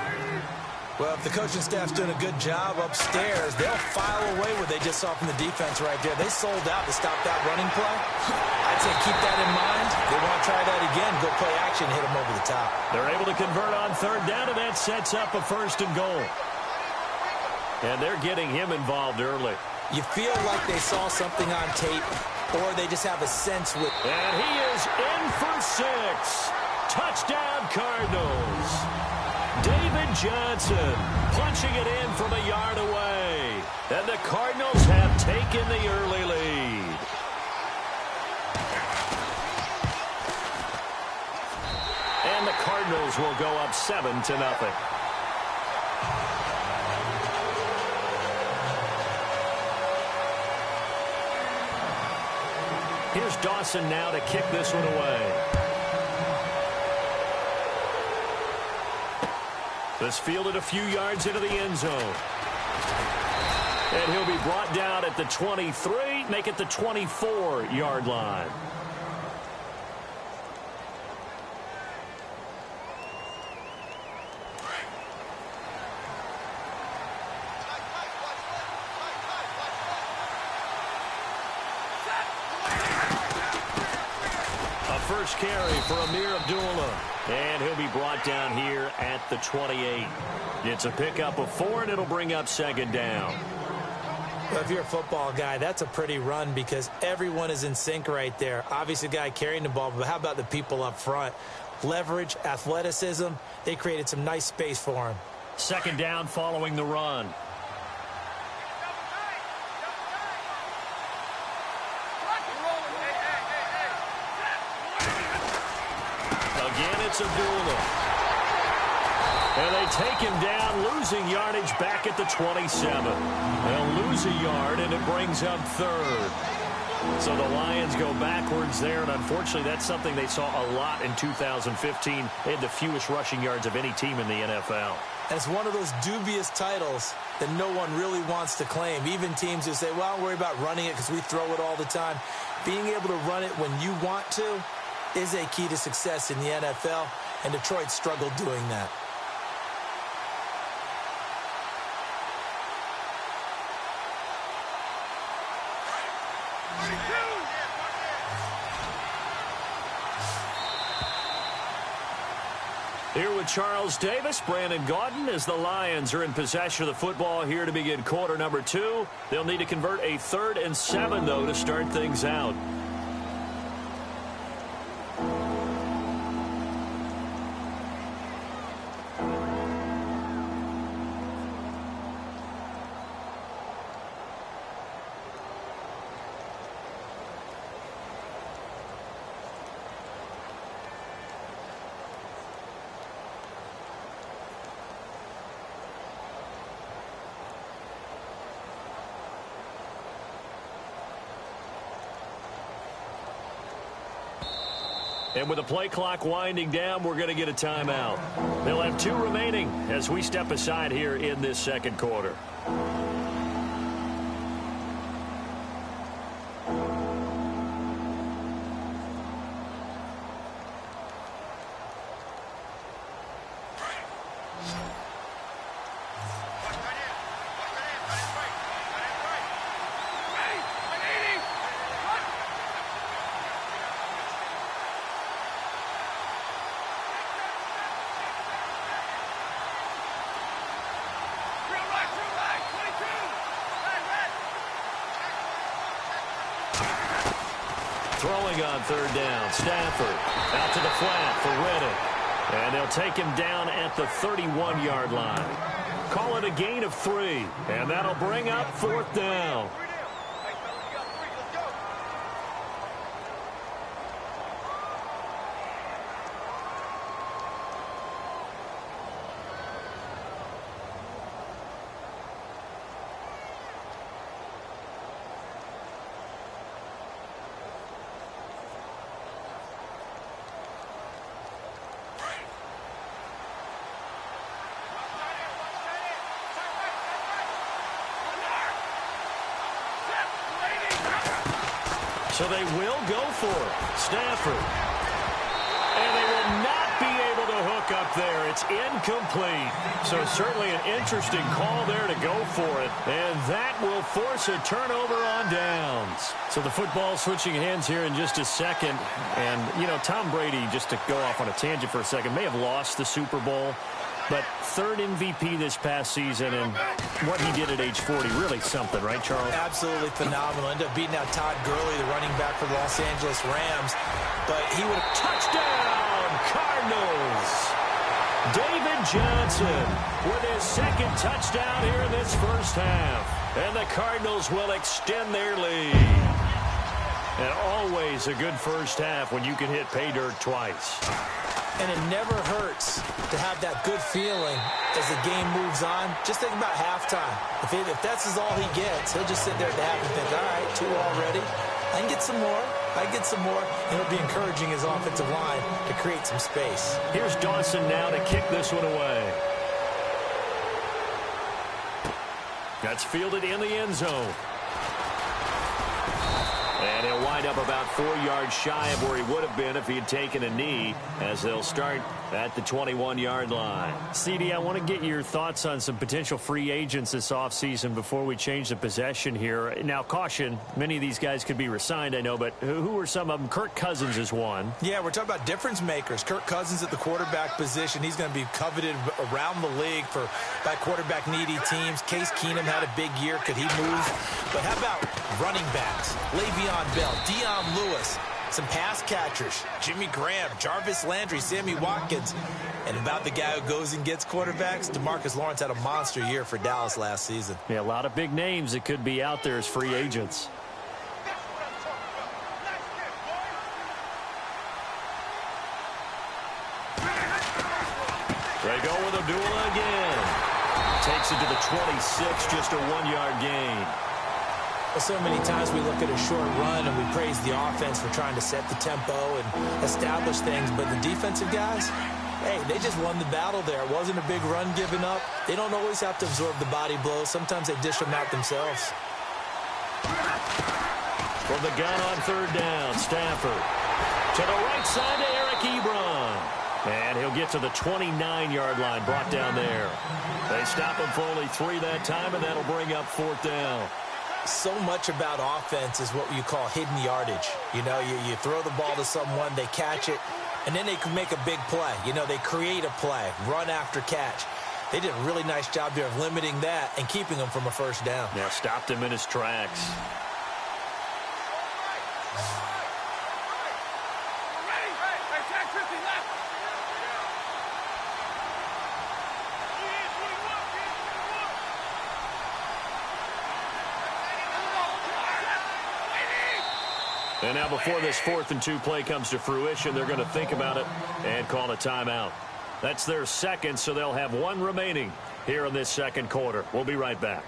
Well, if the coaching staff's doing a good job upstairs, they'll file away what they just saw from the defense right there. They sold out to stop that running play. I'd say keep that in mind. They want to try that again, go play action, hit them over the top. They're able to convert on 3rd down, and that sets up a 1st and goal. And they're getting him involved early. You feel like they saw something on tape, or they just have a sense with... And he is in for 6. Touchdown, Cardinals. David Johnson punching it in from a yard away. And the Cardinals have taken the early lead. And the Cardinals will go up 7-0. Here's Dawson now to kick this one away. This fielded a few yards into the end zone. And he'll be brought down at the 23, make it the 24-yard line. First carry for Amir Abdullah. And he'll be brought down here at the 28. It's a pickup of 4, and it'll bring up second down. Well, if you're a football guy, that's a pretty run because everyone is in sync right there. Obviously, the guy carrying the ball, but how about the people up front? Leverage, athleticism, they created some nice space for him. Second down following the run. It's Abdullah. And they take him down, losing yardage back at the 27. They'll lose a yard, and it brings up third. So the Lions go backwards there, and unfortunately that's something they saw a lot in 2015. They had the fewest rushing yards of any team in the NFL. And it's one of those dubious titles that no one really wants to claim. Even teams who say, well, don't worry about running it because we throw it all the time. Being able to run it when you want to is a key to success in the NFL, and Detroit struggled doing that. Here with Charles Davis, Brandon Gaudin, as the Lions are in possession of the football here to begin quarter number 2. They'll need to convert a 3rd and 7, though, to start things out. And with the play clock winding down, we're going to get a timeout. They'll have 2 remaining as we step aside here in this second quarter. Throwing on 3rd down, Stafford out to the flat for Reddick. And they'll take him down at the 31-yard line. Call it a gain of 3, and that'll bring up 4th down. So they will go for it. Stafford. And they will not be able to hook up there. It's incomplete. So certainly an interesting call there to go for it. And that will force a turnover on downs. So the football switching hands here in just a second. And, you know, Tom Brady, just to go off on a tangent for a second, may have lost the Super Bowl. But 3rd MVP this past season, and what he did at age 40, really something, right, Charles? Absolutely phenomenal. Ended up beating out Todd Gurley, the running back for the Los Angeles Rams. But he would have... Touchdown, Cardinals! David Johnson with his 2nd touchdown here in this first half. And the Cardinals will extend their lead. And always a good first half when you can hit pay dirt twice. And it never hurts to have that good feeling as the game moves on. Just think about halftime. If that's all he gets, he'll just sit there at the half and think, all right, 2 already. I can get some more. I get some more, and it'll be encouraging his offensive line to create some space. Here's Dawson now to kick this one away. That's fielded in the end zone. And he'll wind up about 4 yards shy of where he would have been if he had taken a knee, as they'll start at the 21-yard line. CD, I want to get your thoughts on some potential free agents this offseason before we change the possession here. Now, caution, many of these guys could be re-signed, I know, but who are some of them? Kirk Cousins is one. Yeah, we're talking about difference makers. Kirk Cousins at the quarterback position. He's going to be coveted around the league by quarterback-needy teams. Case Keenum had a big year. Could he move? But how about running backs? Le'Veon Bell, Dion Lewis, some pass catchers, Jimmy Graham, Jarvis Landry, Sammy Watkins. And about the guy who goes and gets quarterbacks, DeMarcus Lawrence had a monster year for Dallas last season. Yeah, a lot of big names that could be out there as free agents. They go with Abdullah again. Takes it to the 26, just a 1-yard gain. Well, so many times we look at a short run and we praise the offense for trying to set the tempo and establish things, but the defensive guys, hey, they just won the battle there. It wasn't a big run given up. They don't always have to absorb the body blows. Sometimes they dish them out themselves. From the gun on third down, Stafford. To the right side to Eric Ebron. And he'll get to the 29-yard line, brought down there. They stop him for only 3 that time, and that'll bring up 4th down. So much about offense is what you call hidden yardage. You know, you throw the ball to someone, they catch it, and then they can make a big play. You know, they create a play, run after catch. They did a really nice job there of limiting that and keeping him from a first down. Yeah, stopped him in his tracks. And now before this 4th and 2 play comes to fruition, they're going to think about it and call a timeout. That's their second, so they'll have 1 remaining here in this second quarter. We'll be right back.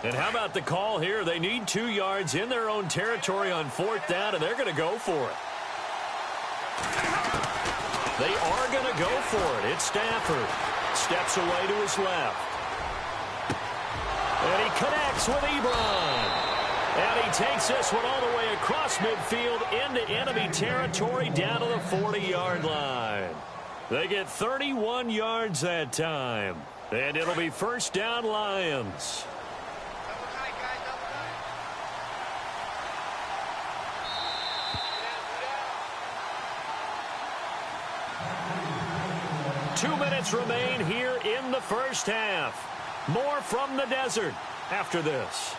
And how about the call here? They need 2 yards in their own territory on 4th down, and they're going to go for it. They are going to go for it. It's Stafford. Steps away to his left. And he connects with Ebron. And he takes this one all the way across midfield into enemy territory down to the 40-yard line. They get 31 yards that time. And it'll be first down Lions. Two minutes remain here in the first half. More from the desert after this.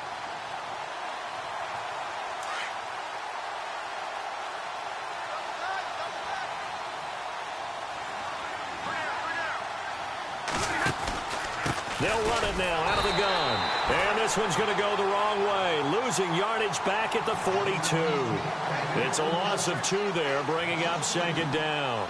They'll run it now out of the gun. And this one's going to go the wrong way. Losing yardage back at the 42. It's a loss of 2 there, bringing up second down.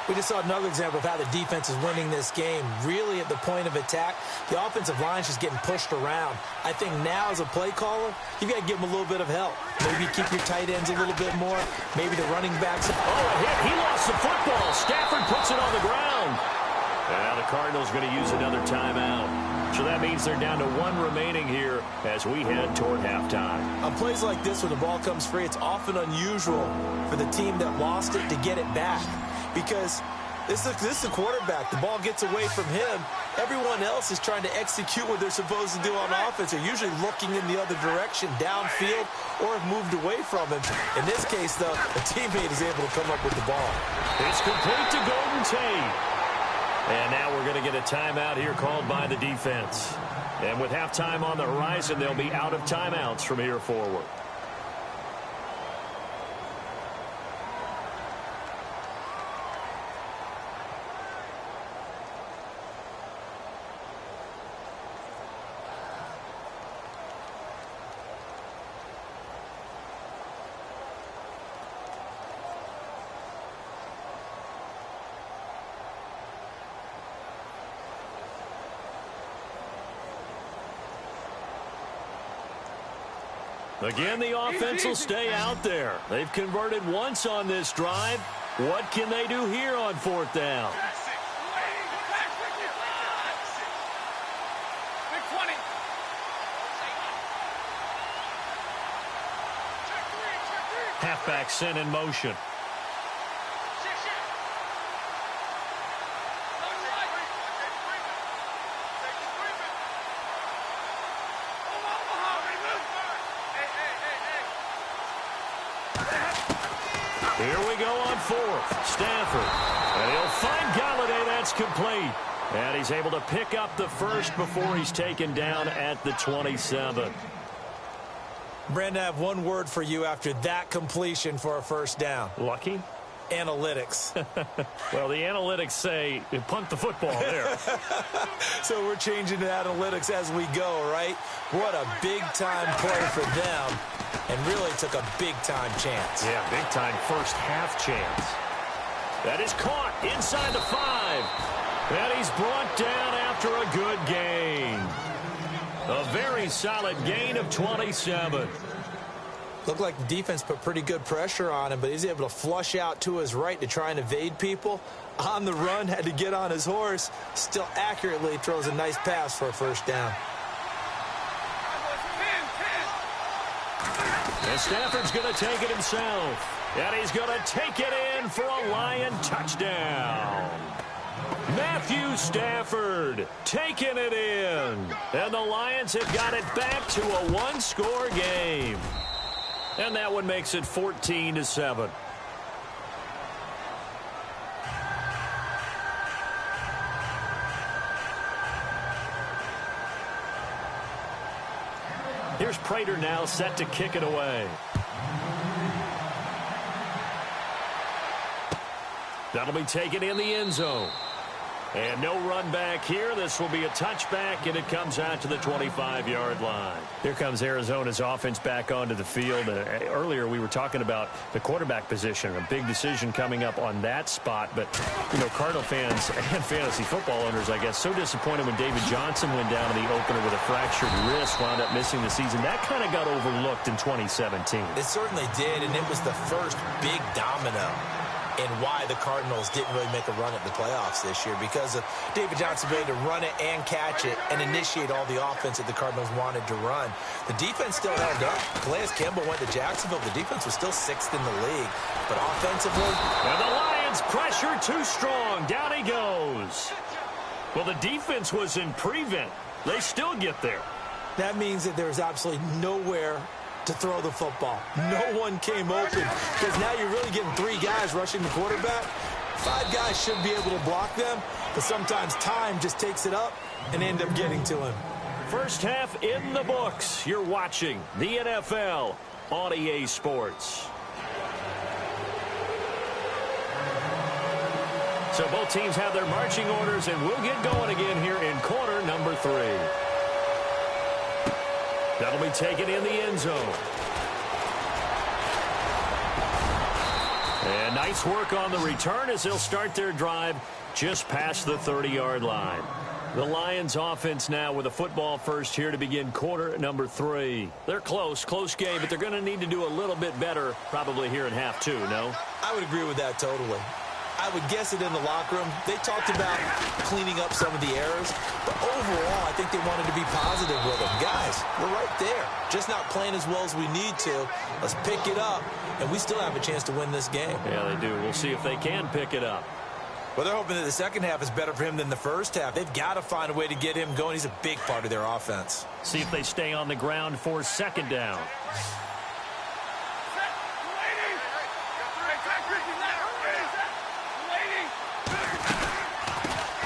We just saw another example of how the defense is winning this game. Really at the point of attack, the offensive line's just getting pushed around. I think now as a play caller, you've got to give them a little bit of help. Maybe keep your tight ends a little bit more. Maybe the running backs. Oh, a hit. He lost the football. Stafford puts it on the ground. And now the Cardinals going to use another timeout. So that means they're down to 1 remaining here as we head toward halftime. On plays like this, when the ball comes free, it's often unusual for the team that lost it to get it back. Because this is the quarterback. The ball gets away from him. Everyone else is trying to execute what they're supposed to do on offense. They're usually looking in the other direction, downfield, or have moved away from him. In this case, though, a teammate is able to come up with the ball. It's complete to Golden Tate. And now we're going to get a timeout here called by the defense. And with halftime on the horizon, they'll be out of timeouts from here forward. Again, the offense will stay out there. They've converted once on this drive. What can they do here on 4th down? Halfback sent in motion. Here we go on 4th. Stafford. And he'll find Galladay. That's complete. And he's able to pick up the first before he's taken down at the 27. Brandon, I have one word for you after that completion for a first down. Lucky? Analytics. Well, the analytics say punt the football there. So we're changing to analytics as we go, right? What a big-time play for them, and really took a big-time chance. Yeah, big-time first half chance. That is caught inside the 5. And he's brought down after a good gain. A very solid gain of 27. Looked like the defense put pretty good pressure on him, but he's able to flush out to his right to try and evade people. On the run, had to get on his horse. Still accurately throws a nice pass for a first down. And Stafford's going to take it himself. And he's going to take it in for a Lion touchdown. Matthew Stafford taking it in. And the Lions have got it back to a one-score game. And that one makes it 14-7. Here's Prater now set to kick it away. That'll be taken in the end zone. And no run back here. This will be a touchback, and it comes out to the 25-yard line. Here comes Arizona's offense back onto the field. Earlier we were talking about the quarterback position, a big decision coming up on that spot. But, you know, Cardinal fans and fantasy football owners, I guess, so disappointed when David Johnson went down in the opener with a fractured wrist, wound up missing the season. That kind of got overlooked in 2017. It certainly did, and it was the first big domino and why the Cardinals didn't really make a run at the playoffs this year, because of David Johnson's ability to run it and catch it and initiate all the offense that the Cardinals wanted to run. The defense still held up. Calais Campbell went to Jacksonville. The defense was still 6th in the league. But offensively, and the Lions pressure too strong. Down he goes. Well, the defense was in prevent. They still get there. That means that there's absolutely nowhere to throw the football. No one came open, because now you're really getting 3 guys rushing the quarterback. 5 guys should be able to block them, but sometimes time just takes it up and end up getting to him. First half in the books. You're watching the NFL on EA Sports. So both teams have their marching orders, and we'll get going again here in quarter number 3. That'll be taken in the end zone. And nice work on the return as they'll start their drive just past the 30-yard line. The Lions offense now with a football first here to begin quarter number 3. They're close game, but they're going to need to do a little bit better probably here in half 2, no? I would agree with that totally. I would guess it in the locker room. They talked about cleaning up some of the errors, but overall, I think they wanted to be positive with them. Guys, we're right there. Just not playing as well as we need to. Let's pick it up, and we still have a chance to win this game. Yeah, they do. We'll see if they can pick it up. Well, they're hoping that the second half is better for him than the first half. They've got to find a way to get him going. He's a big part of their offense. See if they stay on the ground for second down.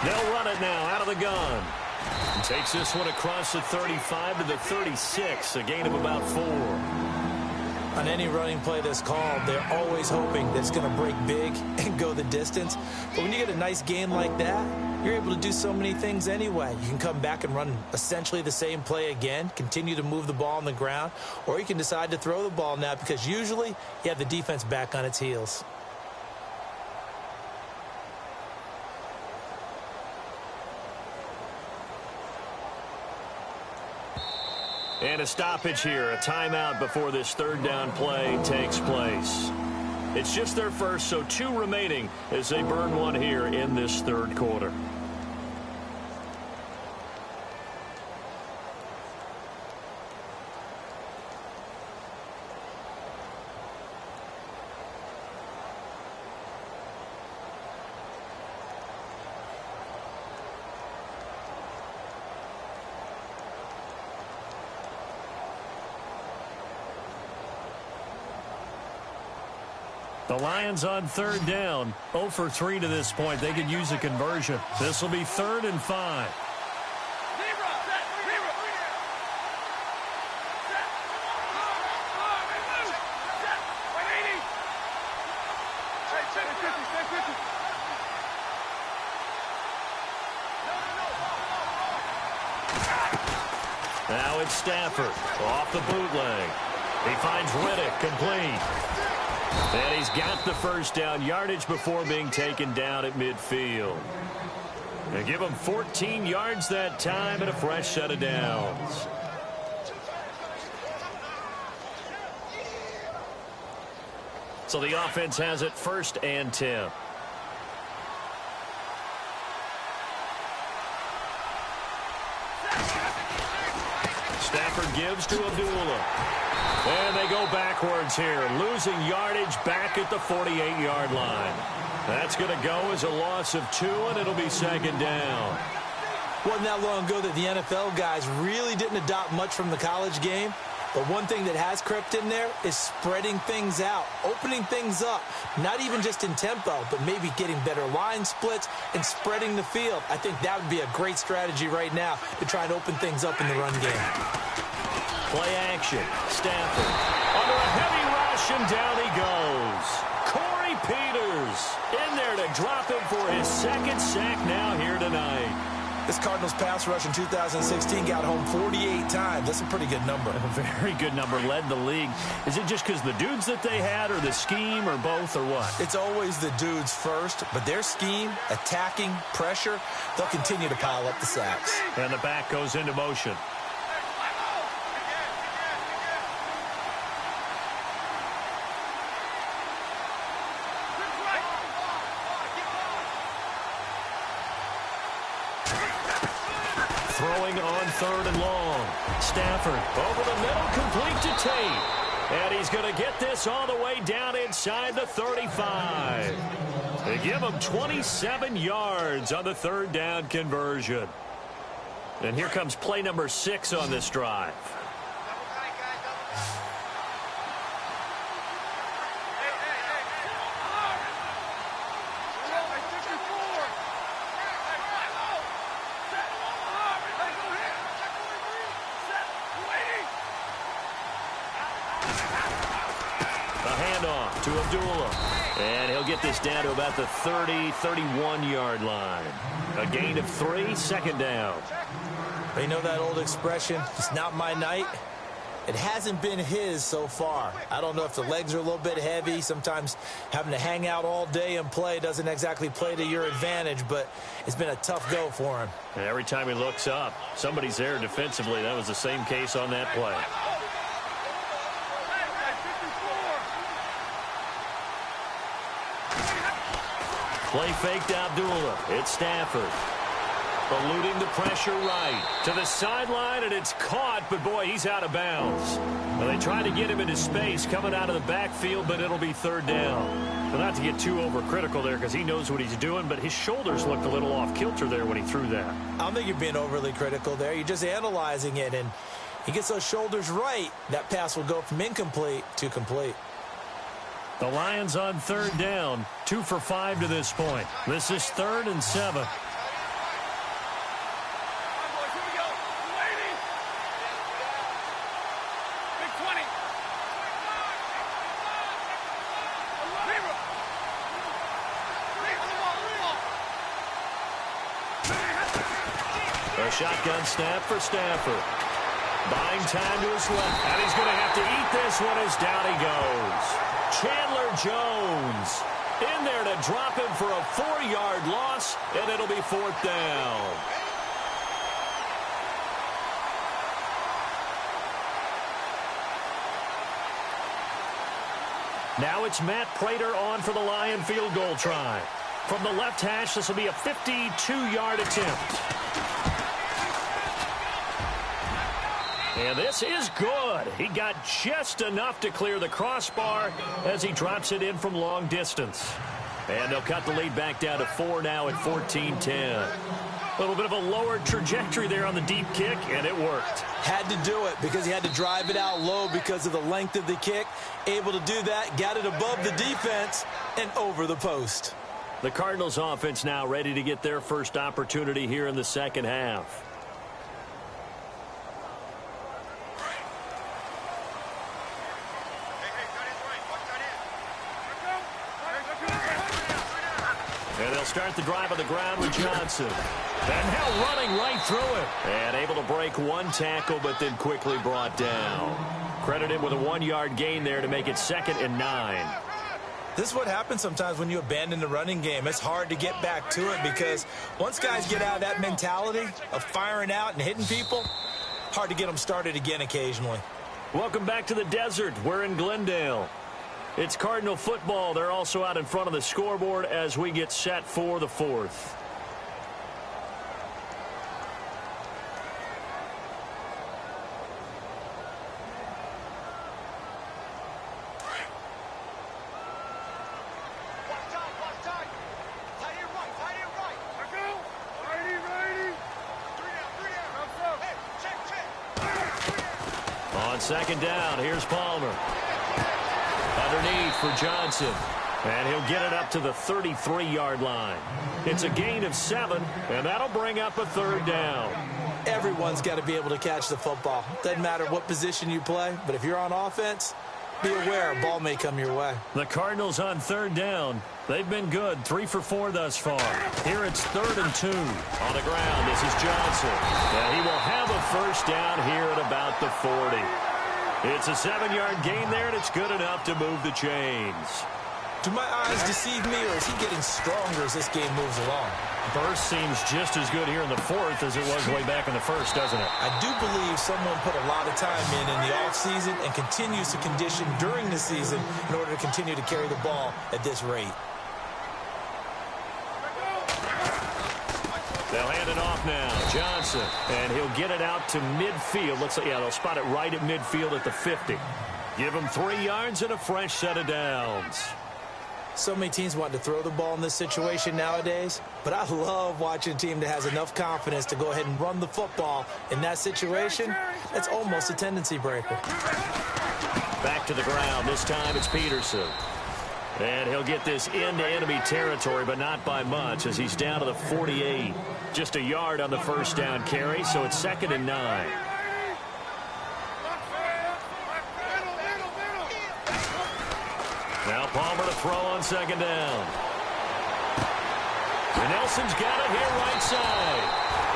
They'll run it now out of the gun. And takes this one across the 35 to the 36, a gain of about 4. On any running play that's called, they're always hoping that it's going to break big and go the distance. But when you get a nice gain like that, you're able to do so many things anyway. You can come back and run essentially the same play again, continue to move the ball on the ground, or you can decide to throw the ball now, because usually you have the defense back on its heels. And a stoppage here, a timeout before this third down play takes place. It's just their first, so 2 remaining as they burn one here in this third quarter. The Lions on third down, 0 for 3 to this point. They could use a conversion. This will be 3rd and 5. Now it's Stafford off the bootleg. He finds Riddick complete. And he's got the first down, yardage before being taken down at midfield. They give him 14 yards that time and a fresh set of downs. So the offense has it 1st and 10. Stafford gives to Abdullah. And they go backwards here, losing yardage back at the 48-yard line. That's going to go as a loss of 2, and it'll be 2nd down. Wasn't that long ago that the NFL guys really didn't adopt much from the college game. But one thing that has crept in there is spreading things out, opening things up, not even just in tempo, but maybe getting better line splits and spreading the field. I think that would be a great strategy right now to try and open things up in the run game. Play action. Stafford under a heavy rush, and down he goes. Corey Peters in there to drop him for his 2nd sack now here tonight. This Cardinals pass rush in 2016 got home 48 times. That's a pretty good number. A very good number, led the league. Is it just because the dudes that they had, or the scheme, or both, or what? It's always the dudes first, but their scheme, attacking, pressure, they'll continue to pile up the sacks. And the back goes into motion. Throwing on 3rd and long. Stafford over the middle, complete to Tate. And he's going to get this all the way down inside the 35. They give him 27 yards on the 3rd down conversion. And here comes play number 6 on this drive. To Abdullah. And he'll get this down to about the 30, 31-yard line. A gain of 3, 2nd down. You know that old expression, it's not my night? It hasn't been his so far. I don't know if the legs are a little bit heavy. Sometimes having to hang out all day and play doesn't exactly play to your advantage, but it's been a tough go for him. And every time he looks up, somebody's there defensively. That was the same case on that play. Play fake to Abdullah. It's Stafford. Eluding the pressure right. To the sideline, and it's caught, but boy, he's out of bounds. Well, they tried to get him into space coming out of the backfield, but it'll be 3rd down. Well, not to get too overcritical there because he knows what he's doing, but his shoulders looked a little off kilter there when he threw that. I don't think you're being overly critical there. You're just analyzing it, and he gets those shoulders right. That pass will go from incomplete to complete. The Lions on 3rd down, 2 for 5 to this point. This is 3rd and 7. A shotgun snap for Stafford. Buying time to his left, and he's going to have to eat this one as down he goes. Chandler Jones in there to drop him for a 4-yard loss, and it'll be 4th down. Now it's Matt Prater on for the Lion field goal try. From the left hash, this will be a 52-yard attempt. And this is good. He got just enough to clear the crossbar as he drops it in from long distance. And they'll cut the lead back down to 4 now at 14-10. A little bit of a lower trajectory there on the deep kick, and it worked. Had to do it because he had to drive it out low because of the length of the kick. Able to do that, got it above the defense and over the post. The Cardinals offense now ready to get their first opportunity here in the second half. And they'll start the drive on the ground with Johnson. And now running right through it. And able to break one tackle, but then quickly brought down. Credited with a 1-yard gain there to make it 2nd and 9. This is what happens sometimes when you abandon the running game. It's hard to get back to it because once guys get out of that mentality of firing out and hitting people, hard to get them started again occasionally. Welcome back to the desert. We're in Glendale. It's Cardinal football. They're also out in front of the scoreboard as we get set for the 4th. On 2nd down, here's Palmer. Underneath for Johnson. And he'll get it up to the 33-yard line. It's a gain of 7, and that'll bring up a 3rd down. Everyone's got to be able to catch the football. Doesn't matter what position you play, but if you're on offense, be aware a ball may come your way. The Cardinals on 3rd down. They've been good, 3 for 4 thus far. Here it's 3rd and 2. On the ground, this is Johnson. And he will have a 1st down here at about the 40. It's a 7-yard gain there, and it's good enough to move the chains. Do my eyes deceive me, or is he getting stronger as this game moves along? Burst seems just as good here in the 4th as it was way back in the 1st, doesn't it? I do believe someone put a lot of time in the offseason and continues to condition during the season in order to continue to carry the ball at this rate. They'll hand it off now. Johnson. And he'll get it out to midfield. Looks like, yeah, they'll spot it right at midfield at the 50. Give him 3 yards and a fresh set of downs. So many teams want to throw the ball in this situation nowadays, but I love watching a team that has enough confidence to go ahead and run the football. In that situation, that's almost a tendency breaker. Back to the ground. This time it's Peterson. And he'll get this into enemy territory, but not by much as he's down to the 48. Just a yard on the 1st down carry, so it's 2nd and 9. Now Palmer to throw on 2nd down. And Nelson's got it here right side.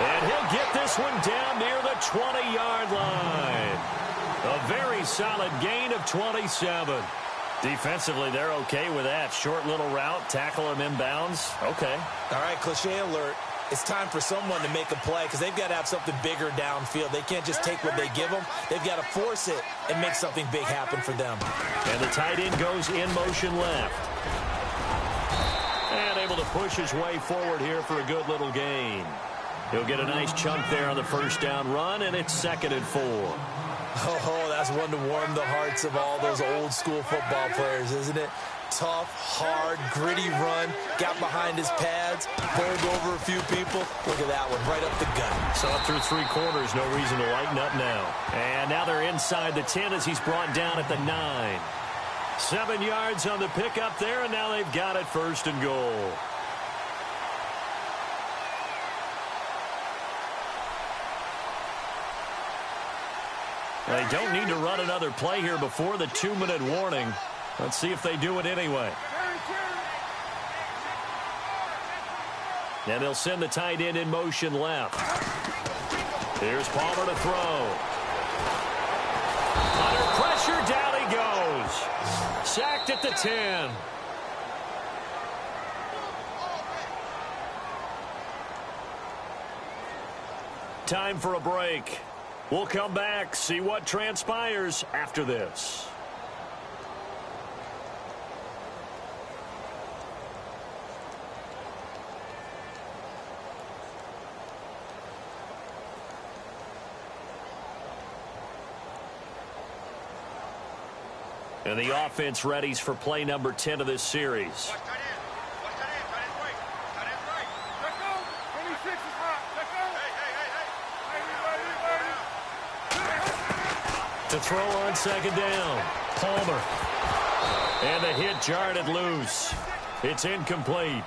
And he'll get this one down near the 20-yard line. A very solid gain of 27. Defensively, they're okay with that. Short little route, tackle him inbounds. Okay. All right, cliche alert. It's time for someone to make a play because they've got to have something bigger downfield. They can't just take what they give them. They've got to force it and make something big happen for them. And the tight end goes in motion left. And able to push his way forward here for a good little gain. He'll get a nice chunk there on the 1st down run, and it's 2nd and 4. Oh, that's one to warm the hearts of all those old school football players, isn't it? Tough, hard, gritty run, got behind his pads, bowled over a few people. Look at that one, right up the gut. Saw it through 3 quarters, no reason to lighten up now. And now they're inside the 10 as he's brought down at the 9. 7 yards on the pickup there, and now they've got it 1st and goal. They don't need to run another play here before the 2-minute warning. Let's see if they do it anyway. And they'll send the tight end in motion left. Here's Palmer to throw. Under pressure, down he goes. Sacked at the 10. Time for a break. We'll come back, see what transpires after this. And the offense readies for play number 10 of this series. To throw on second down, Palmer. And the hit jarred it loose. It's incomplete.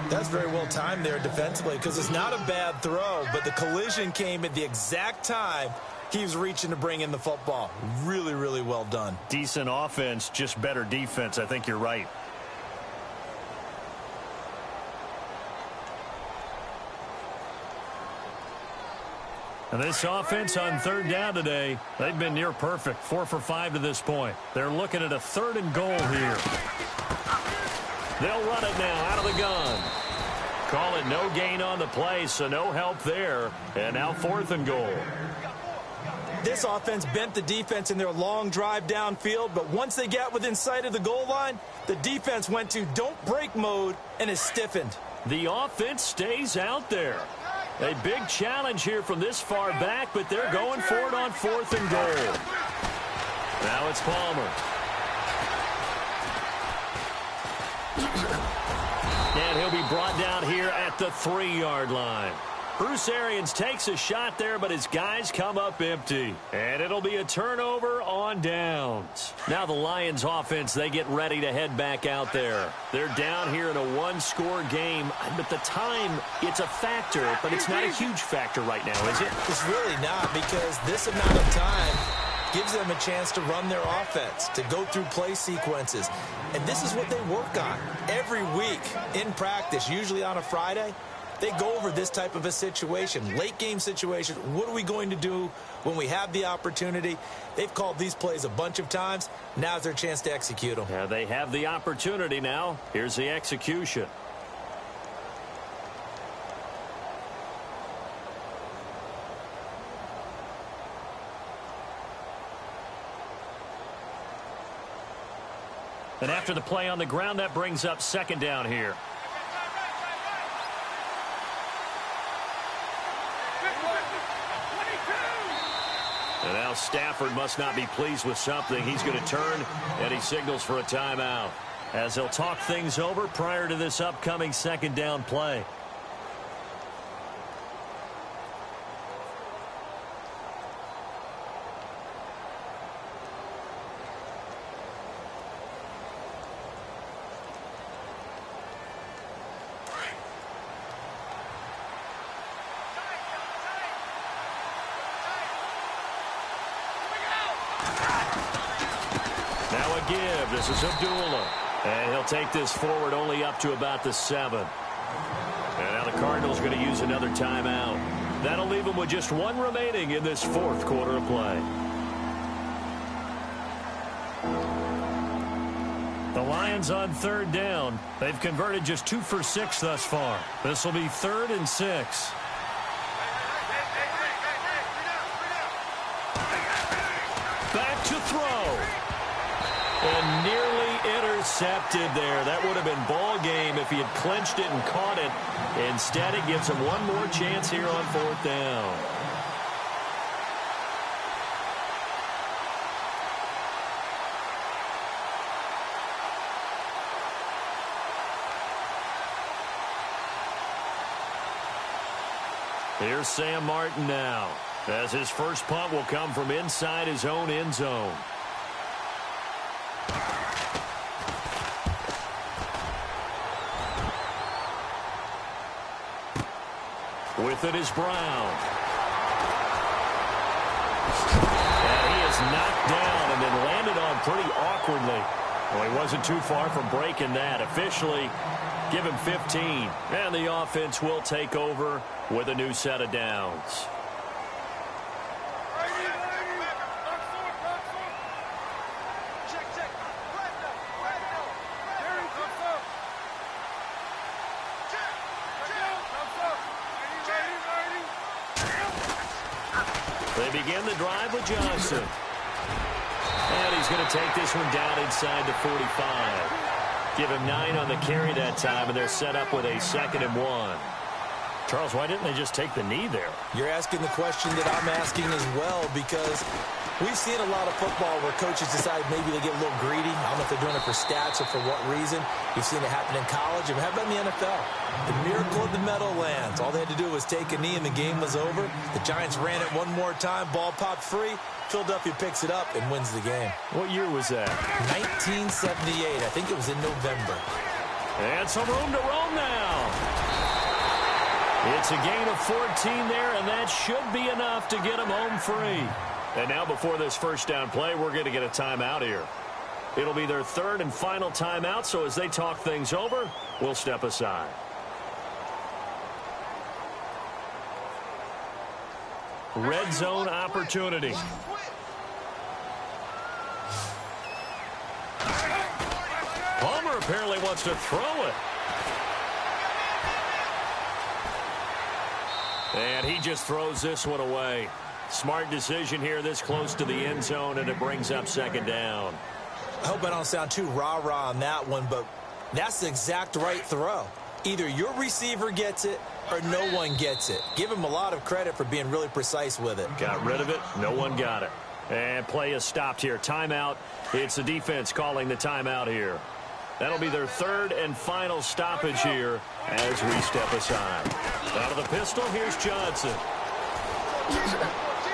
That's very well timed there defensively because it's not a bad throw, but the collision came at the exact time he was reaching to bring in the football. Really, really well done. Decent offense, just better defense. I think you're right. And this offense on third down today, they've been near perfect. 4 for 5 to this point. They're looking at a 3rd and goal here. They'll run it now out of the gun. Call it no gain on the play, so no help there. And now 4th and goal. This offense bent the defense in their long drive downfield, but once they got within sight of the goal line, the defense went to don't break mode and is stiffened. The offense stays out there. A big challenge here from this far back, but they're going for it on 4th and goal. Now it's Palmer. And he'll be brought down here at the 3-yard line. Bruce Arians takes a shot there, but his guys come up empty. And it'll be a turnover on downs. Now the Lions offense, they get ready to head back out there. They're down here in a 1-score game. But the time, it's a factor, but it's not a huge factor right now, is it? It's really not, because this amount of time gives them a chance to run their offense, to go through play sequences. And this is what they work on every week in practice, usually on a Friday. They go over this type of a situation, late game situation. What are we going to do when we have the opportunity? They've called these plays a bunch of times. Now's their chance to execute them. Yeah, they have the opportunity now. Here's the execution. And after the play on the ground, that brings up 2nd down here. And now Stafford must not be pleased with something. He's going to turn, and he signals for a timeout as he'll talk things over prior to this upcoming 2nd down play. This is Abdullah, and he'll take this forward only up to about the 7. And now the Cardinals going to use another timeout. That'll leave them with just 1 remaining in this 4th quarter of play. The Lions on 3rd down. They've converted just 2 for 6 thus far. This will be 3rd and 6. Back to throw. And nearly intercepted there. That would have been ball game if he had clinched it and caught it. Instead, it gives him 1 more chance here on 4th down. Here's Sam Martin now, as his first punt will come from inside his own end zone. With it is Brown. And he is knocked down and then landed on pretty awkwardly. Well, he wasn't too far from breaking that. Officially, give him 15. And the offense will take over with a new set of downs. They begin the drive with Johnson. And he's going to take this one down inside the 45. Give him 9 on the carry that time, and they're set up with a 2nd and 1. Charles, why didn't they just take the knee there? You're asking the question that I'm asking as well, because We've seen a lot of football where coaches decide maybe they get a little greedy. I don't know if they're doing it for stats or for what reason. We've seen it happen in college. And how about in the NFL? The miracle of the Meadowlands. All they had to do was take a knee and the game was over. The Giants ran it one more time. Ball popped free. Philadelphia picks it up and wins the game. What year was that? 1978. I think it was in November. And some room to roam now. It's a gain of 14 there, and that should be enough to get them home free. And now before this first down play, we're going to get a timeout here. It'll be their third and final timeout, so as they talk things over, we'll step aside. Red zone opportunity. Palmer apparently wants to throw it. And he just throws this one away. Smart decision here this close to the end zone, and it brings up second down. I hope I don't sound too rah-rah on that one, but that's the exact right throw. Either your receiver gets it or no one gets it. Give him a lot of credit for being really precise with it. Got rid of it. No one got it. And play is stopped here. Timeout. It's the defense calling the timeout here. That'll be their third and final stoppage here as we step aside. Out of the pistol, here's Johnson.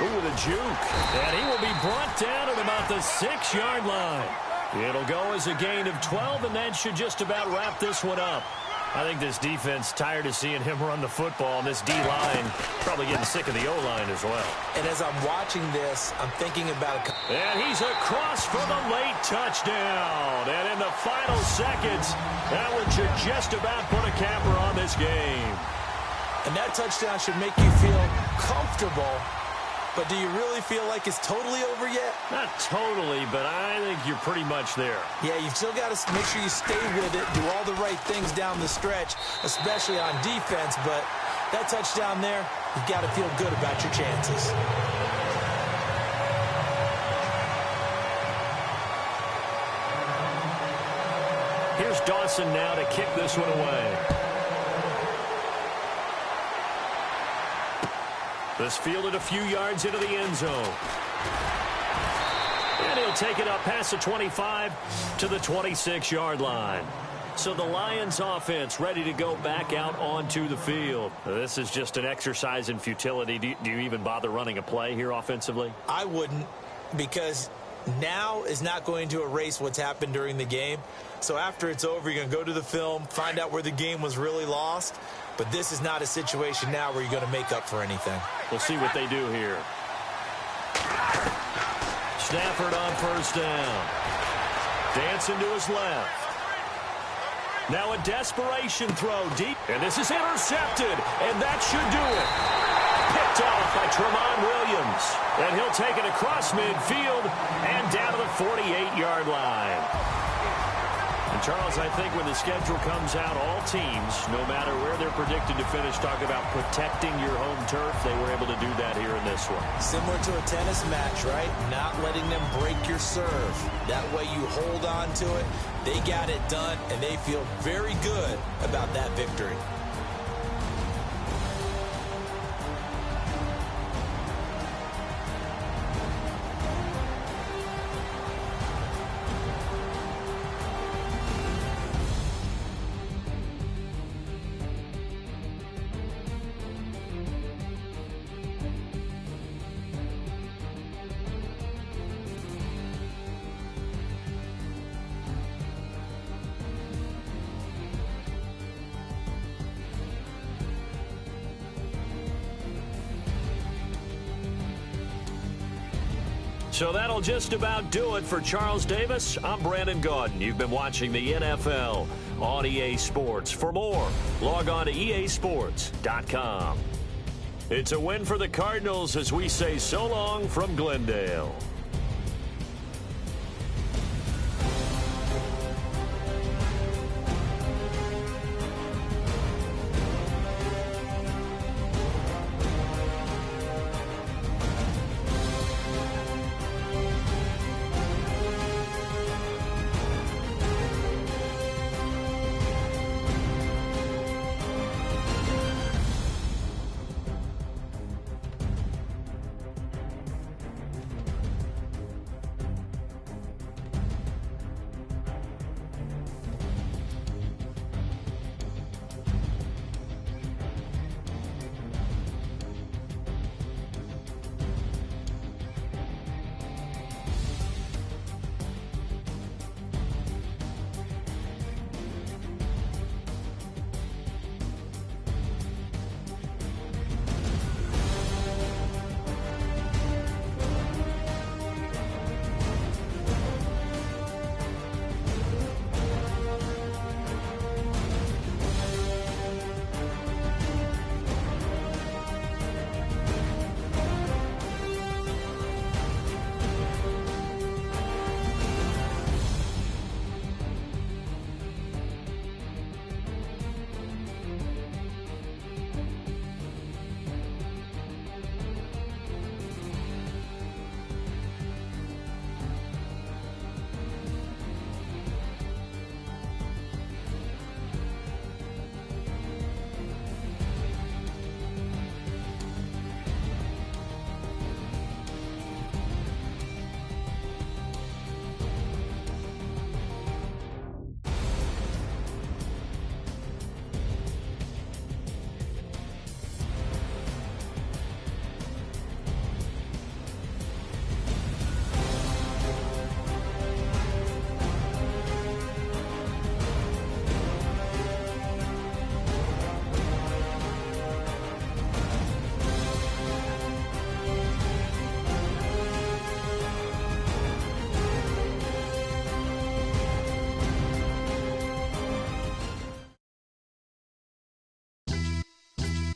Ooh, with a juke. And he will be brought down at about the 6-yard line. It'll go as a gain of 12, and that should just about wrap this one up. I think this defense tired of seeing him run the football, and this D-line probably getting sick of the O-line as well. And as I'm watching this, I'm thinking about it. And he's across for the late touchdown. And in the final seconds, that one should just about put a capper on this game. And that touchdown should make you feel comfortable. But do you really feel like it's totally over yet? Not totally, but I think you're pretty much there. Yeah, you've still got to make sure you stay with it, do all the right things down the stretch, especially on defense. But that touchdown there, you've got to feel good about your chances. Here's Dawson now to kick this one away. This fielded a few yards into the end zone. And he'll take it up past the 25 to the 26-yard line. So the Lions offense ready to go back out onto the field. This is just an exercise in futility. Do you even bother running a play here offensively? I wouldn't, because now is not going to erase what's happened during the game. So after it's over, you're going to go to the film, find out where the game was really lost. But this is not a situation now where you're going to make up for anything. We'll see what they do here. Stafford on first down. Dancing to his left. Now a desperation throw deep. And this is intercepted. And that should do it. Picked off by Tramon Williams. And he'll take it across midfield and down to the 48-yard line. And Charles, I think when the schedule comes out, all teams, no matter where they're predicted to finish, talk about protecting your home turf. They were able to do that here in this one. Similar to a tennis match, right? Not letting them break your serve. That way you hold on to it. They got it done, and they feel very good about that victory. So that'll just about do it for Charles Davis. I'm Brandon Gaudin. You've been watching the NFL on EA Sports. For more, log on to easports.com. It's a win for the Cardinals as we say so long from Glendale.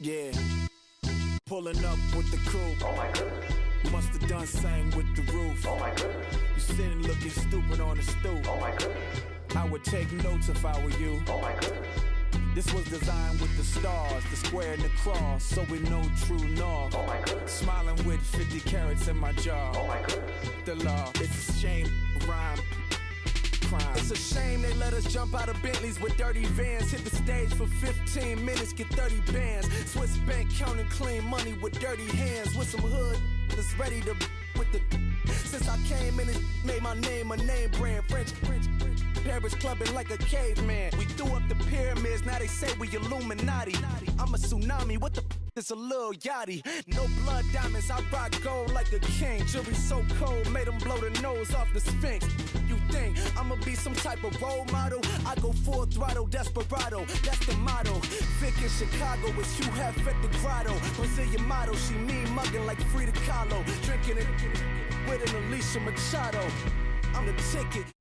Yeah. Pulling up with the coupe. Oh my goodness. Must have done same with the roof. Oh my goodness. You sitting looking stupid on the stoop. Oh my goodness. I would take notes if I were you. Oh my goodness. This was designed with the stars, the square and the cross, so we know true north. Oh my goodness. Smiling with 50 carats in my jaw. Oh my goodness. The law, it's a shame, rhyme. Crime. It's a shame they let us jump out of Bentleys with dirty vans. Hit the stage for 15 minutes, get 30 bands. Swiss bank counting clean money with dirty hands. With some hood that's ready to with the. Since I came in and made my name a name brand. French. Paris clubbing like a caveman. We threw up the pyramids, now they say we Illuminati. I'm a tsunami, what the is a little yachty. No blood diamonds, I rock gold like a king. Jury so cold, made them blow the nose off the Sphinx. You think I'ma be some type of role model? I go full throttle, desperado, that's the motto. Vic in Chicago, it's you have at the grotto. Brazilian model, she mean mugging like Frida Kahlo. Drinking it with an Alicia Machado. I'm the ticket.